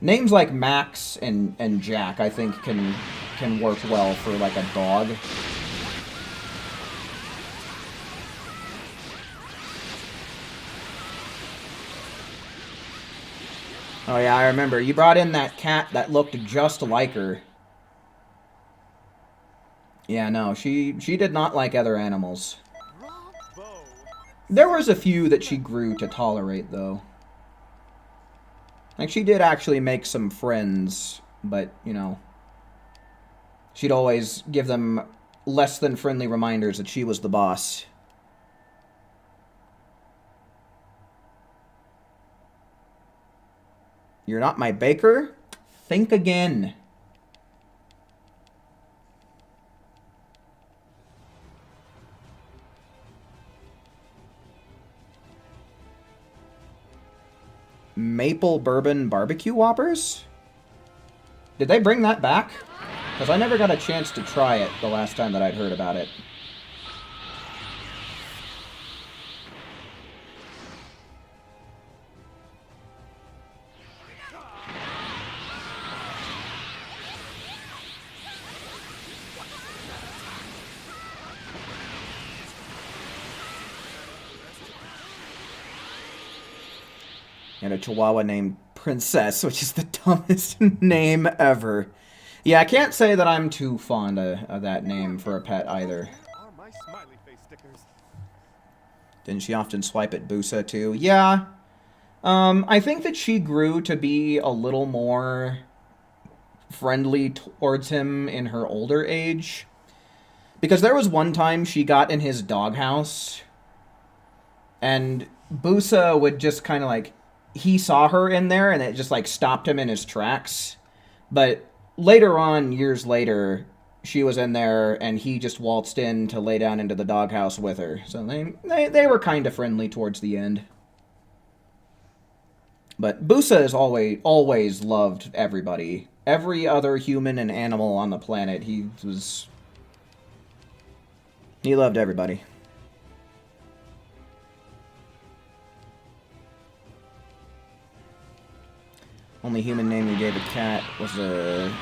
Names like Max and Jack, I think, can work well for like a dog. Oh yeah, I remember. You brought in that cat that looked just like her. Yeah, no, she did not like other animals. There was a few that she grew to tolerate, though. Like, she did actually make some friends, but, you know, she'd always give them less than friendly reminders that she was the boss. You're not my baker? Think again. Maple Bourbon Barbecue Whoppers? Did they bring that back? Because I never got a chance to try it the last time that I'd heard about it. And a chihuahua named Princess, which is the dumbest name ever. Yeah, I can't say that I'm too fond of that name for a pet either. Didn't she often swipe at Busa too? Yeah. I think that she grew to be a little more friendly towards him in her older age. Because there was one time she got in his doghouse, and Busa would just kind of like, he saw her in there and it just like stopped him in his tracks. But later on, years later, she was in there and he just waltzed in to lay down into the doghouse with her. So they were kind of friendly towards the end. But Busa has always loved everybody. Every other human and animal on the planet, he loved everybody. Only human name you gave a cat was a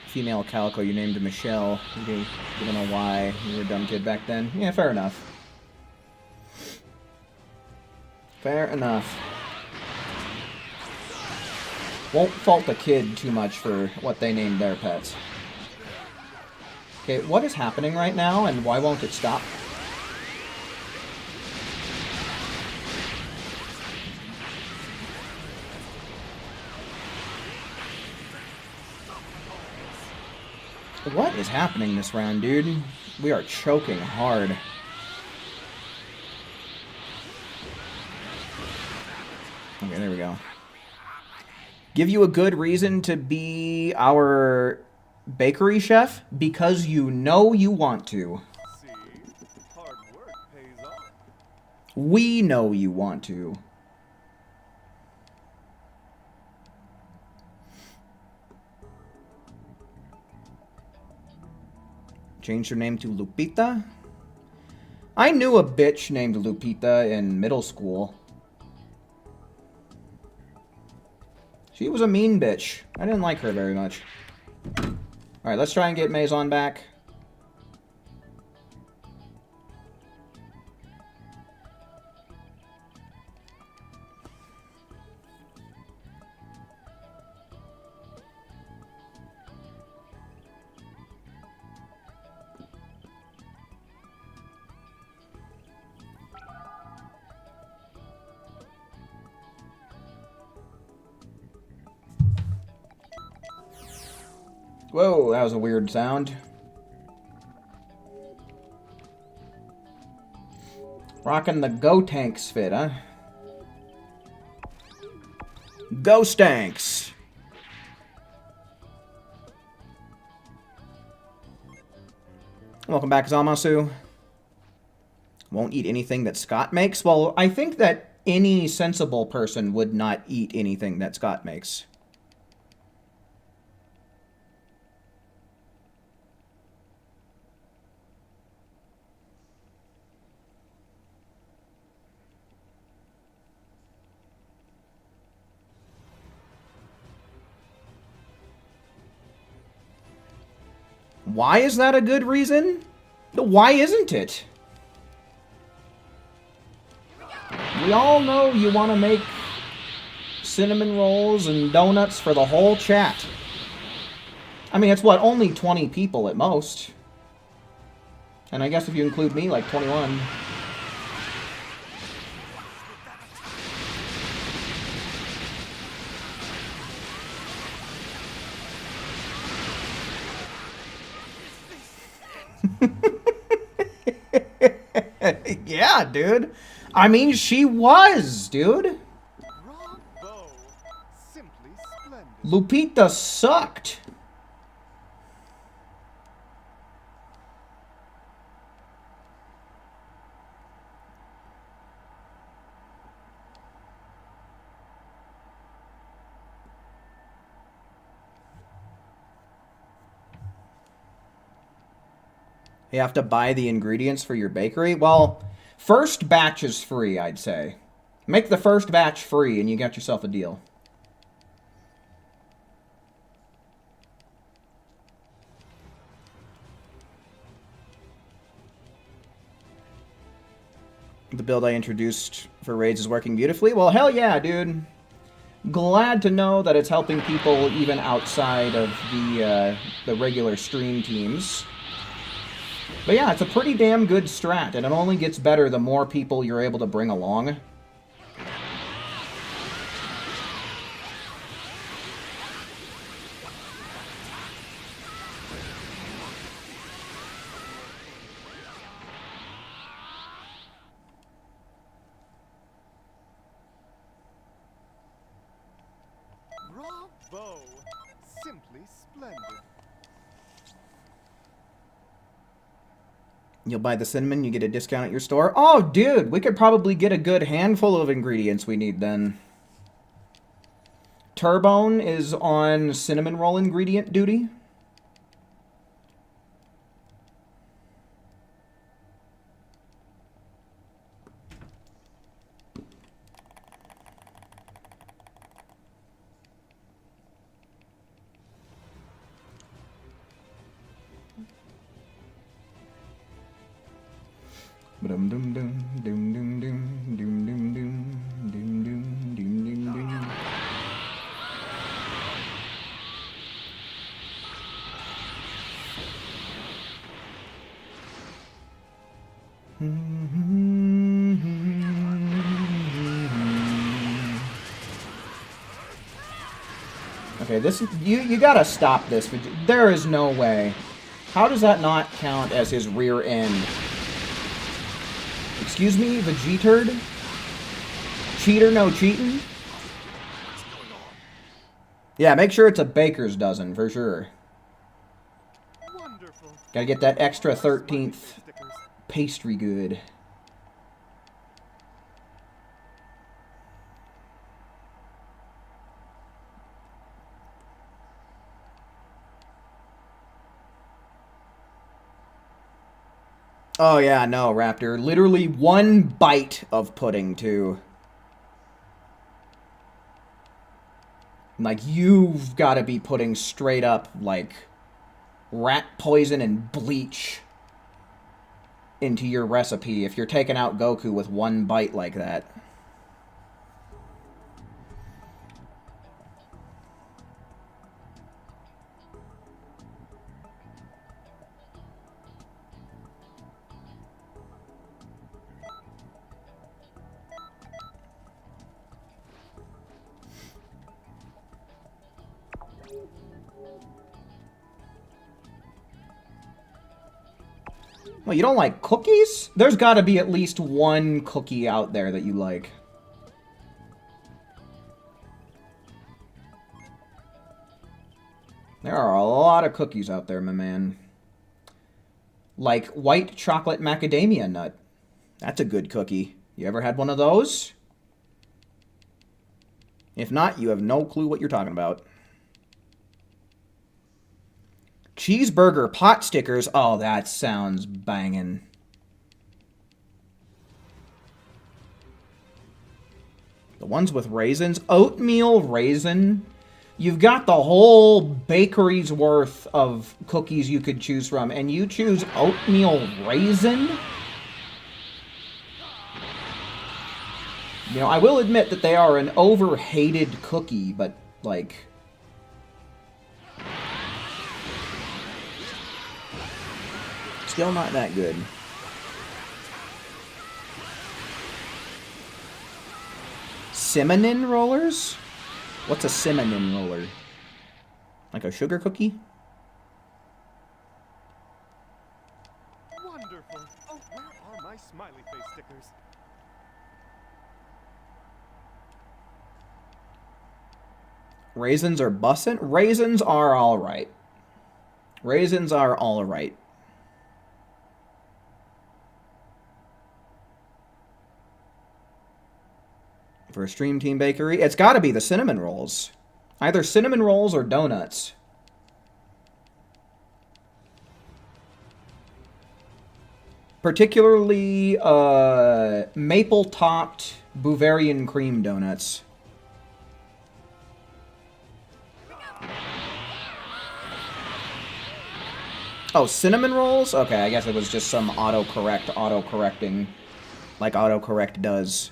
female calico you named Michelle. You don't know why. You were a dumb kid back then. Yeah, fair enough. Fair enough. Won't fault the kid too much for what they named their pets. Okay, what is happening right now, and why won't it stop? What is happening this round, dude? We are choking hard. Okay, there we go. Give you a good reason to be our bakery chef? Because you know you want to. See, hard work pays off. We know you want to. Change your name to Lupita? I knew a bitch named Lupita in middle school. She was a mean bitch. I didn't like her very much. Alright, let's try and get Maison back. Whoa, that was a weird sound. Rocking the Go Tanks fit, huh? Ghost Tanks! Welcome back, Zamasu. Won't eat anything that Scott makes? Well, I think that any sensible person would not eat anything that Scott makes. Why is that a good reason? Why isn't it? We all know you want to make cinnamon rolls and donuts for the whole chat. I mean, it's what, only 20 people at most. And I guess if you include me, like 21. Yeah, dude. I mean, she was, dude. Bravo! Simply splendid. Lupita sucked. You have to buy the ingredients for your bakery? Well, first batch is free, I'd say. Make the first batch free and you got yourself a deal. The build I introduced for raids is working beautifully? Well, hell yeah, dude. Glad to know that it's helping people even outside of the regular stream teams. But yeah, it's a pretty damn good strat, and it only gets better the more people you're able to bring along. Bravo! Simply splendid. You'll buy the cinnamon, you get a discount at your store. Oh, dude, we could probably get a good handful of ingredients we need then. Turbone is on cinnamon roll ingredient duty. Dum dum dum dum dum dum dum dum dum dum dum dum dum dum. Okay, this you gotta stop this. There is no way. How does that not count as his rear end? Excuse me, Vegeturd? Cheater, no cheating? Yeah, make sure it's a baker's dozen, for sure. Wonderful. Gotta get that extra 13th pastry good. Oh, yeah, no, Raptor. Literally one bite of pudding, too. Like, you've got to be putting straight up, like, rat poison and bleach into your recipe if you're taking out Goku with one bite like that. Well, you don't like cookies? There's got to be at least one cookie out there that you like. There are a lot of cookies out there, my man. Like white chocolate macadamia nut. That's a good cookie. You ever had one of those? If not, you have no clue what you're talking about. Cheeseburger pot stickers. Oh, that sounds banging. The ones with raisins. Oatmeal raisin. You've got the whole bakery's worth of cookies you could choose from, and you choose oatmeal raisin? You know, I will admit that they are an overhated cookie, but, like... still not that good. Cinnamon rollers? What's a cinnamon roller? Like a sugar cookie? Wonderful. Oh, where are my smiley face stickers? Raisins are bussin'? Raisins are alright. Raisins are alright. For a Stream Team Bakery, it's got to be the cinnamon rolls. Either cinnamon rolls or donuts. Particularly maple-topped Bavarian cream donuts. Oh, cinnamon rolls? Okay, I guess it was just some auto-correcting, like autocorrect does.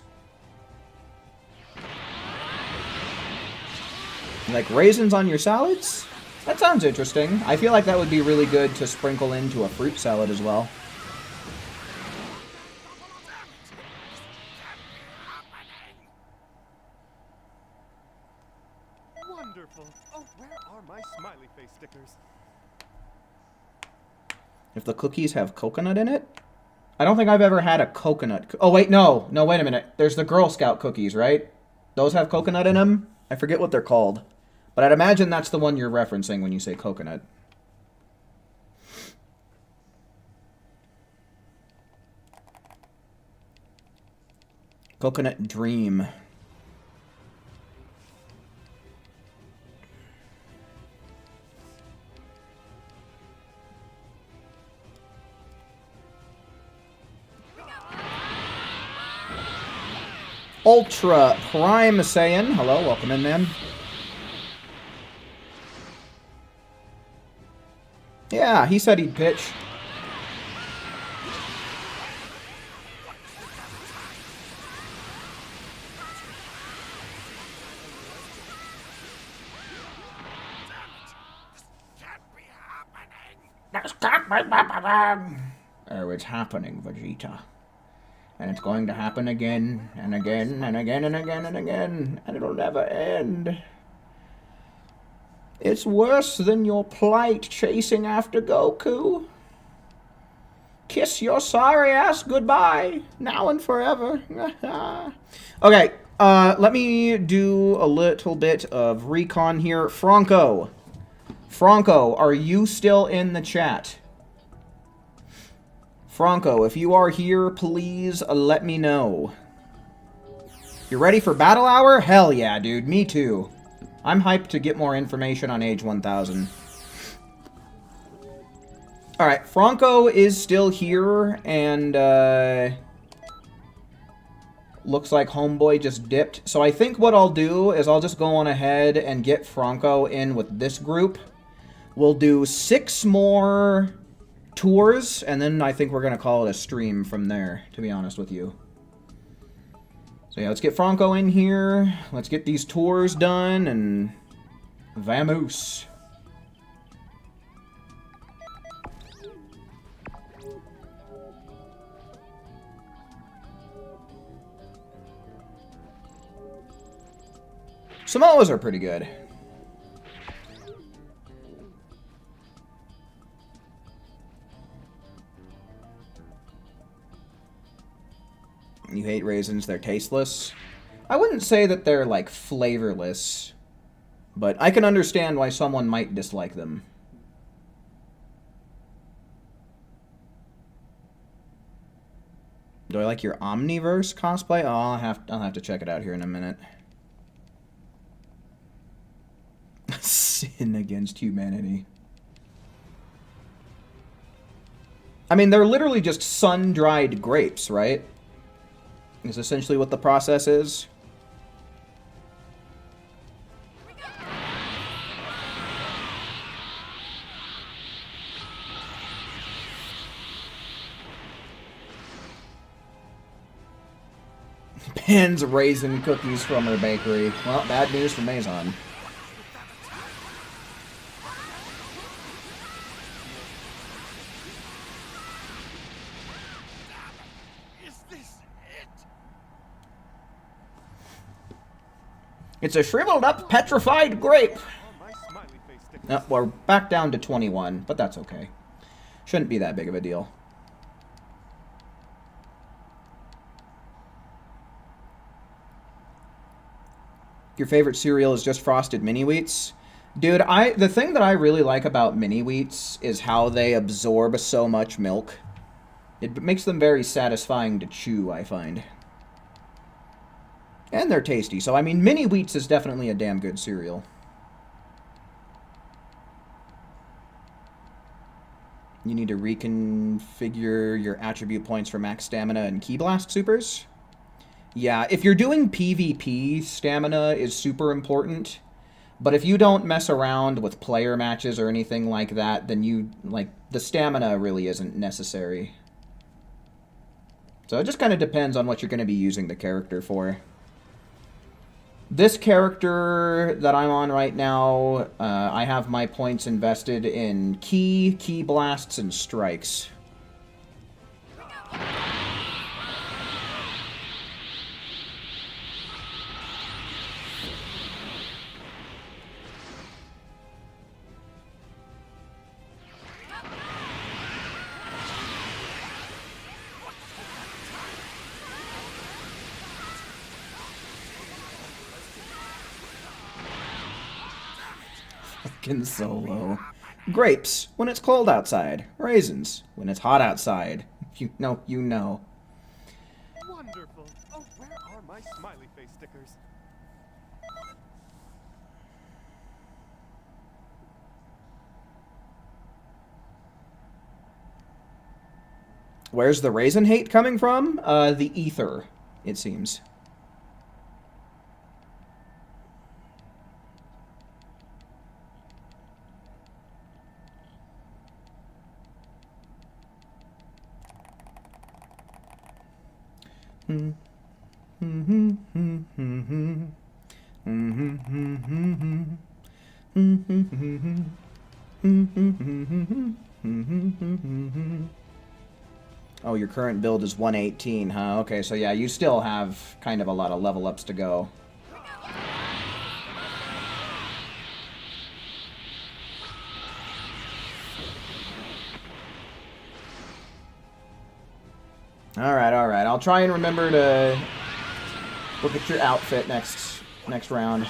Like raisins on your salads? That sounds interesting. I feel like that would be really good to sprinkle into a fruit salad as well. Wonderful. Oh, where are my smiley face stickers? If the cookies have coconut in it? I don't think I've ever had a coconut... Oh, wait, no. No, wait a minute. There's the Girl Scout cookies, right? Those have coconut in them? I forget what they're called. But I'd imagine that's the one you're referencing when you say coconut. Coconut Dream. Ultra Prime Saiyan. Hello, welcome in, man. Yeah, he said he'd pitch. This can't be happening. Oh, it's happening, Vegeta. And it's going to happen again, and again, and again, and again, and again. And it'll never end. It's worse than your plight chasing after Goku. Kiss your sorry ass goodbye, now and forever. Okay, let me do a little bit of recon here. Franco, are you still in the chat? Franco, if you are here, please let me know. You ready for Battle Hour? Hell yeah, dude, me too. I'm hyped to get more information on Age 1000. Alright, Franco is still here, and looks like Homeboy just dipped. So I think what I'll do is I'll just go on ahead and get Franco in with this group. We'll do 6 more tours, and then I think we're going to call it a stream from there, to be honest with you. So yeah, let's get Franco in here. Let's get these tours done, and vamos. Samoas are pretty good. You hate raisins, they're tasteless. I wouldn't say that they're, like, flavorless, but I can understand why someone might dislike them. Do I like your Omniverse cosplay? Oh, I'll have to check it out here in a minute. Sin against humanity. I mean, they're literally just sun-dried grapes, right? Is essentially what the process is. Pans raisin cookies from her bakery. Well, bad news for Maison. It's a shriveled up, petrified grape. Oh, we're back down to 21, but that's okay. Shouldn't be that big of a deal. Your favorite cereal is just Frosted Mini Wheats? Dude, the thing that I really like about Mini Wheats is how they absorb so much milk. It makes them very satisfying to chew, I find. And they're tasty. So, I mean, Mini Wheats is definitely a damn good cereal. You need to reconfigure your attribute points for max stamina and Ki Blast supers. Yeah, if you're doing PvP, stamina is super important. But if you don't mess around with player matches or anything like that, then the stamina really isn't necessary. So it just kind of depends on what you're going to be using the character for. This character that I'm on right now, I have my points invested in Ki Blasts, and Strikes. Solo. Grapes, when it's cold outside. Raisins, when it's hot outside. You know. Wonderful. Oh, where are my smiley face stickers? Where's the raisin hate coming from? The ether, it seems. Oh, your current build is 118, huh? Okay, so yeah, you still have kind of a lot of level ups to go. Alright. I'll try and remember to look at your outfit next round.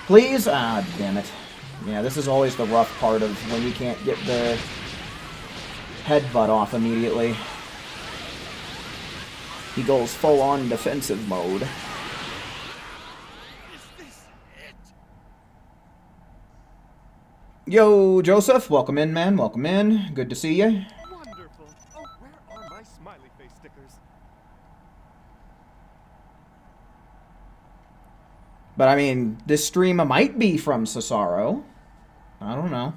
Please? Ah, damn it. Yeah, this is always the rough part of when you can't get the headbutt off immediately. He goes full-on defensive mode. Is this it? Yo, Joseph, welcome in, man. Welcome in. Good to see you. Wonderful. Oh, where are my smiley face stickers? But I mean, this stream might be from Cesaro. I don't know.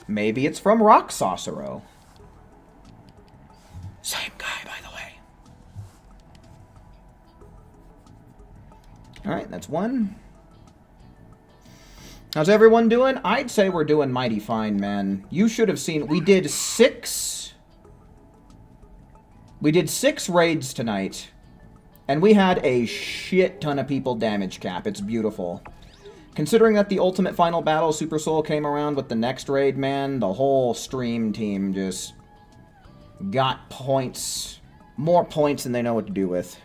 Maybe it's from Rock Saucero. Same guy, by the way. Alright, that's one. How's everyone doing? I'd say we're doing mighty fine, man. You should have seen... We did 6 raids tonight. And we had a shit ton of people damage cap. It's beautiful. Considering that the Ultimate Final Battle Super Soul came around with the next raid, man, the whole stream team just got points. More points than they know what to do with.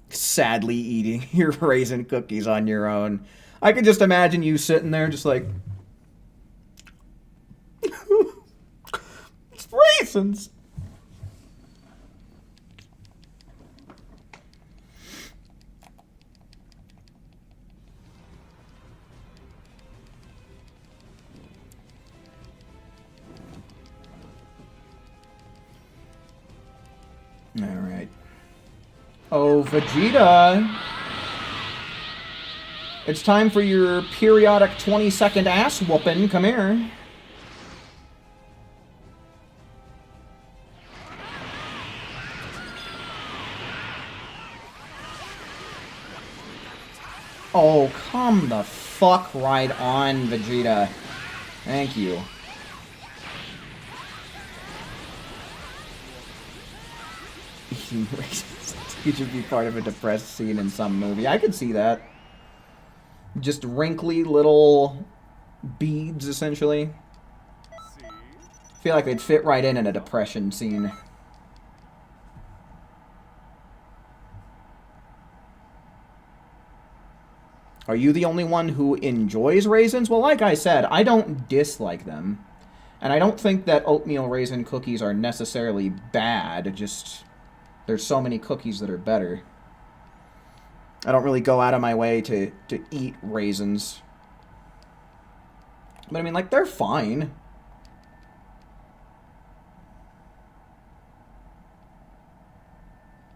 Sadly eating your raisin cookies on your own. I can just imagine you sitting there just like... It's raisins! Alright. Oh, Vegeta! It's time for your periodic 20-second ass whooping. Come here. Oh, come the fuck right on, Vegeta. Thank you. Eating raisins. You should be part of a depressed scene in some movie. I could see that. Just wrinkly little beads, essentially. See? I feel like they'd fit right in a depression scene. Are you the only one who enjoys raisins? Well, like I said, I don't dislike them. And I don't think that oatmeal raisin cookies are necessarily bad, just... There's so many cookies that are better. I don't really go out of my way to eat raisins. But I mean, like, they're fine.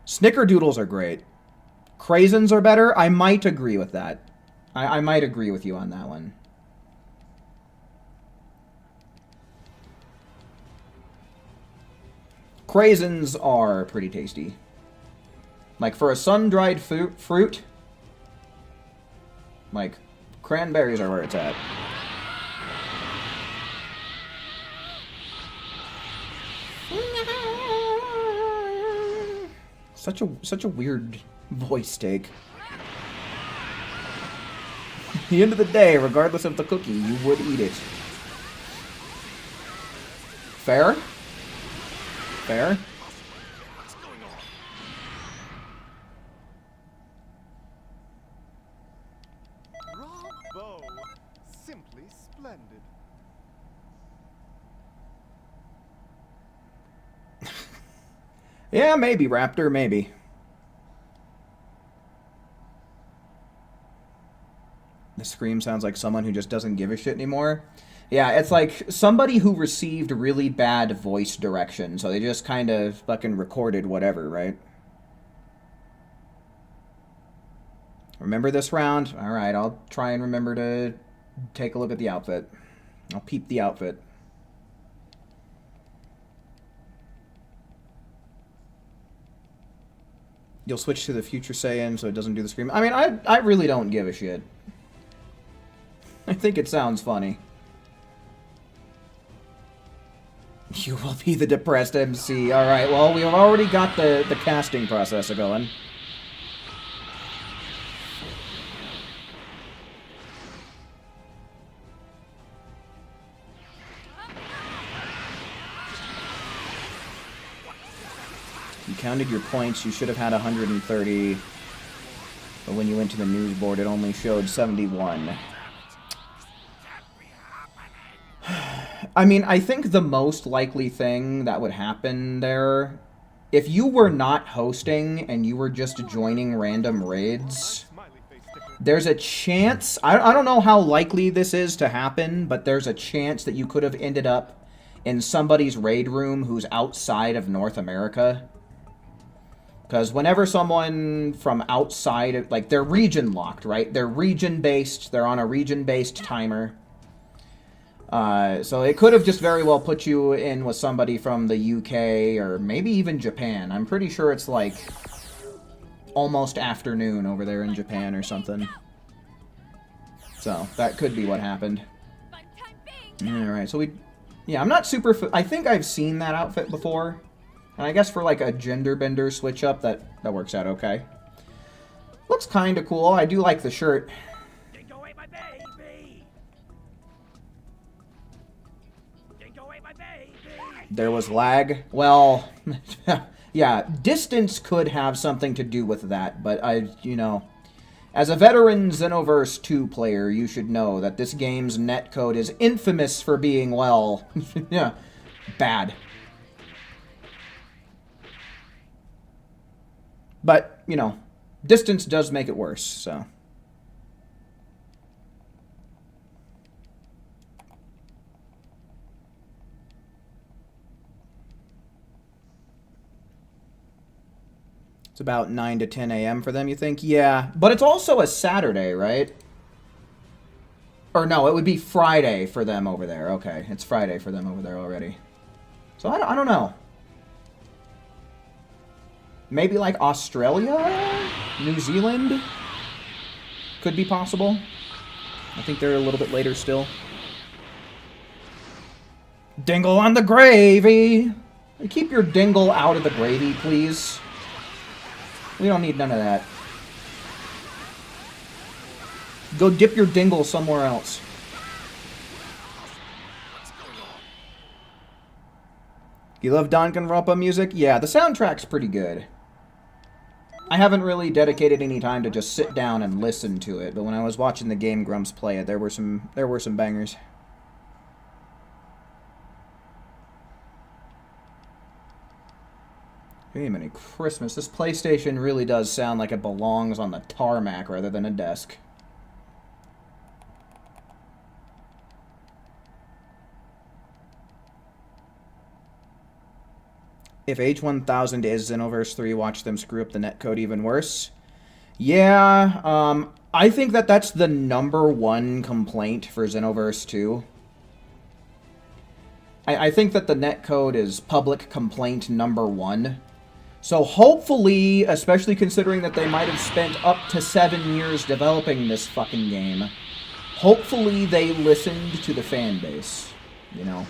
Snickerdoodles are great. Craisins are better? I might agree with that. I might agree with you on that one. Craisins are pretty tasty. Like, for a sun-dried fruit, like, cranberries are where it's at. Such a weird voice take. At the end of the day, regardless of the cookie, you would eat it. Fair? Fair? What's going on? Bravo! Simply splendid. Yeah, maybe, Raptor, maybe. The scream sounds like someone who just doesn't give a shit anymore. Yeah, it's like somebody who received really bad voice direction, so they just kind of fucking recorded whatever, right? Remember this round? Alright, I'll try and remember to take a look at the outfit. I'll peep the outfit. You'll switch to the Future Saiyan so it doesn't do the scream. I mean, I really don't give a shit. I think it sounds funny. You will be the depressed MC. Alright, well, we've already got the casting process going. You counted your points. You should have had 130. But when you went to the news board, it only showed 71. I mean, I think the most likely thing that would happen there, if you were not hosting and you were just joining random raids, There's a chance, I don't know how likely this is to happen, but there's a chance that you could have ended up in somebody's raid room who's outside of North America. Because whenever someone from outside of, like, they're region locked, right? They're region based, they're on a region based timer. So it could have just very well put you in with somebody from the UK or maybe even Japan. I'm pretty sure it's like almost afternoon over there in Japan or something. So that could be what happened. Alright, so yeah, I'm not super... I think I've seen that outfit before. And I guess for like a gender bender switch up, that works out okay. Looks kind of cool. I do like the shirt. Take away my baby. Take away my baby. There was lag. Well, yeah, distance could have something to do with that, but you know, as a veteran Xenoverse 2 player, you should know that this game's netcode is infamous for being, well, yeah, bad. But, you know, distance does make it worse, so. It's about 9 to 10 a.m. for them, you think? Yeah, but it's also a Saturday, right? Or no, it would be Friday for them over there. Okay, it's Friday for them over there already. So I don't know. Maybe like Australia? New Zealand? Could be possible. I think they're a little bit later still. Dingle on the gravy! Keep your dingle out of the gravy, please. We don't need none of that. Go dip your dingle somewhere else. You love Danganronpa music? Yeah, the soundtrack's pretty good. I haven't really dedicated any time to just sit down and listen to it, but when I was watching the Game Grumps play it, there were some bangers. Hey, Merry Christmas. This PlayStation really does sound like it belongs on the tarmac rather than a desk. If H1000 is Xenoverse 3, watch them screw up the netcode even worse. Yeah, I think that's the #1 complaint for Xenoverse 2. I think that the netcode is public complaint #1. So hopefully, especially considering that they might have spent up to 7 years developing this fucking game, hopefully they listened to the fan base, you know?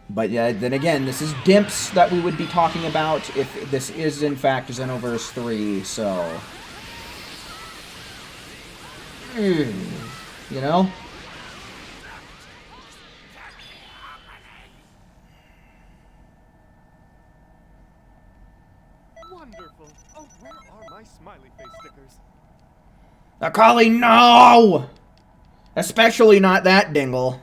But yeah, then again, this is dimps that we would be talking about if this is in fact Xenoverse 3, so... You know? Wonderful. Oh, where are my smiley face stickers? Akali, no! Especially not that dingle.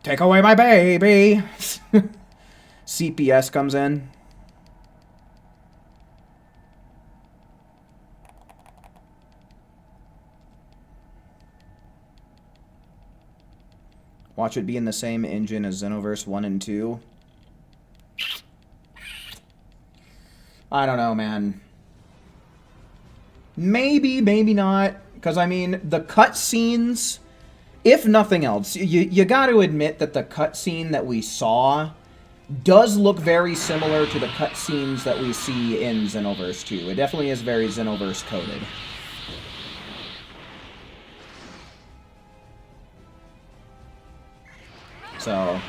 Take away my baby! CPS comes in. Watch it be in the same engine as Xenoverse 1 and 2. I don't know, man. Maybe, maybe not. Because, I mean, the cutscenes... If nothing else, you got to admit that the cutscene that we saw does look very similar to the cutscenes that we see in Xenoverse 2. It definitely is very Xenoverse coded. So,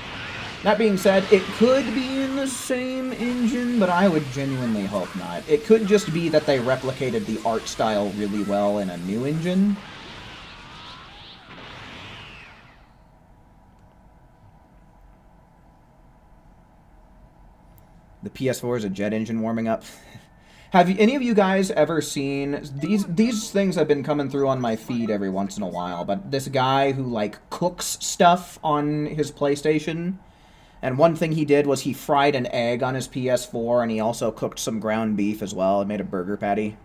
that being said, it could be in the same engine, but I would genuinely hope not. It could just be that they replicated the art style really well in a new engine. The PS4 is a jet engine warming up. Have any of you guys ever seen... These things have been coming through on my feed every once in a while, but this guy who, like, cooks stuff on his PlayStation, And one thing he did was he fried an egg on his PS4, and he also cooked some ground beef as well and made a burger patty.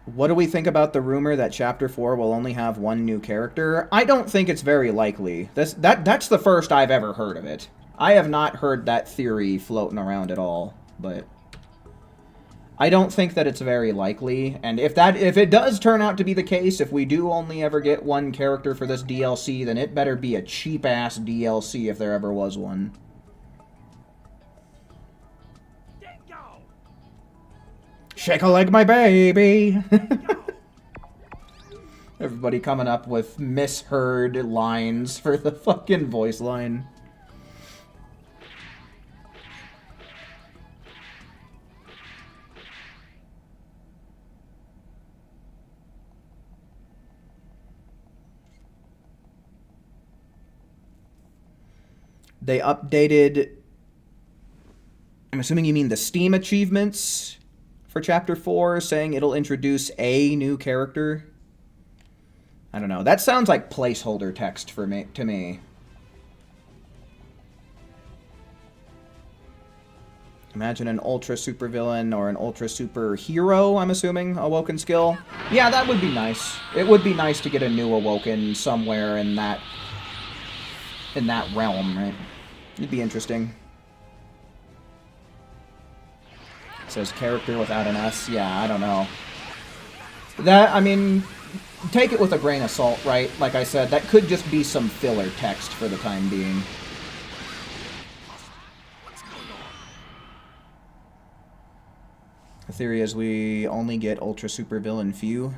What do we think about the rumor that Chapter 4 will only have one new character? I don't think it's very likely. That's the first I've ever heard of it. I have not heard that theory floating around at all, but I don't think that it's very likely. And if it does turn out to be the case, if we do only ever get one character for this DLC, then it better be a cheap-ass DLC if there ever was one. Shake a leg, my baby! Everybody coming up with misheard lines for the fucking voice line. They updated... I'm assuming you mean the Steam achievements for Chapter 4, saying it'll introduce a new character. I don't know. That sounds like placeholder text to me. Imagine an ultra supervillain or an ultra super hero, I'm assuming, awoken skill. Yeah, that would be nice. It would be nice to get a new awoken somewhere in that realm, right? It'd be interesting. It says character without an S. Yeah, I don't know. That, I mean, take it with a grain of salt, right? Like I said, that could just be some filler text for the time being. The theory is we only get ultra super villain few.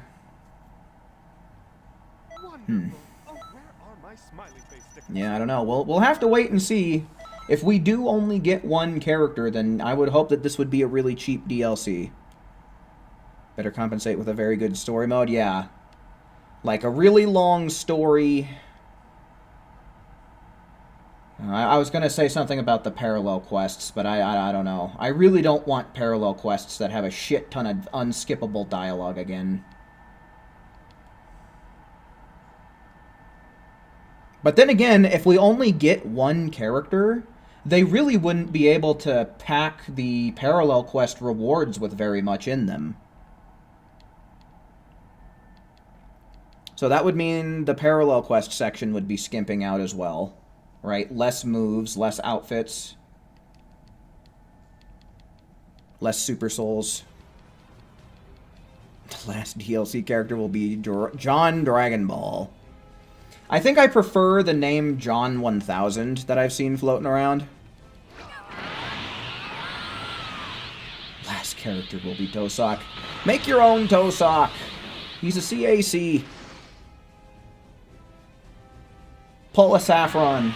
Yeah, I don't know. We'll have to wait and see. If we do only get one character, then I would hope that this would be a really cheap DLC. Better compensate with a very good story mode. Yeah. Like a really long story. I was going to say something about the parallel quests, but I don't know. I really don't want parallel quests that have a shit ton of unskippable dialogue again. But then again, if we only get one character, they really wouldn't be able to pack the parallel quest rewards with very much in them. So that would mean the parallel quest section would be skimping out as well. Right? Less moves, less outfits. Less super souls. The last DLC character will be John Dragon Ball. I think I prefer the name John 1000 that I've seen floating around. Last character will be Tosak. Make your own Tosak. He's a CAC. Pull a Saffron.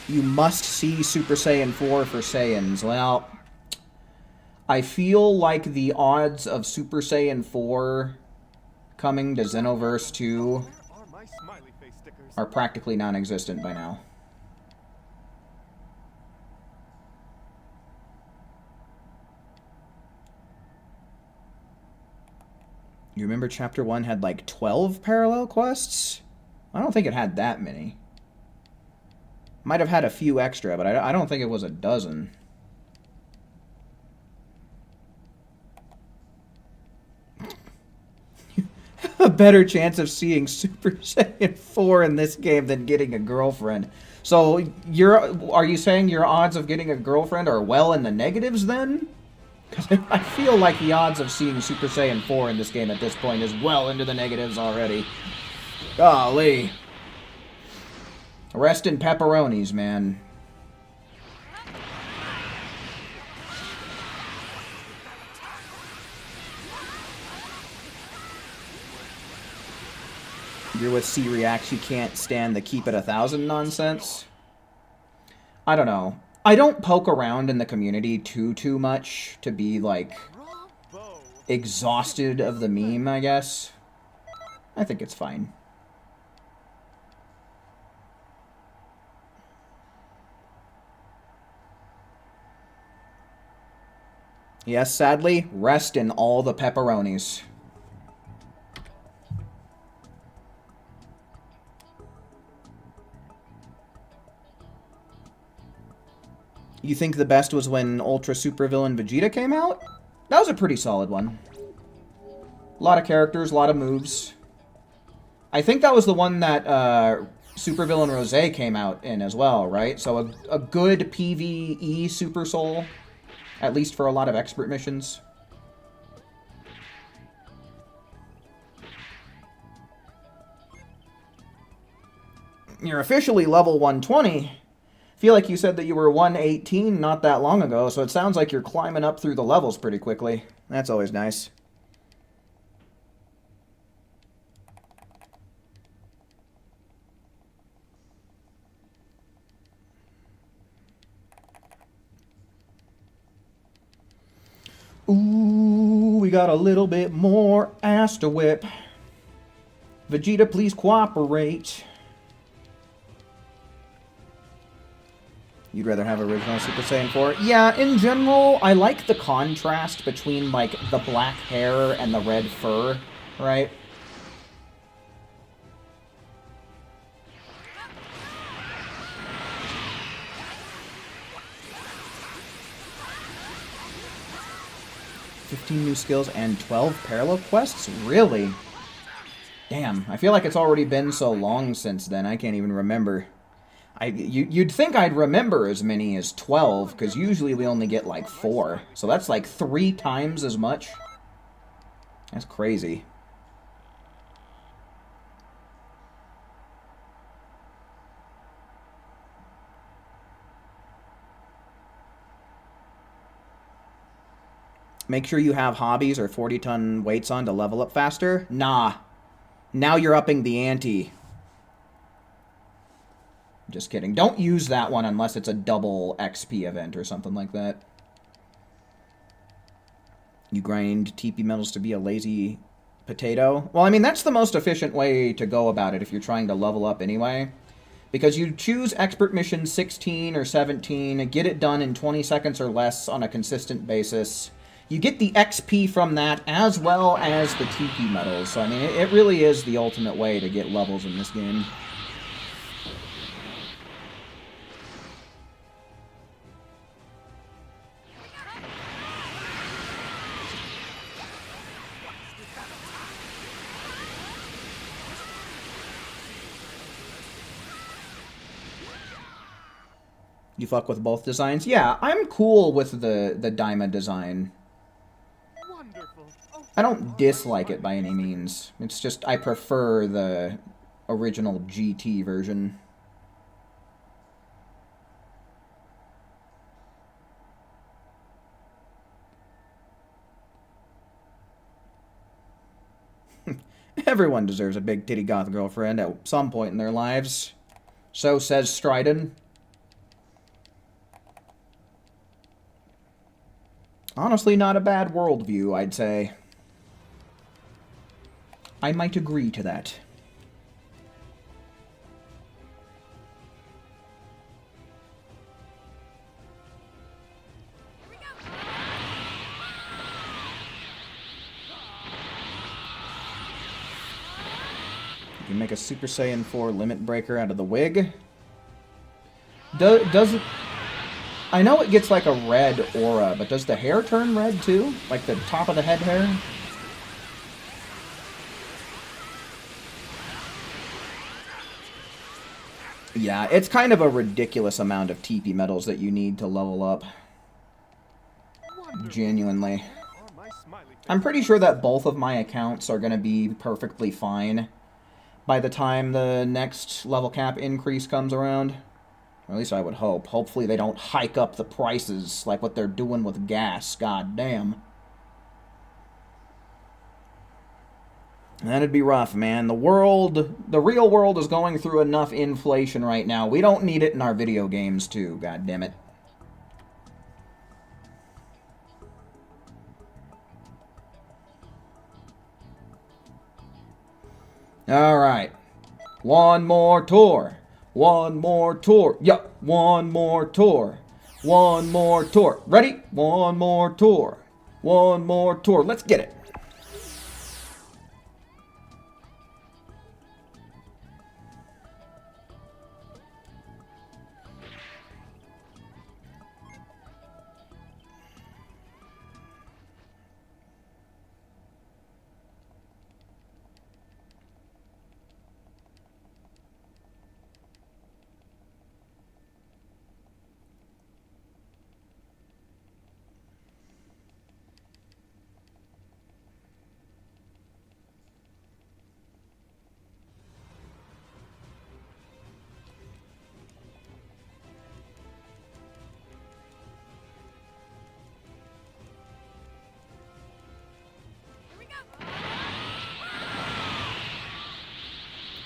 You must see Super Saiyan 4 for Saiyans. Well, I feel like the odds of Super Saiyan 4 coming to Xenoverse 2 are practically non-existent by now. You remember Chapter 1 had like 12 parallel quests? I don't think it had that many. Might have had a few extra, but I don't think it was a dozen. A better chance of seeing Super Saiyan 4 in this game than getting a girlfriend. So, are you saying your odds of getting a girlfriend are well in the negatives then? Because I feel like the odds of seeing Super Saiyan 4 in this game at this point is well into the negatives already. Golly. Rest in pepperonis, man. You're with C-Reacts, you can't stand the keep it 1,000 nonsense. I don't know. I don't poke around in the community too much to be, like, exhausted of the meme, I guess. I think it's fine. Yes, sadly, rest in all the pepperonis. You think the best was when Ultra Super Villain Vegeta came out? That was a pretty solid one. A lot of characters, a lot of moves. I think that was the one that Super Villain Rose came out in as well, right? So a good PvE Super Soul, at least for a lot of expert missions. You're officially level 120. Feel like you said that you were 118 not that long ago, so it sounds like you're climbing up through the levels pretty quickly. That's always nice. Ooh, we got a little bit more ass to whip. Vegeta, please cooperate. You'd rather have original Super Saiyan 4? Yeah, in general, I like the contrast between, like, the black hair and the red fur, right? "15 new skills and 12 parallel quests? Really? Damn, I feel like it's already been so long since then, I can't even remember. You'd think I'd remember as many as 12, because usually we only get like 4. So that's like 3 times as much. That's crazy. Make sure you have hobbies or 40-ton weights on to level up faster? Nah. Now you're upping the ante. Just kidding. Don't use that one unless it's a double XP event or something like that. You grind TP metals to be a lazy potato? Well, I mean, that's the most efficient way to go about it if you're trying to level up anyway. Because you choose Expert Mission 16 or 17, get it done in 20 seconds or less on a consistent basis. You get the XP from that as well as the TP metals. So, I mean, it really is the ultimate way to get levels in this game. You fuck with both designs? Yeah, I'm cool with the Daima design. I don't dislike it by any means. It's just I prefer the original GT version. Everyone deserves a big titty goth girlfriend at some point in their lives. So says Stridon. Honestly, not a bad worldview, I'd say. I might agree to that. You can make a Super Saiyan 4 limit breaker out of the wig. Does it... I know it gets like a red aura, but does the hair turn red too? Like the top of the head hair? Yeah, it's kind of a ridiculous amount of TP metals that you need to level up. Genuinely. I'm pretty sure that both of my accounts are going to be perfectly fine by the time the next level cap increase comes around. Or at least I would hope. Hopefully they don't hike up the prices like what they're doing with gas. God damn. That'd be rough, man. The real world is going through enough inflation right now. We don't need it in our video games, too. God damn it. Alright. One more tour. One more tour. Yup. One more tour. One more tour. Ready? One more tour. One more tour. Let's get it.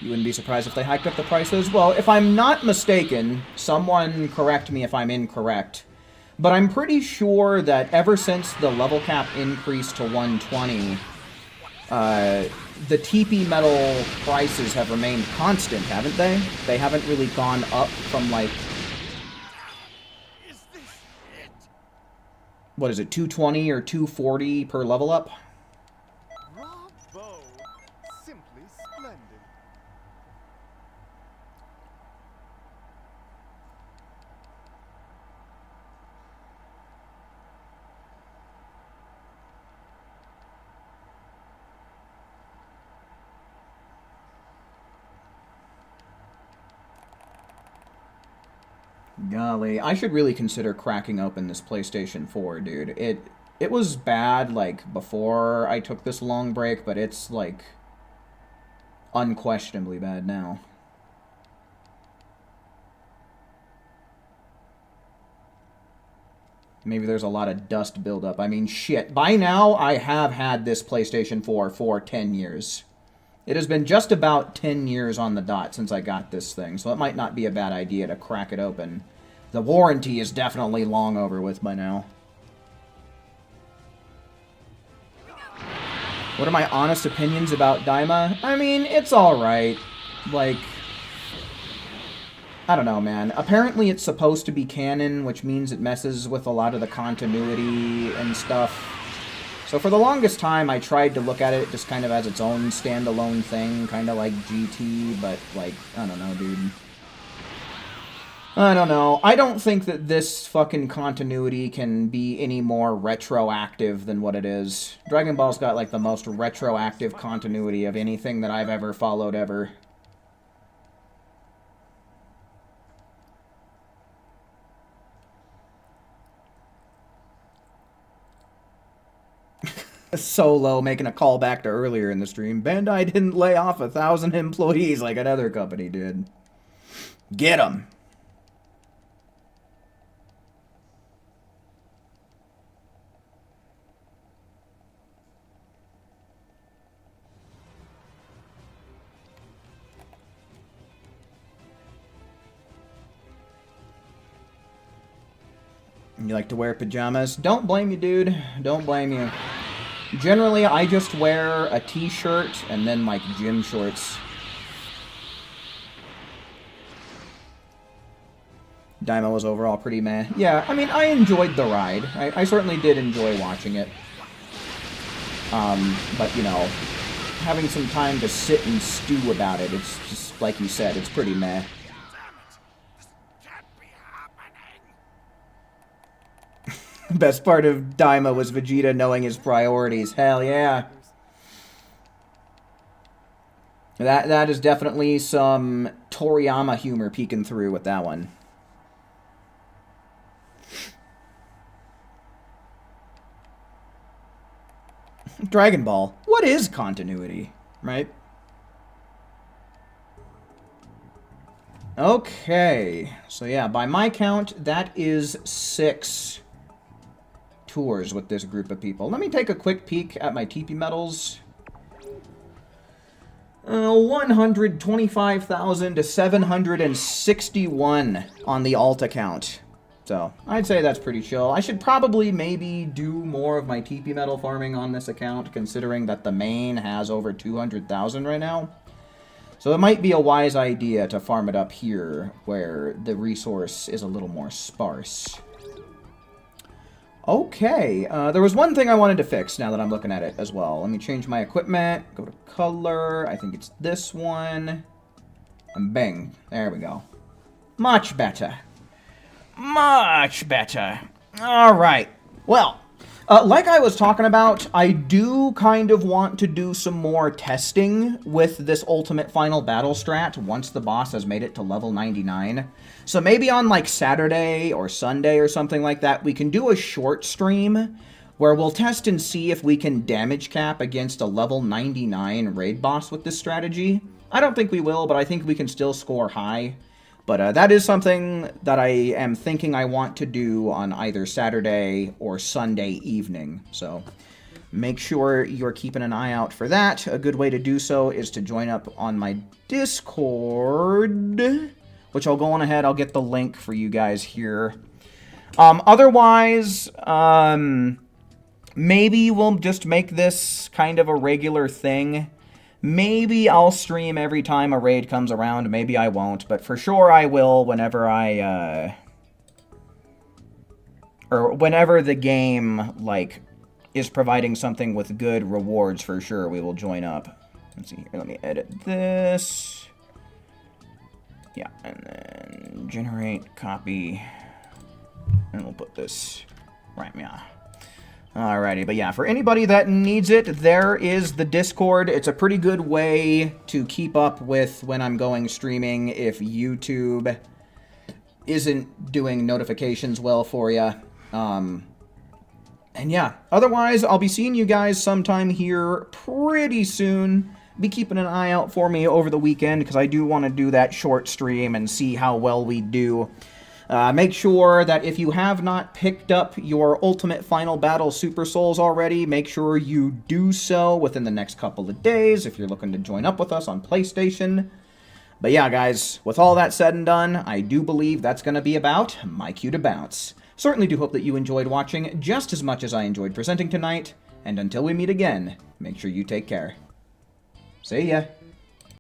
You wouldn't be surprised if they hiked up the prices? Well, if I'm not mistaken, someone correct me if I'm incorrect, but I'm pretty sure that ever since the level cap increased to 120, the TP metal prices have remained constant, haven't they? They haven't really gone up from, like... Is this it? What is it, 220 or 240 per level up? Bravo! Simply splendid. Golly, I should really consider cracking open this PlayStation 4, dude. It was bad, like, before I took this long break, but it's, like, unquestionably bad now. Maybe there's a lot of dust buildup. I mean, shit. By now, I have had this PlayStation 4 for 10 years. It has been just about 10 years on the dot since I got this thing, so it might not be a bad idea to crack it open. The warranty is definitely long over with by now. What are my honest opinions about Daima? I mean, it's alright. Like, I don't know, man. Apparently it's supposed to be canon, which means it messes with a lot of the continuity and stuff. So for the longest time, I tried to look at it just kind of as its own standalone thing, kind of like GT, but, like, I don't know, dude. I don't know. I don't think that this fucking continuity can be any more retroactive than what it is. Dragon Ball's got, like, the most retroactive continuity of anything that I've ever followed ever. Solo making a callback to earlier in the stream. Bandai didn't lay off 1,000 employees like another company did. Get 'em. You like to wear pajamas? Don't blame you, dude. Don't blame you. Generally, I just wear a t-shirt and then, like, gym shorts. Daima was overall pretty meh. Yeah, I mean, I enjoyed the ride. I certainly did enjoy watching it. But, you know, having some time to sit and stew about it, it's just, like you said, it's pretty meh. Best part of Daima was Vegeta knowing his priorities. Hell yeah. That is definitely some Toriyama humor peeking through with that one. Dragon Ball. What is continuity, right? Okay. So yeah, by my count, that is 6 tours with this group of people. Let me take a quick peek at my TP medals. 125,000 to 761 on the alt account. So, I'd say that's pretty chill. I should probably maybe do more of my TP medal farming on this account, considering that the main has over 200,000 right now. So it might be a wise idea to farm it up here, where the resource is a little more sparse. Okay, there was one thing I wanted to fix now that I'm looking at it as well. Let me change my equipment, go to color, I think it's this one, and bang, there we go. Much better. Much better. Alright, well, like I was talking about, I do kind of want to do some more testing with this Ultimate Final Battle strat once the boss has made it to level 99. So maybe on like Saturday or Sunday or something like that, we can do a short stream where we'll test and see if we can damage cap against a level 99 raid boss with this strategy. I don't think we will, but I think we can still score high. But that is something that I am thinking I want to do on either Saturday or Sunday evening. So make sure you're keeping an eye out for that. A good way to do so is to join up on my Discord, which I'll go on ahead. I'll get the link for you guys here. Otherwise, maybe we'll just make this kind of a regular thing. Maybe I'll stream every time a raid comes around. Maybe I won't, but for sure I will whenever whenever the game, like, is providing something with good rewards, for sure we will join up. Let's see here. Let me edit this. Yeah, and then generate, copy, and we'll put this right, yeah. Alrighty, but yeah, for anybody that needs it, there is the Discord. It's a pretty good way to keep up with when I'm going streaming if YouTube isn't doing notifications well for you. And yeah, otherwise, I'll be seeing you guys sometime here pretty soon. Be keeping an eye out for me over the weekend, because I do want to do that short stream and see how well we do. Make sure that if you have not picked up your Ultimate Final Battle Super Souls already, make sure you do so within the next couple of days if you're looking to join up with us on PlayStation. But yeah, guys, with all that said and done, I do believe that's going to be about my cue to bounce. Certainly do hope that you enjoyed watching just as much as I enjoyed presenting tonight, and until we meet again, make sure you take care. See ya.